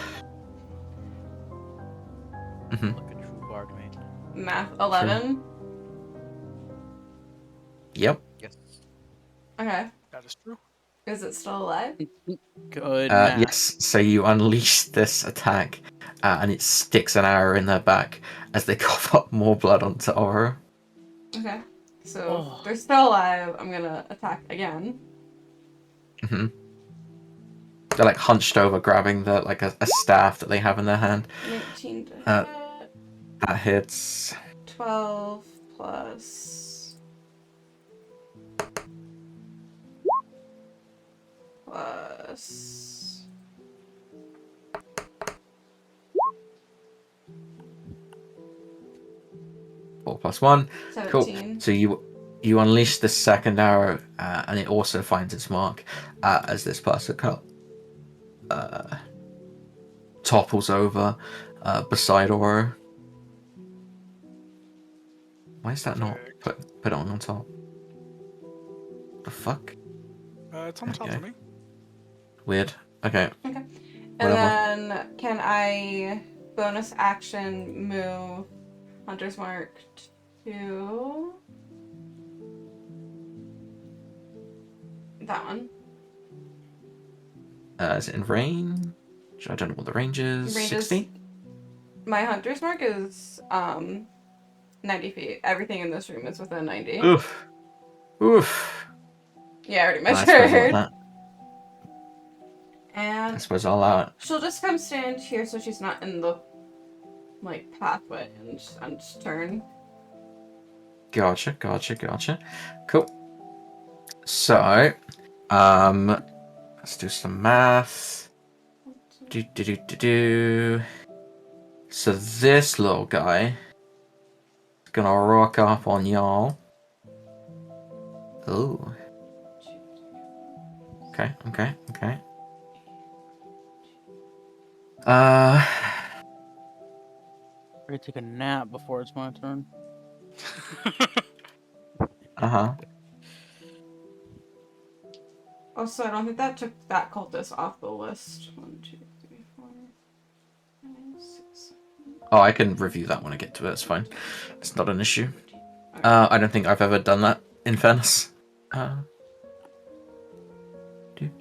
Like a true bard, mate. Math 11. Yep. Yes. Okay. That is true. Is it still alive? Good math. Yes. So you unleash this attack, and it sticks an arrow in their back as they cough up more blood onto Aura. Okay. So Oh. they're still alive. I'm gonna attack again. They're like hunched over, grabbing the like a staff that they have in their hand. 19 to hit. That hits. 12 plus 4 plus 1. 17. Cool. So you unleash the second arrow, and it also finds its mark as this person topples over beside Aura. Why is that not put it on top? The fuck? It's on the top Okay. for me. Weird. Okay. And Whatever. then can I bonus action move Hunter's Mark to that one? Is it in range? I don't know what the range is. Range is- 60? My Hunter's Mark is 90 feet. Everything in this room is within 90. Oof. Oof. Yeah, I already I suppose I'll measured. that. I And suppose I'll allow it. she'll just come stand here so she's not in the pathway and just turn. Gotcha. Cool. So, let's do some math. Do. So this little guy is gonna rock up on y'all. Ooh. Okay. I'm gonna take a nap before it's my turn. Uh-huh. Also, I don't think that took that cultist off the list. 1, 2, 3, 4, 5, 6. Oh, I can review that when I get to it. It's fine. It's not an issue. Okay. I don't think I've ever done that, in fairness. With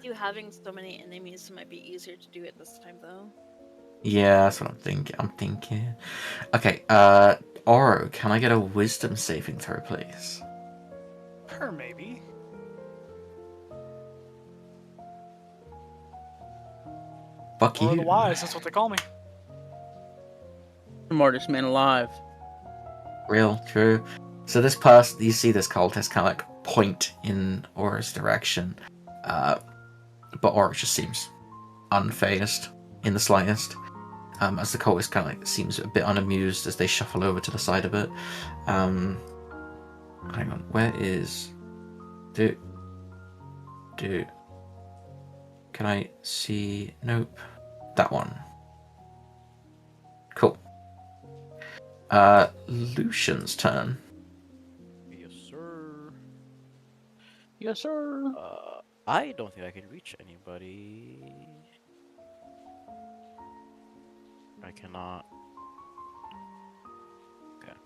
you having so many enemies, it might be easier to do it this time, though. Yeah, that's what I'm thinking. Okay, Oro, can I get a wisdom saving throw, please? Her maybe. Fuck Or you. the wise, that's what they call me. Smartest man alive. Real, true. So this person, you see this cultist kind of like point in Aura's direction, but Aura just seems unfazed in the slightest. As the cultist kind of like seems a bit unamused as they shuffle over to the side of it. Hang on, where is... Do... Can I see... Nope. That one. Cool. Lucian's turn. Yes, sir. Yes, sir. I don't think I can reach anybody. I cannot. Okay.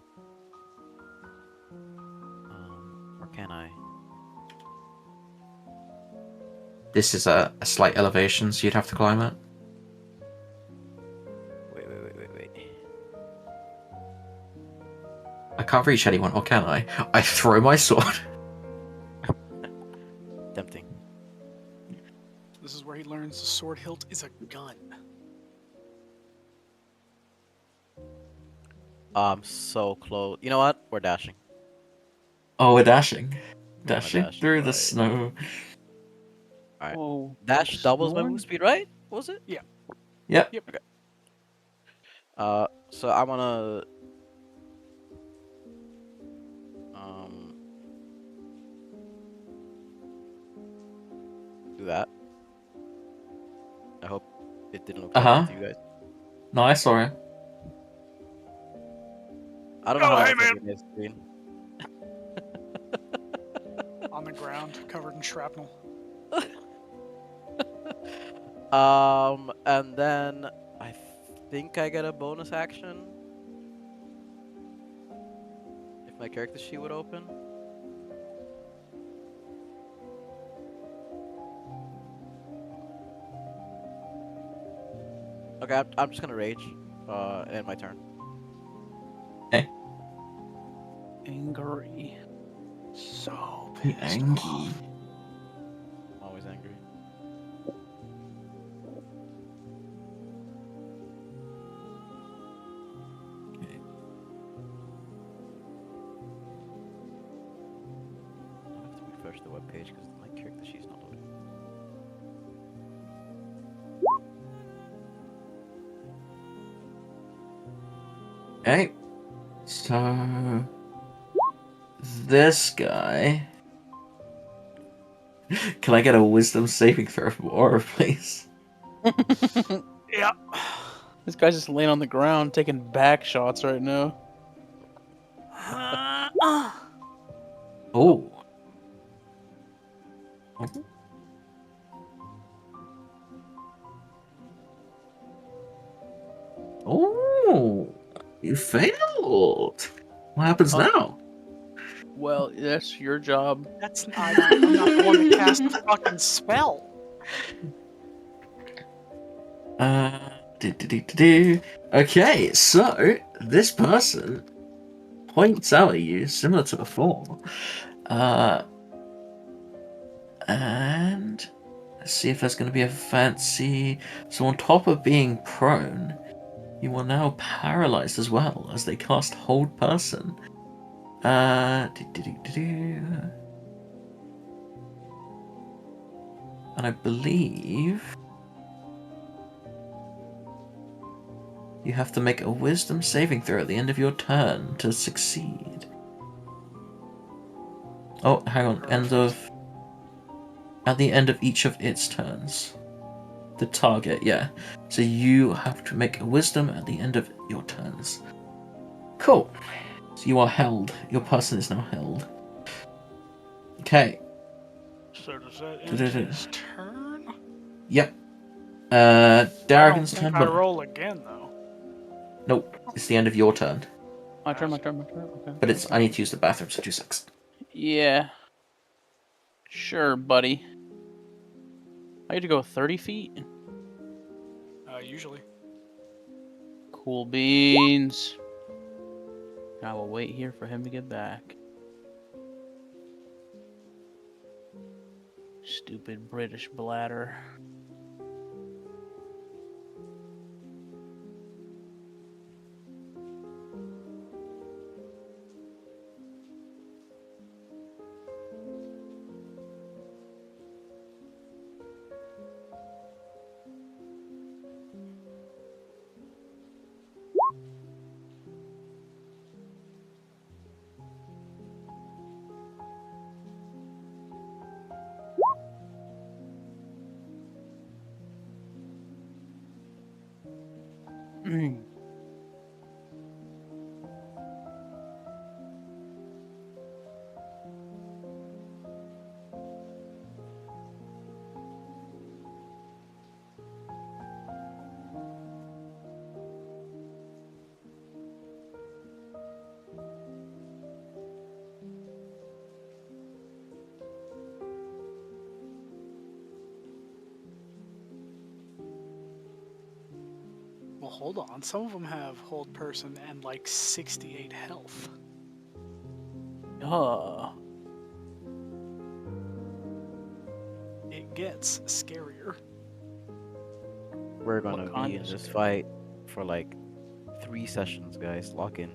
Or can I? This is a slight elevation, so you'd have to climb it. Wait. I can't reach anyone, or can I? I throw my sword. Tempting. This is where he learns the sword hilt is a gun. So close. You know what? We're dashing. Oh, we're dashing. I'm Dashing dash, through the right. snow. Alright. Oh, Dash doubles my Snorn? move speed, right? What was it? Yep. So I'm gonna um do that. I hope it didn't look Uh-huh. like to you guys. No, I saw it. I don't know Oh, how hey, to man. my screen. On the ground, covered in shrapnel. And then I think I get a bonus action if my character sheet would open. Okay, I'm just gonna rage. End my turn. Angry. So You pissed angry. off. I'm always angry. I have to refresh the web page because my character sheet's not loading. Okay. So this guy. Can I get a wisdom saving throw from Aura, please? Yeah. This guy's just laying on the ground taking back shots right now. Oh. Oh. You failed. What happens now? Well, that's your job. That's I'm not the one that cast the fucking spell. Okay, so this person points out at you, similar to before. And let's see if there's going to be a fancy. So, on top of being prone, you are now paralyzed as well as they cast Hold Person. And I believe you have to make a wisdom saving throw at the end of your turn to succeed. Oh, hang on. At the end of each of its turns. The target, yeah. So you have to make a wisdom at the end of your turns. Cool. So you are held. Your person is now held. Okay. So does that end his turn? Yep. I don't Darrigan's think turn, I but roll again though. nope. It's the end of your turn. My turn. Okay. But it's I need to use the bathroom, so 2 seconds. Yeah. Sure, buddy. I had to go 30 feet? Usually. Cool beans. I will wait here for him to get back. Stupid British bladder. Well, hold on. Some of them have hold person and like 68 health. It gets scarier. We're gonna kind be in of this scary? fight for like 3 sessions, guys. Lock in.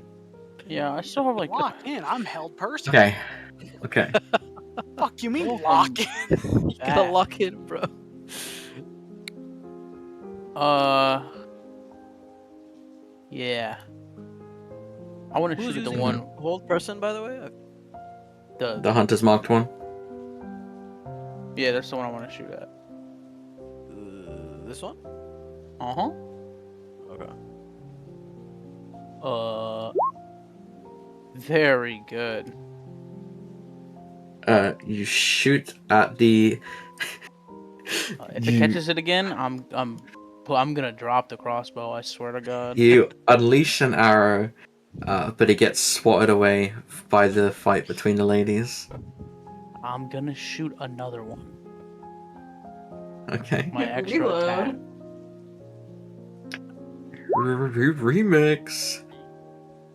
Yeah, I still have like. Lock in. I'm held person. Okay. Okay. Fuck you mean Well, lock in? You gotta Bad. lock in, bro. Yeah. I want to Who's shoot at the using one. hold person, by the way? The Hunter's marked one. Yeah, that's the one I want to shoot at. This one? Uh huh. Okay. Very good. You shoot at the. If it catches it again, I'm gonna drop the crossbow. I swear to God. You unleash an arrow, but it gets swatted away by the fight between the ladies. I'm gonna shoot another one. Okay. My extra attack. Remix.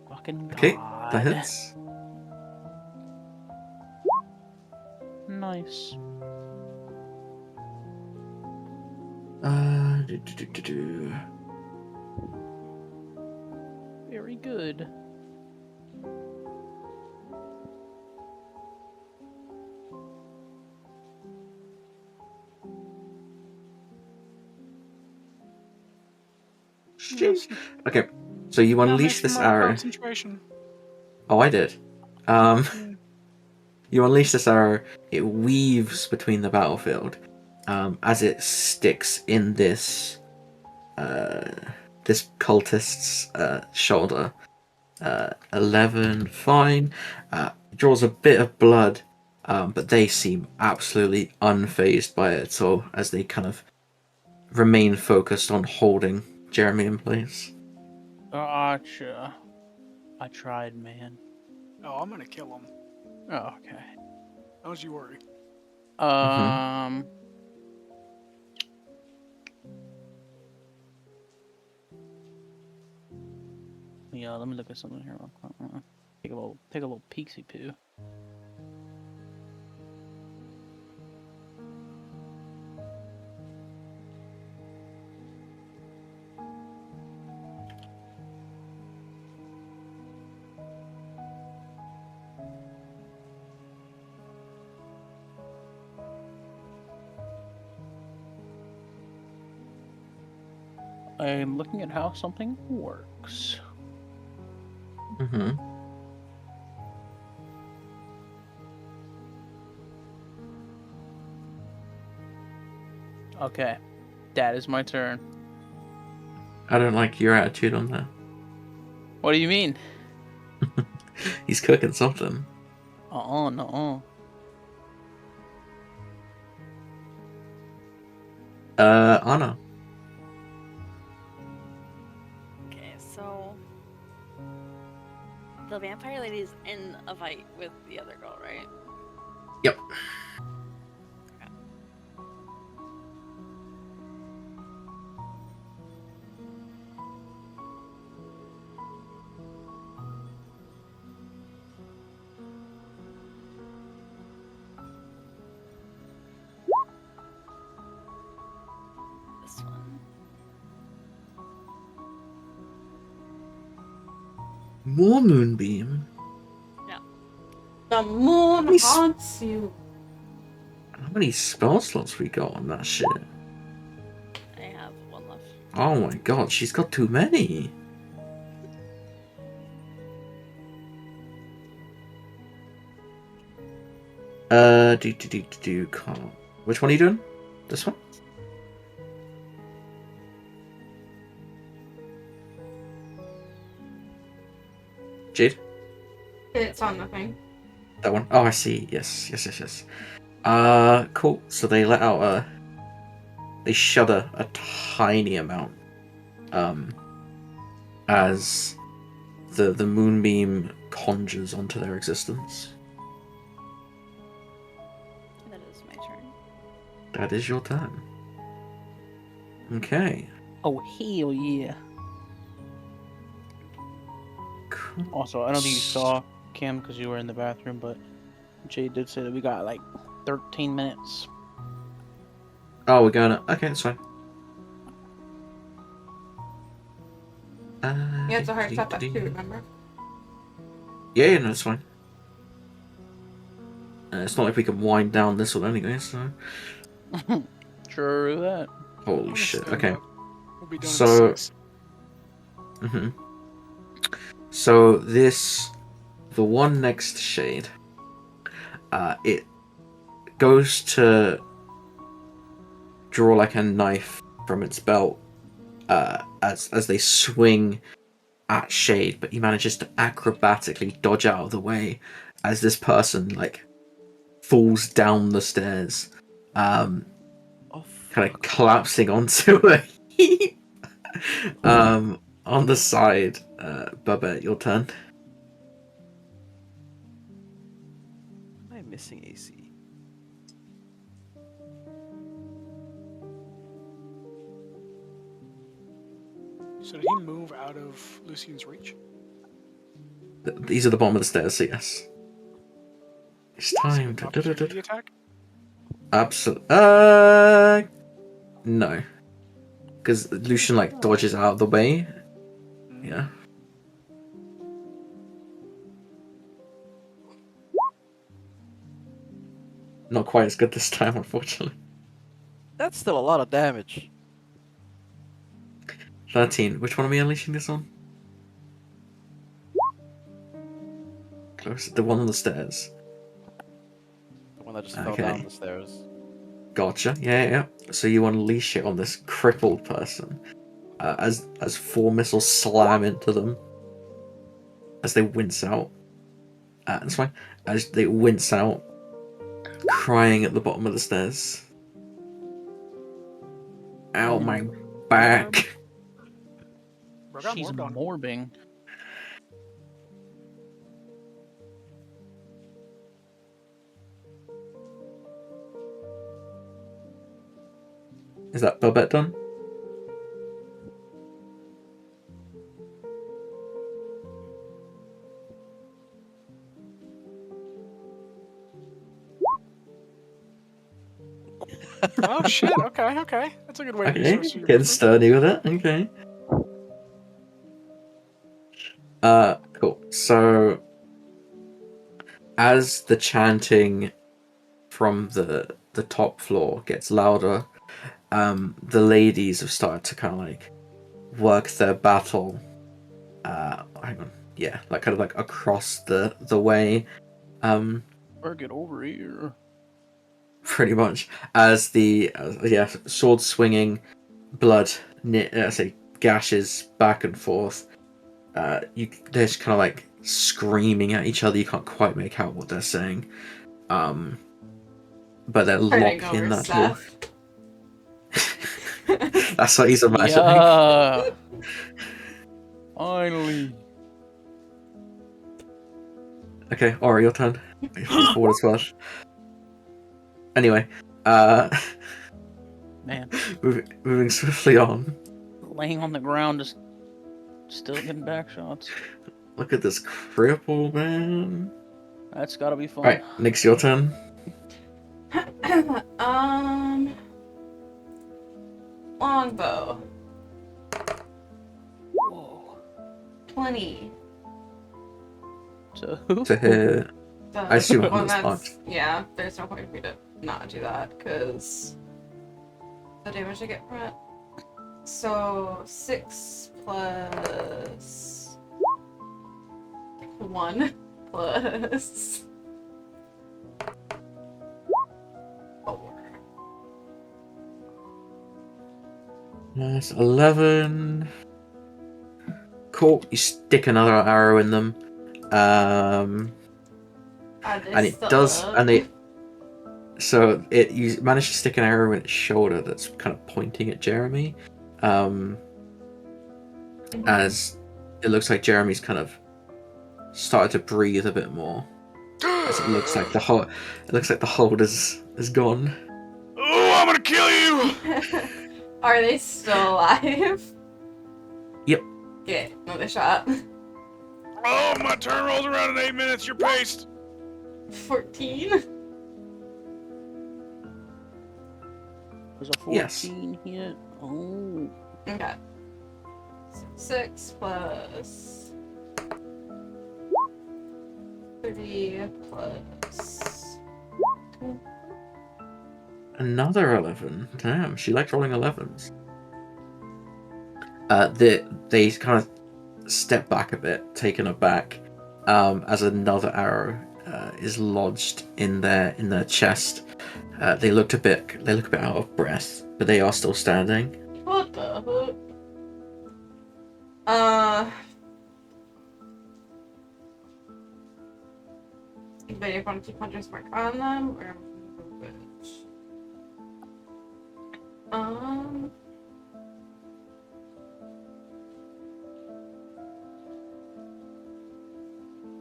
Fucking God. Okay, that hits. Nice. Do. Very good. Jeez. Okay, so you unleash this arrow. Concentration. Oh, I did. Mm. You unleash this arrow. It weaves between the battlefield, as it sticks in this cultist's shoulder. 11, fine. Draws a bit of blood, but they seem absolutely unfazed by it at all, as they kind of remain focused on holding Jeremy in place. Gotcha. I tried, man. Oh, I'm gonna kill him. Oh, okay. Don't you worry. Yeah, let me look at something here real quick. Take a little peeksy poo. I'm looking at how something works. Mm-hmm. Okay, that is my turn. I don't like your attitude on that. What do you mean? He's cooking something. No. Anna. Okay, so the vampire lady's in a fight with the other girl, right? Yep. This one. More moonbeam. The moon Nice. haunts you. How many spell slots we got on that shit? I have one left. Oh my god, she's got too many. Can't. Which one are you doing? This one? Jade? It's on nothing. That one? Oh, I see. Yes. Cool. So they let out they shudder a tiny amount, as the moonbeam conjures onto their existence. That is my turn. That is your turn. Okay. Oh, hell yeah. Also, I don't think you saw Kim because you were in the bathroom, but Jay did say that we got like 13 minutes. Oh, we're going to... Okay, that's fine. Yeah, it's a hard stop at 2, remember? Yeah, no, it's fine. It's not like we can wind down this one anyway, so... True that. Holy shit, Understand okay. that. We'll be done So- at 6. Mm-hmm. So this... The one next shade... it goes to draw like a knife from its belt as they swing at Shade, but he manages to acrobatically dodge out of the way as this person like falls down the stairs, kind of collapsing onto a heap on the side. Babette, your turn. Am I missing AC? So did he move out of Lucian's reach? These are the bottom of the stairs, so yes. It's time to... Opportunity attack? Absolutely. No. Because Lucian like dodges out of the way. Yeah. Not quite as good this time, unfortunately. That's still a lot of damage. 13. Which one are we unleashing this on? Close. The one on the stairs. The one that just fell Okay. down the stairs. Gotcha. Yeah. So you unleash it on this crippled person, as 4 missiles slam into them, as they wince out. That's fine. As they wince out, crying at the bottom of the stairs. Ow, my back. Bro, got She's morbed on. morbing. Is that Babette done? Oh shit, okay. That's a good way to use Okay, the rest of your getting movement. sturdy with it. Okay. Cool. So, as the chanting from the top floor gets louder, the ladies have started to kind of like work their battle. Hang on. Yeah, like kind of like across the way. Or get over here. Pretty much as the sword swinging, blood gashes back and forth. They're just kind of like screaming at each other. You can't quite make out what they're saying, but they're Turning locked in over that door. stuff. That's what he's imagining. Yeah. Finally. Okay, Ori, your turn. Forward as well. Anyway, Man, moving swiftly on. laying on the ground, just still getting back shots. Look at this cripple, man. That's gotta be fun. Alright, Nyx, your turn. Longbow. Whoa. 20. So, To hit. I assume it one was that's marked. yeah. There's no point for me to not do that because the damage I get from it. So 6 plus 1 plus 4. That's 11. Cool. You stick another arrow in them. And it does, and they. So you manage to stick an arrow in its shoulder that's kind of pointing at Jeremy, as it looks like Jeremy's kind of started to breathe a bit more. As it looks like the hold is gone. Oh, I'm gonna kill you! Are they still alive? Yep. Get another shot. Oh, my turn rolls around in 8 minutes. You're paced. 14. There's a 14 Yes. hit. Oh. Okay. 6 plus 3 plus. Another 11. Damn, she likes rolling 11s. They kind of step back a bit, taken aback, as another arrow is lodged in their chest. They look a bit out of breath, but they are still standing. What the hook? But you want to keep Hunter's Mark on them, or which?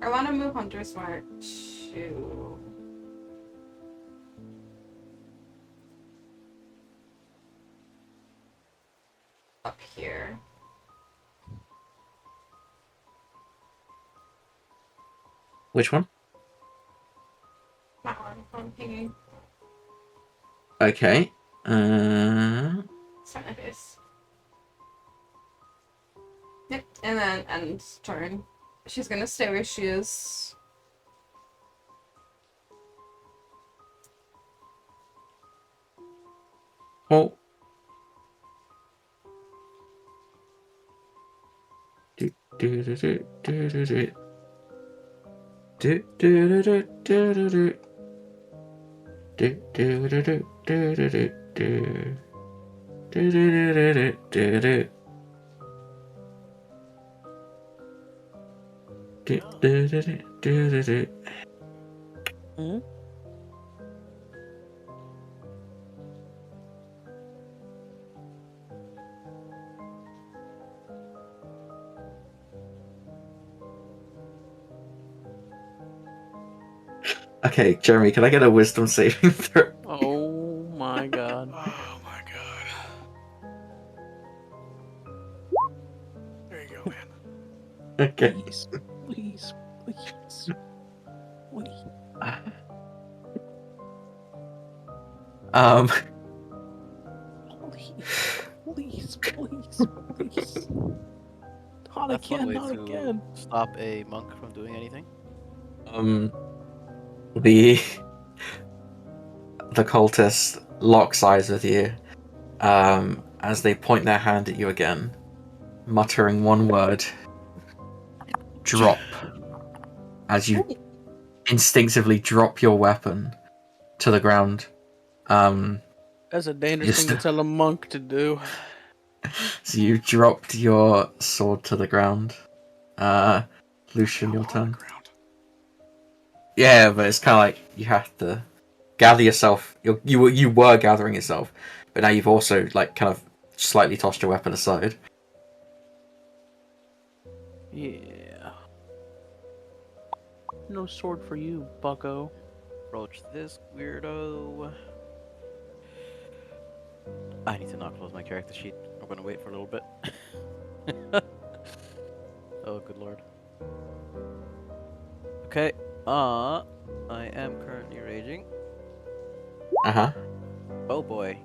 I want to move Hunter's Mark to. Up here. Which one? That one. I'm hanging. Okay. It's on my face. Yep, and then end turn. She's gonna stay where she is. Well. Do do do do do do do. Do do do do do do do. Do do do do do do do do. Do do do do do do. Do do do do do do. Hmm? Okay, Jeremy, can I get a wisdom saving throw? Oh my god. Oh my god. There you go, man. Okay. Please, please, please. Please. Um. Please, please, please. Not That's one again, way not to again. stop a monk from doing anything. The cultist locks eyes with you, as they point their hand at you again, muttering one word. Drop. As you instinctively drop your weapon to the ground. That's a dangerous Just- thing to tell a monk to do. So you dropped your sword to the ground. Lucian, your On the turn. ground. Yeah, but it's kind of like you have to gather yourself. You were gathering yourself, but now you've also like kind of slightly tossed your weapon aside. Yeah. No sword for you, bucko. Approach this weirdo. I need to not close my character sheet. I'm gonna wait for a little bit. Oh, good lord. Okay. I am currently raging. Uh-huh. Oh boy.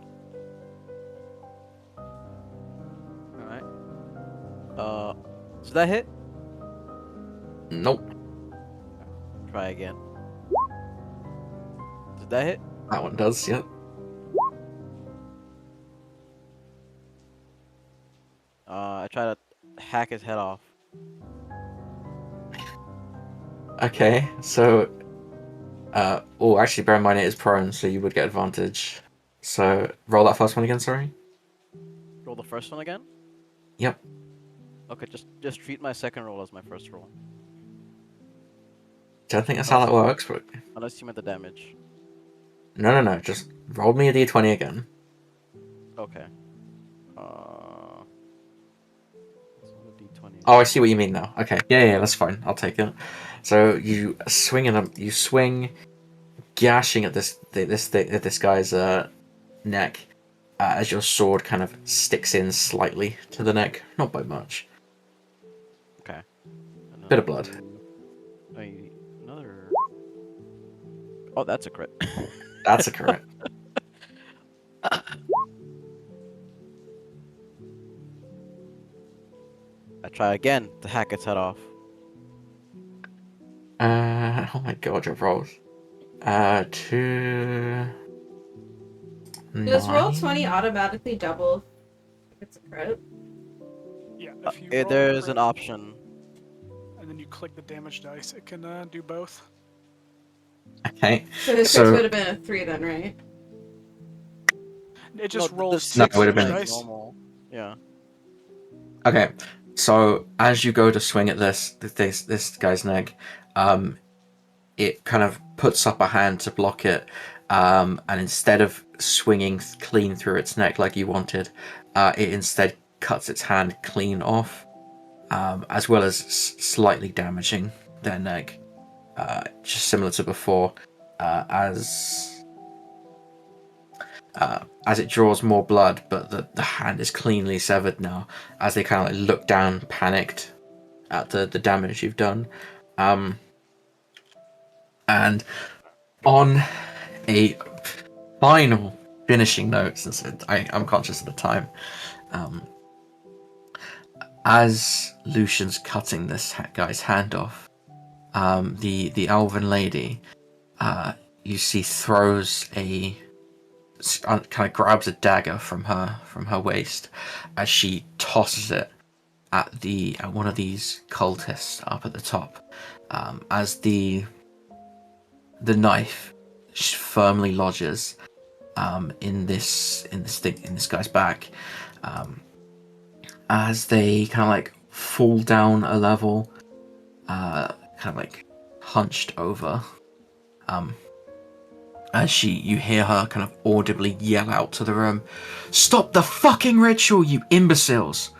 Alright. Does that hit? Nope. Try again. Did that hit? That one does, yep. I try to hack his head off. Okay, so actually bear in mind it is prone, so you would get advantage. So roll that first one again, sorry. Roll the first one again? Yep. Okay, just treat my second roll as my first roll. Don't think that's how that works, but Unless you meant the damage. no. Just roll me a d20 again. Okay. So the d20. Oh, I see what you mean now. Okay, yeah, that's fine. I'll take it. So you swing, gashing at this guy's neck, as your sword kind of sticks in slightly to the neck, not by much. Okay. And Bit of blood. Another. Oh, that's a crit. That's a crit. I try again to hack its head off. Oh my god, your rolls. 2. Does roll 9. 20 automatically double if it's a crit? Yeah, if you roll a There's crit an option. and then you click the damage dice, it can do both. Okay. So his So- crit would have been a 3 then, right? It just the rolls No, it 6 would've damage been- dice. normal. Yeah. Okay. So as you go to swing at this guy's neck, it kind of puts up a hand to block it, and instead of swinging clean through its neck like you wanted, it instead cuts its hand clean off, as well as slightly damaging their neck, just similar to before, as it draws more blood, but the hand is cleanly severed now, as they kind of like look down panicked at the damage you've done. And on a final finishing note, since I'm conscious of the time, as Lucian's cutting this guy's hand off, the elven lady, you see, throws kind of grabs a dagger from her waist as she tosses it at one of these cultists up at the top, as the knife firmly lodges in this guy's back, as they kind of like fall down a level, kind of like hunched over, as you hear her kind of audibly yell out to the room, "Stop the fucking ritual, you imbeciles!"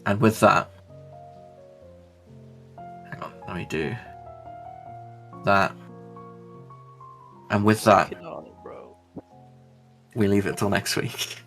And with that, hang on, let me do that. And with that, Get on it, bro. we leave it till next week.